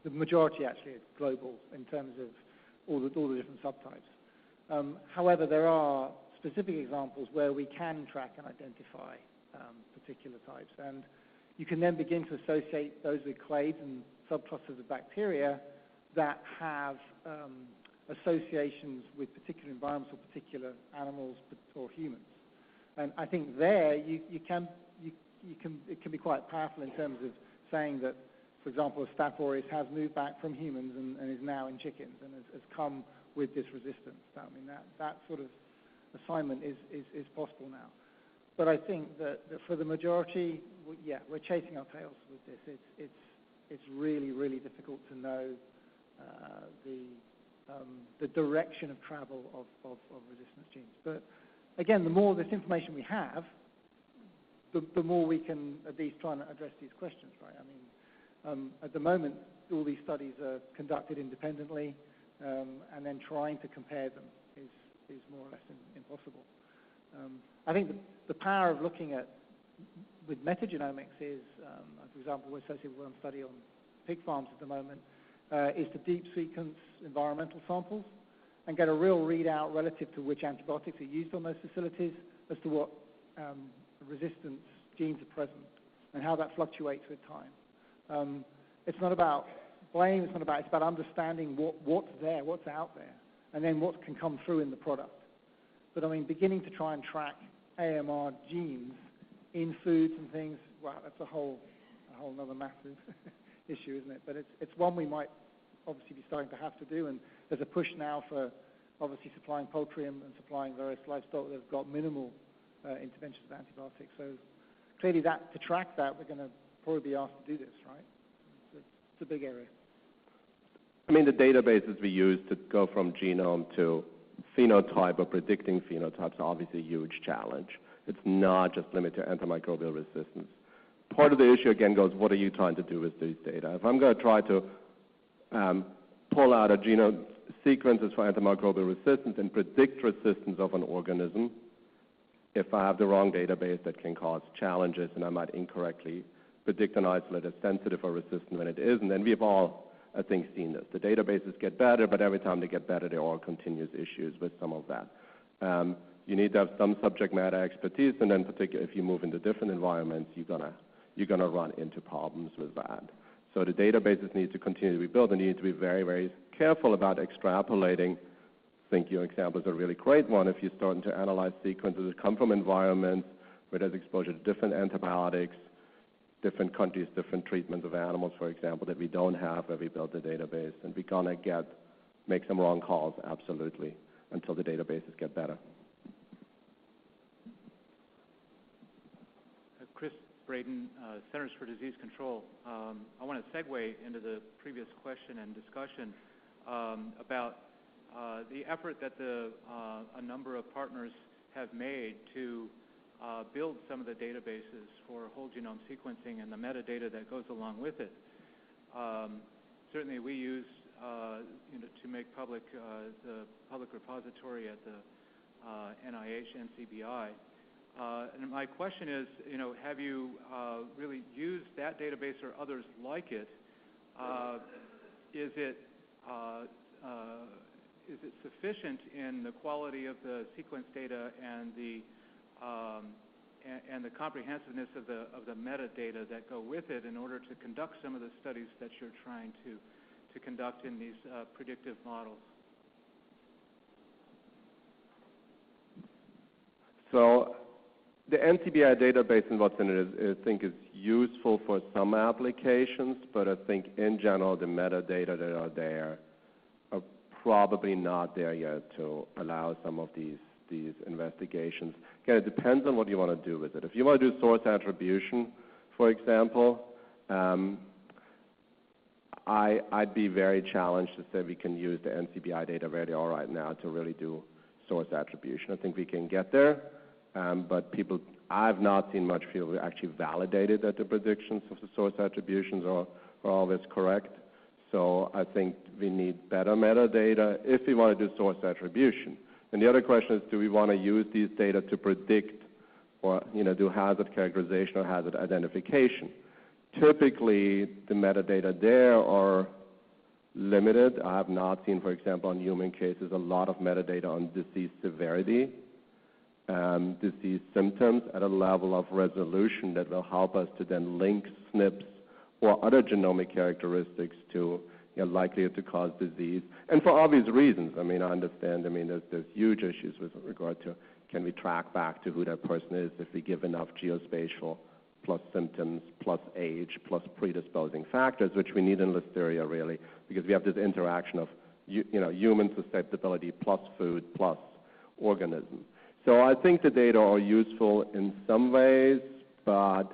the majority actually is global in terms of all the different subtypes. However, there are specific examples where we can track and identify particular types, and you can then begin to associate those with clades and subclusters of bacteria that have associations with particular environments or particular animals or humans. And I think there it can be quite powerful in terms of saying that, for example, a Staph aureus has moved back from humans and is now in chickens and has come with this resistance. That sort of assignment is possible now. But I think that for the majority, we're chasing our tails with this. It's really, really difficult to know the direction of travel of resistance genes. But again, the more this information we have, the more we can at least try and address these questions, right? At the moment, all these studies are conducted independently, and then trying to compare them is more or less impossible. I think the power of looking at with metagenomics is, for example, we're associated with one study on pig farms at the moment, is to deep sequence environmental samples and get a real readout relative to which antibiotics are used on those facilities as to what resistance genes are present and how that fluctuates with time. It's not about blame, it's about understanding what's there, what's out there, and then what can come through in the product. But beginning to try and track AMR genes in foods and things, wow, that's a whole other massive issue, isn't it? But it's one we might obviously be starting to have to do, and there's a push now for obviously supplying poultry and supplying various livestock that have got minimal interventions of antibiotics. So clearly to track that, we're going to probably be asked to do this, right? It's a big area. I mean, the databases we use to go from genome to phenotype or predicting phenotypes are obviously a huge challenge. It's not just limited to antimicrobial resistance. Part of the issue, again, goes, what are you trying to do with these data? If I'm going to try to pull out a genome sequences for antimicrobial resistance and predict resistance of an organism, if I have the wrong database, that can cause challenges, and I might incorrectly predict an isolate as sensitive or resistant when it isn't. And we've all, I think, seen this. The databases get better, but every time they get better, there are continuous issues with some of that. You need to have some subject matter expertise, and then particularly if you move into different environments, you're gonna run into problems with that. So the databases need to continue to be built, and you need to be very, very careful about extrapolating. I think your example is a really great one. If you're starting to analyze sequences that come from environments where there's exposure to different antibiotics, different countries, different treatments of animals, for example, that we don't have where we built the database, and we're gonna make some wrong calls, absolutely, until the databases get better. Chris Braden, Centers for Disease Control. I want to segue into the previous question and discussion about the effort that a number of partners have made to build some of the databases for whole genome sequencing and the metadata that goes along with it. Certainly we use to make public the public repository at the NIH, NCBI. And my question is, have you really used that database or others like it? Is it sufficient in the quality of the sequence data and the comprehensiveness of the metadata that go with it in order to conduct some of the studies that you're trying to conduct in these predictive models? So the NCBI database and what's in it is, I think, is useful for some applications, but I think in general the metadata that are there are probably not there yet to allow some of these investigations. Again, it depends on what you want to do with it. If you want to do source attribution, for example, I'd be very challenged to say we can use the NCBI data where they are right now to really do source attribution. I think we can get there, but I've not seen much field actually validated that the predictions of the source attributions are always correct. So I think we need better metadata if we want to do source attribution. And the other question is, do we want to use these data to predict or do hazard characterization or hazard identification? Typically, the metadata there are limited. I have not seen, for example, in human cases, a lot of metadata on disease severity, disease symptoms at a level of resolution that will help us to then link SNPs or other genomic characteristics to likelihood to cause disease. And for obvious reasons. I mean, I understand, there's huge issues with regard to can we track back to who that person is if we give enough geospatial plus symptoms plus age plus predisposing factors, which we need in Listeria really, because we have this interaction of human susceptibility plus food plus organism. So I think the data are useful in some ways, but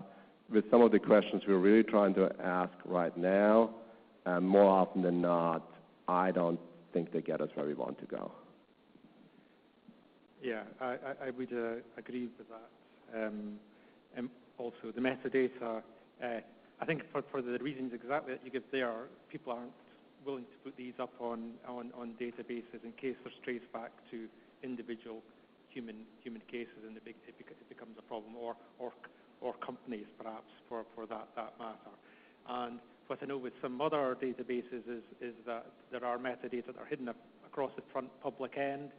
with some of the questions we're really trying to ask right now, more often than not, I don't think they get us where we want to go. Yeah, I would agree with that. And also, the metadata, I think for the reasons exactly that you give there, people aren't willing to put these up on databases in case they're traced back to individual human cases, and it becomes a problem, or companies perhaps for that matter. And what I know with some other databases is that there are metadata that are hidden across the front public end,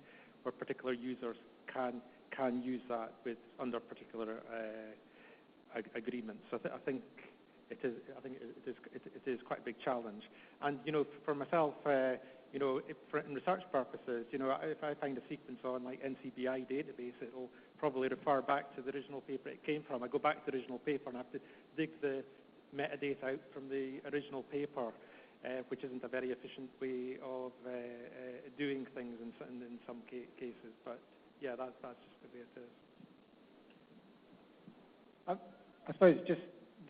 where particular users can use that under particular agreements. So I think it is quite a big challenge. And for myself, in research purposes, if I find a sequence on like NCBI database, it will probably refer back to the original paper it came from. I go back to the original paper and I have to dig the metadata out from the original paper, which isn't a very efficient way of doing things in some cases. But yeah, that's just the way it is. I suppose just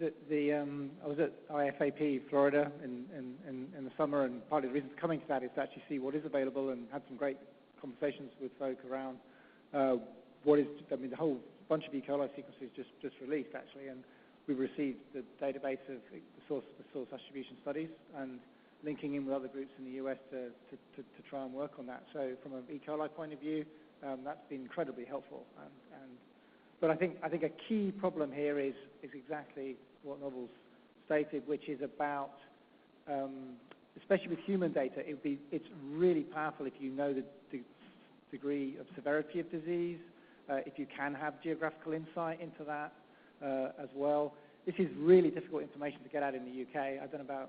I was at IFAP Florida in the summer, and part of the reason for coming to that is to actually see what is available, and had some great conversations with folk around the whole bunch of E. coli sequences just released actually, and we've received the database of the source attribution studies and linking in with other groups in the US to try and work on that. So from an E. coli point of view, that's been incredibly helpful. But I think a key problem here is exactly what Novel's stated, which is about, especially with human data, it's really powerful if you know the degree of severity of disease, if you can have geographical insight into that as well. This is really difficult information to get out in the UK. I don't know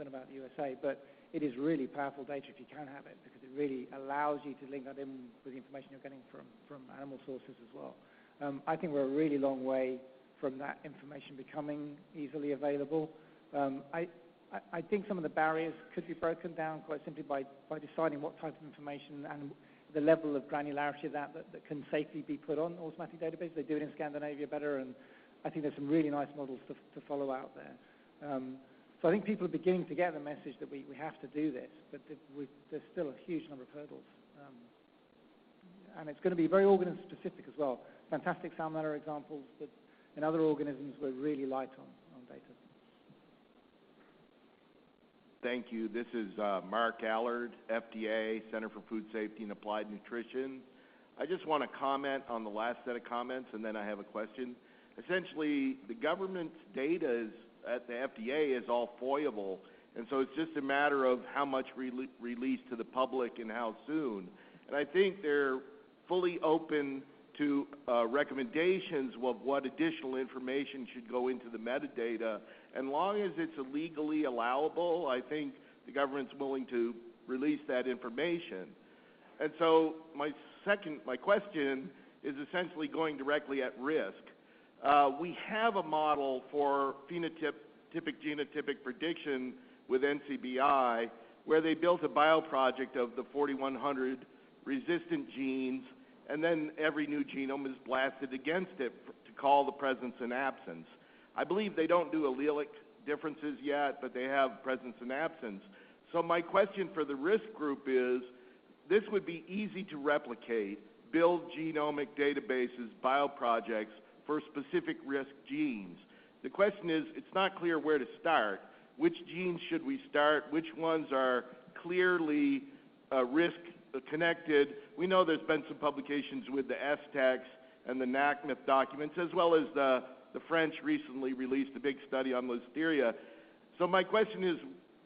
about the USA, but it is really powerful data if you can have it, because it really allows you to link that in with the information you're getting from animal sources as well. I think we're a really long way from that information becoming easily available. I think some of the barriers could be broken down quite simply by deciding what type of information and the level of granularity of that can safely be put on automatic databases. They do it in Scandinavia better, and I think there's some really nice models to follow out there. So I think people are beginning to get the message that we have to do this, but there's still a huge number of hurdles. And it's going to be very organism specific as well. Fantastic salmonella examples, but in other organisms we're really light on data. Thank you. This is Mark Allard, FDA, Center for Food Safety and Applied Nutrition. I just want to comment on the last set of comments, and then I have a question. Essentially, the government's data at the FDA is all foyable, and so it's just a matter of how much released to the public and how soon. And I think they're fully open to recommendations of what additional information should go into the metadata. And long as it's legally allowable, I think the government's willing to release that information. And so my question is essentially going directly at risk. We have a model for phenotypic-genotypic prediction with NCBI, where they built a bioproject of the 4,100 resistant genes, and then every new genome is blasted against it to call the presence and absence. I believe they don't do allelic differences yet, but they have presence and absence. So my question for the risk group is, this would be easy to replicate, build genomic databases, bioprojects for specific risk genes. The question is, it's not clear where to start. Which genes should we start? Which ones are clearly risk connected? We know there's been some publications with the STEX and the NACMIF documents, as well as the French recently released a big study on Listeria. So my question is,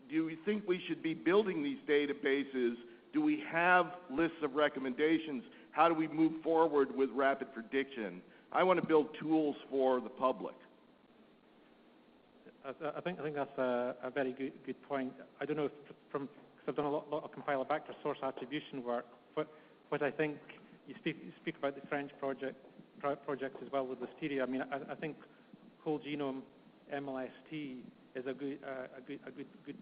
do you think we should be building these databases? Do we have lists of recommendations? How do we move forward with rapid prediction? I want to build tools for the public. I think that's a very good point. I don't know if because I've done a lot of Compilobacter source attribution work, but I think you speak about the French project as well with Listeria. I mean, I think whole genome MLST is a good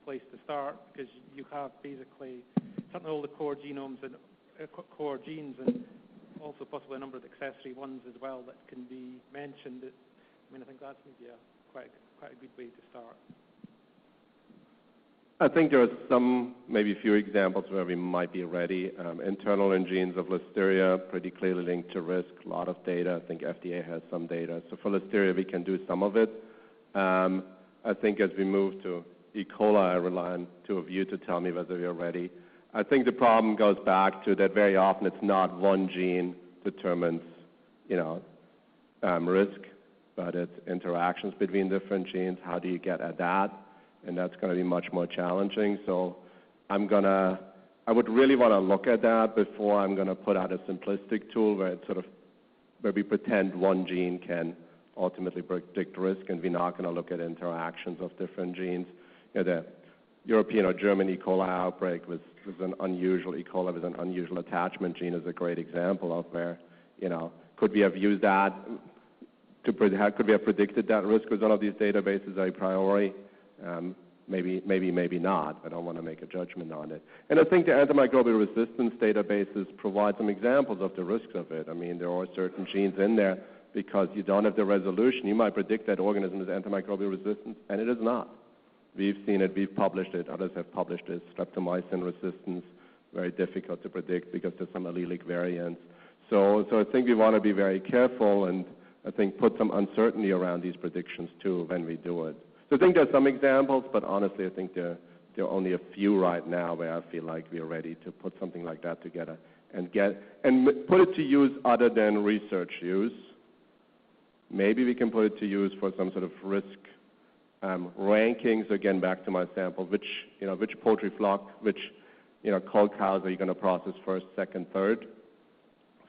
place to start, because you have basically certainly all the core genomes and core genes, and also possibly a number of accessory ones as well that can be mentioned. I mean, I think that's maybe quite a good way to start. I think there are some, maybe a few examples where we might be ready. Internal in genes of Listeria, pretty clearly linked to risk, a lot of data. I think FDA has some data. So for Listeria, we can do some of it. I think as we move to E. coli, I rely on two of you to tell me whether we are ready. I think the problem goes back to that very often it's not one gene determines, risk, but it's interactions between different genes. How do you get at that? And that's going to be much more challenging. So I would really want to look at that before I'm going to put out a simplistic tool where we pretend one gene can ultimately predict risk, and we're not going to look at interactions of different genes. The European or German E. coli outbreak was an unusual, E. coli with an unusual attachment gene is a great example of where, could we have used that could we have predicted that risk with one of these databases a priori? Maybe not. I don't want to make a judgment on it. And I think the antimicrobial resistance databases provide some examples of the risks of it. I mean, there are certain genes in there because you don't have the resolution. You might predict that organism is antimicrobial resistant, and it is not. We've seen it, we've published it, others have published it. Streptomycin resistance, very difficult to predict because there's some allelic variants. So I think we want to be very careful and I think put some uncertainty around these predictions too when we do it. So I think there's some examples, but honestly I think there are only a few right now where I feel like we're ready to put something like that together and put it to use other than research use. Maybe we can put it to use for some sort of risk rankings. Again, back to my sample, which poultry flock, which cold cows are you going to process first, second, third?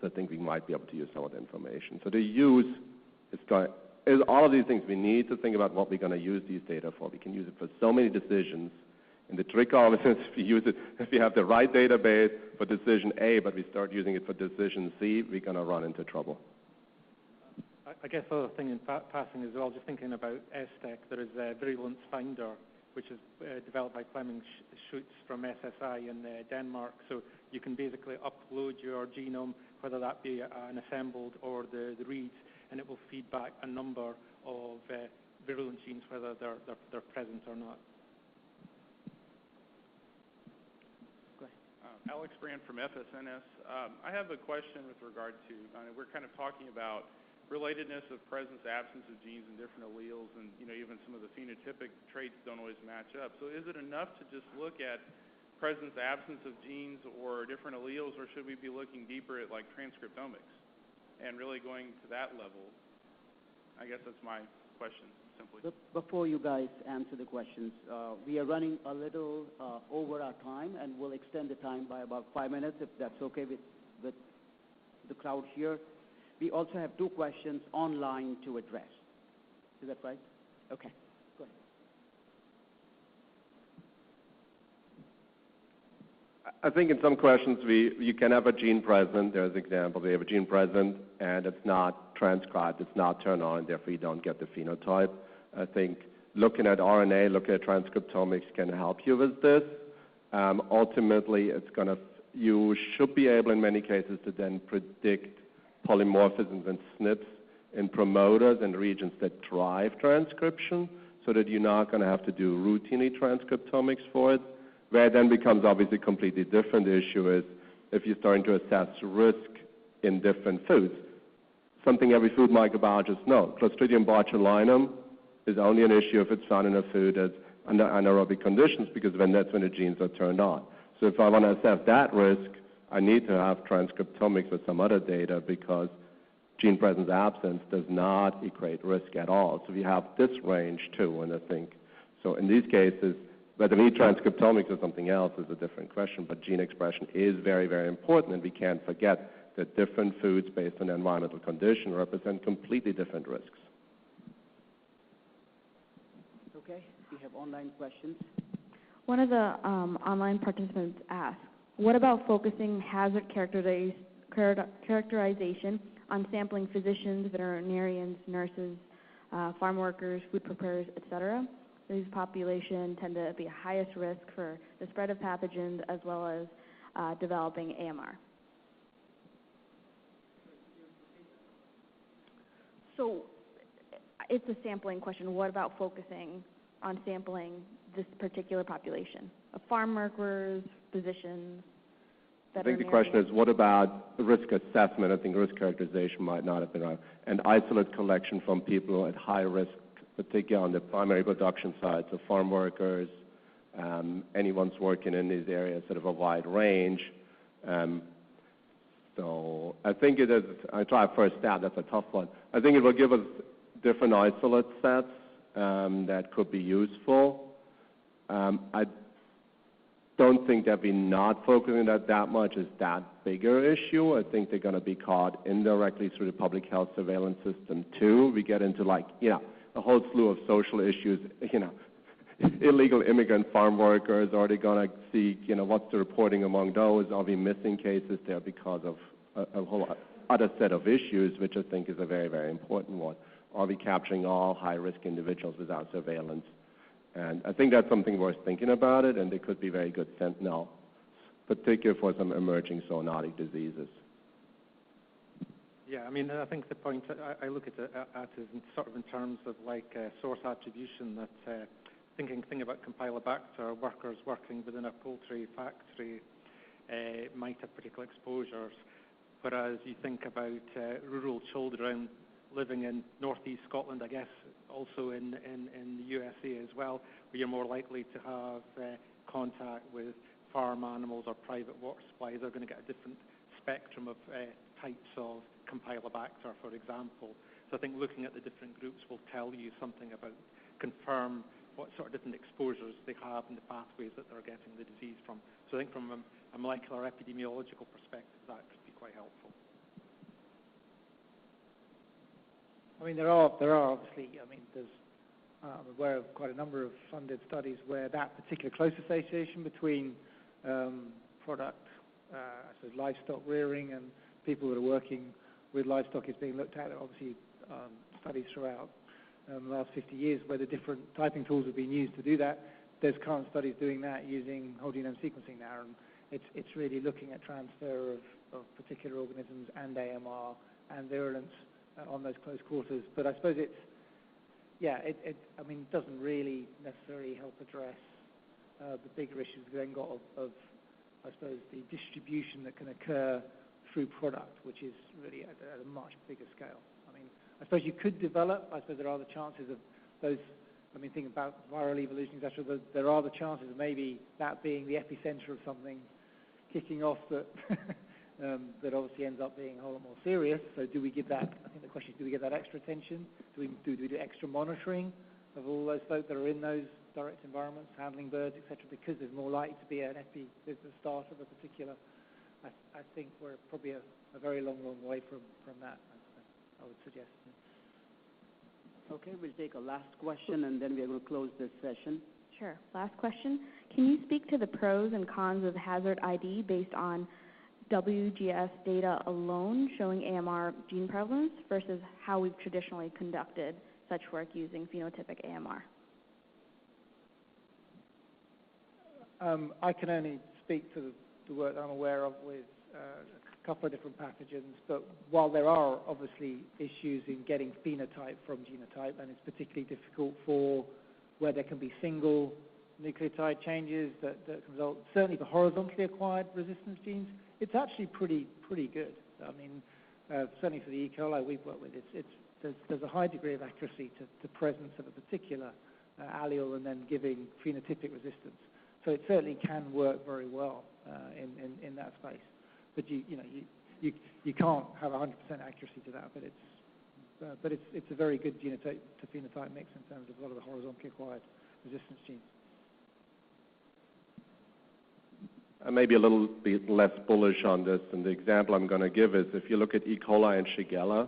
So I think we might be able to use some of the information. So the use is all of these things. We need to think about what we're going to use these data for. We can use it for so many decisions. And the trick always is if you have the right database for decision A, but we start using it for decision C, we're going to run into trouble. I guess the other thing in passing as well, just thinking about STEC, there is a Virulence Finder, which is developed by Clemens Schutz from SSI in Denmark. So you can basically upload your genome, whether that be an assembled or the reads, and it will feed back a number of virulent genes, whether they're present or not. Alex Brand from FSNS. I have a question with regard to, we're kind of talking about relatedness of presence, absence of genes in different alleles, and even some of the phenotypic traits don't always match up. So is it enough to just look at presence, absence of genes or different alleles, or should we be looking deeper at like transcriptomics and really going to that level? I guess that's my question, simply. Before you guys answer the questions, we are running a little over our time, and we'll extend the time by about 5 minutes, if that's okay with the crowd here. We also have 2 questions online to address. Is that right? Okay, go ahead. I think in some questions you can have a gene present. There's example. We have a gene present and it's not transcribed, it's not turned on, and therefore you don't get the phenotype. I think looking at RNA, looking at transcriptomics can help you with this. Ultimately, you should be able in many cases to then predict polymorphisms and SNPs in promoters and regions that drive transcription, so that you're not going to have to do routinely transcriptomics for it. Where it then becomes obviously a completely different issue is if you're starting to assess risk in different foods. Something every food microbiologist knows. Clostridium botulinum is only an issue if it's found in a food that's under anaerobic conditions, because that's when the genes are turned on. So if I want to assess that risk, I need to have transcriptomics or some other data, because gene presence absence does not equate risk at all. So we have this range too, and I think, so in these cases, whether we need transcriptomics or something else is a different question, but gene expression is very, very important, and we can't forget that different foods based on environmental condition represent completely different risks. Okay, we have online questions. One of the online participants asked, what about focusing hazard characterization on sampling physicians, veterinarians, nurses, farm workers, food preparers, etc.? These populations tend to be highest risk for the spread of pathogens as well as developing AMR. So it's a sampling question. What about focusing on sampling this particular population of farm workers, physicians, veterinarians? I think the question is, what about risk assessment? I think risk characterization might not have been right. And isolate collection from people at high risk, particularly on the primary production side, so farm workers, anyone's working in these areas, sort of a wide range. So I think it is, I try first stab, that's a tough one. I think it will give us different isolate sets that could be useful. I don't think that we're not focusing on that much is that bigger issue. I think they're going to be caught indirectly through the public health surveillance system too. We get into a whole slew of social issues, illegal immigrant farm workers, are they going to see, what's the reporting among those? Are we missing cases there because of a whole other set of issues, which I think is a very, very important one? Are we capturing all high-risk individuals without surveillance? And I think that's something worth thinking about it, and they could be very good sentinels, particularly for some emerging zoonotic diseases. Yeah, I mean, I think the point I look at it is in sort of in terms of like source attribution, that thinking about Campylobacter, workers working within a poultry factory might have particular exposures, whereas you think about rural children living in northeast Scotland, I guess also in the USA as well, where you're more likely to have contact with farm animals or private water supplies, are going to get a different spectrum of types of Campylobacter, for example. So I think looking at the different groups will tell you something about, confirm what sort of different exposures they have and the pathways that they're getting the disease from. So I think from a molecular epidemiological perspective, that could be quite helpful. I mean, there are obviously, I mean, I'm aware of quite a number of funded studies where that particular close association between product, so livestock rearing and people that are working with livestock is being looked at. There are obviously studies throughout the last 50 years where the different typing tools have been used to do that. There's current studies doing that using whole genome sequencing now, and it's really looking at transfer of particular organisms and AMR and virulence on those close quarters. But I suppose it doesn't really necessarily help address the bigger issues we've then got of I suppose, the distribution that can occur through product, which is really at a much bigger scale. I mean, I suppose you could develop, I suppose there are the chances of those, I mean, thinking about viral evolution, etc., there are the chances of maybe that being the epicenter of something kicking off that that obviously ends up being a whole lot more serious. So do we give that, I think the question is, do we give that extra attention? Do we do extra monitoring of all those folk that are in those direct environments, handling birds, etc., because there's more likely to be an there's the start of a particular, I think we're probably a very long way from that, I would suggest. Okay, we'll take a last question and then we're going to close this session. Sure. Last question. Can you speak to the pros and cons of hazard ID based on WGS data alone showing AMR gene prevalence versus how we've traditionally conducted such work using phenotypic AMR? I can only speak to the work that I'm aware of with a couple of different pathogens, but while there are obviously issues in getting phenotype from genotype, and it's particularly difficult for where there can be single nucleotide changes that result, certainly for horizontally acquired resistance genes, it's actually pretty good. I mean, certainly for the E. coli we've worked with, there's a high degree of accuracy to presence of a particular allele and then giving phenotypic resistance. So it certainly can work very well in that space. But you can't have 100% accuracy to that. But it's a very good genotype to phenotype mix in terms of a lot of the horizontally acquired resistance genes. I may be a little bit less bullish on this, and the example I'm going to give is if you look at E. coli and Shigella,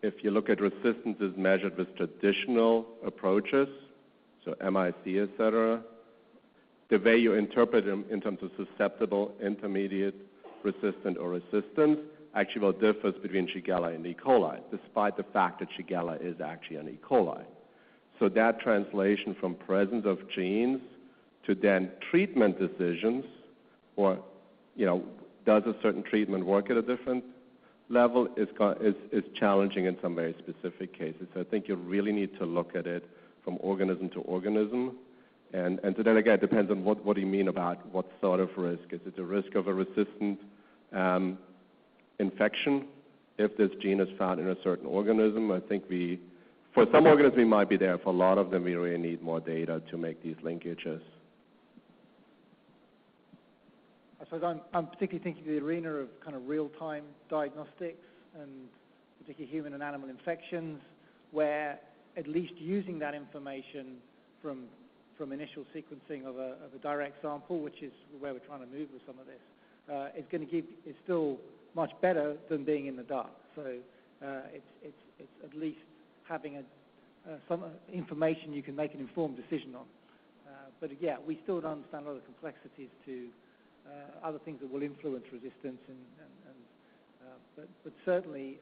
if you look at resistances measured with traditional approaches, so MIC, et cetera, the way you interpret them in terms of susceptible, intermediate, resistant, or resistance actually will differ between Shigella and E. coli, despite the fact that Shigella is actually an E. coli. So that translation from presence of genes to then treatment decisions, or does a certain treatment work at a different level, is challenging in some very specific cases. So I think you really need to look at it from organism to organism. And so then again, it depends on what do you mean about what sort of risk. Is it a risk of a resistant infection if this gene is found in a certain organism? I think for some organisms we might be there. For a lot of them, we really need more data to make these linkages. I suppose I'm particularly thinking of the arena of kind of real-time diagnostics and particularly human and animal infections, where at least using that information from initial sequencing of a direct sample, which is where we're trying to move with some of this, is still much better than being in the dark. So it's at least having some information you can make an informed decision on. But yeah, we still don't understand a lot of the complexities to other things that will influence resistance, but certainly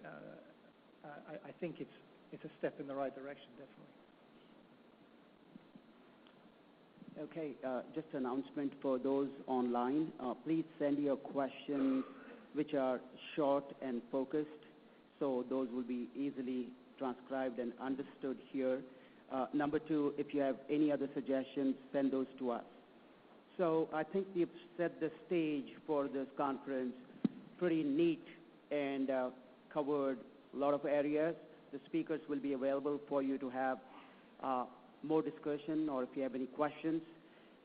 I think it's a step in the right direction, definitely. Okay, just an announcement for those online. Please send your questions which are short and focused so those will be easily transcribed and understood here. Number two, if you have any other suggestions, send those to us. So I think we've set the stage for this conference pretty neat and covered a lot of areas. The speakers will be available for you to have more discussion or if you have any questions.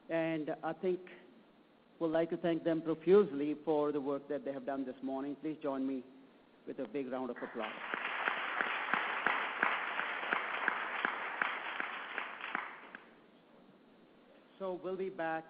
And I think we'd like to thank them profusely for the work that they have done this morning. Please join me with a big round of applause. So we'll be back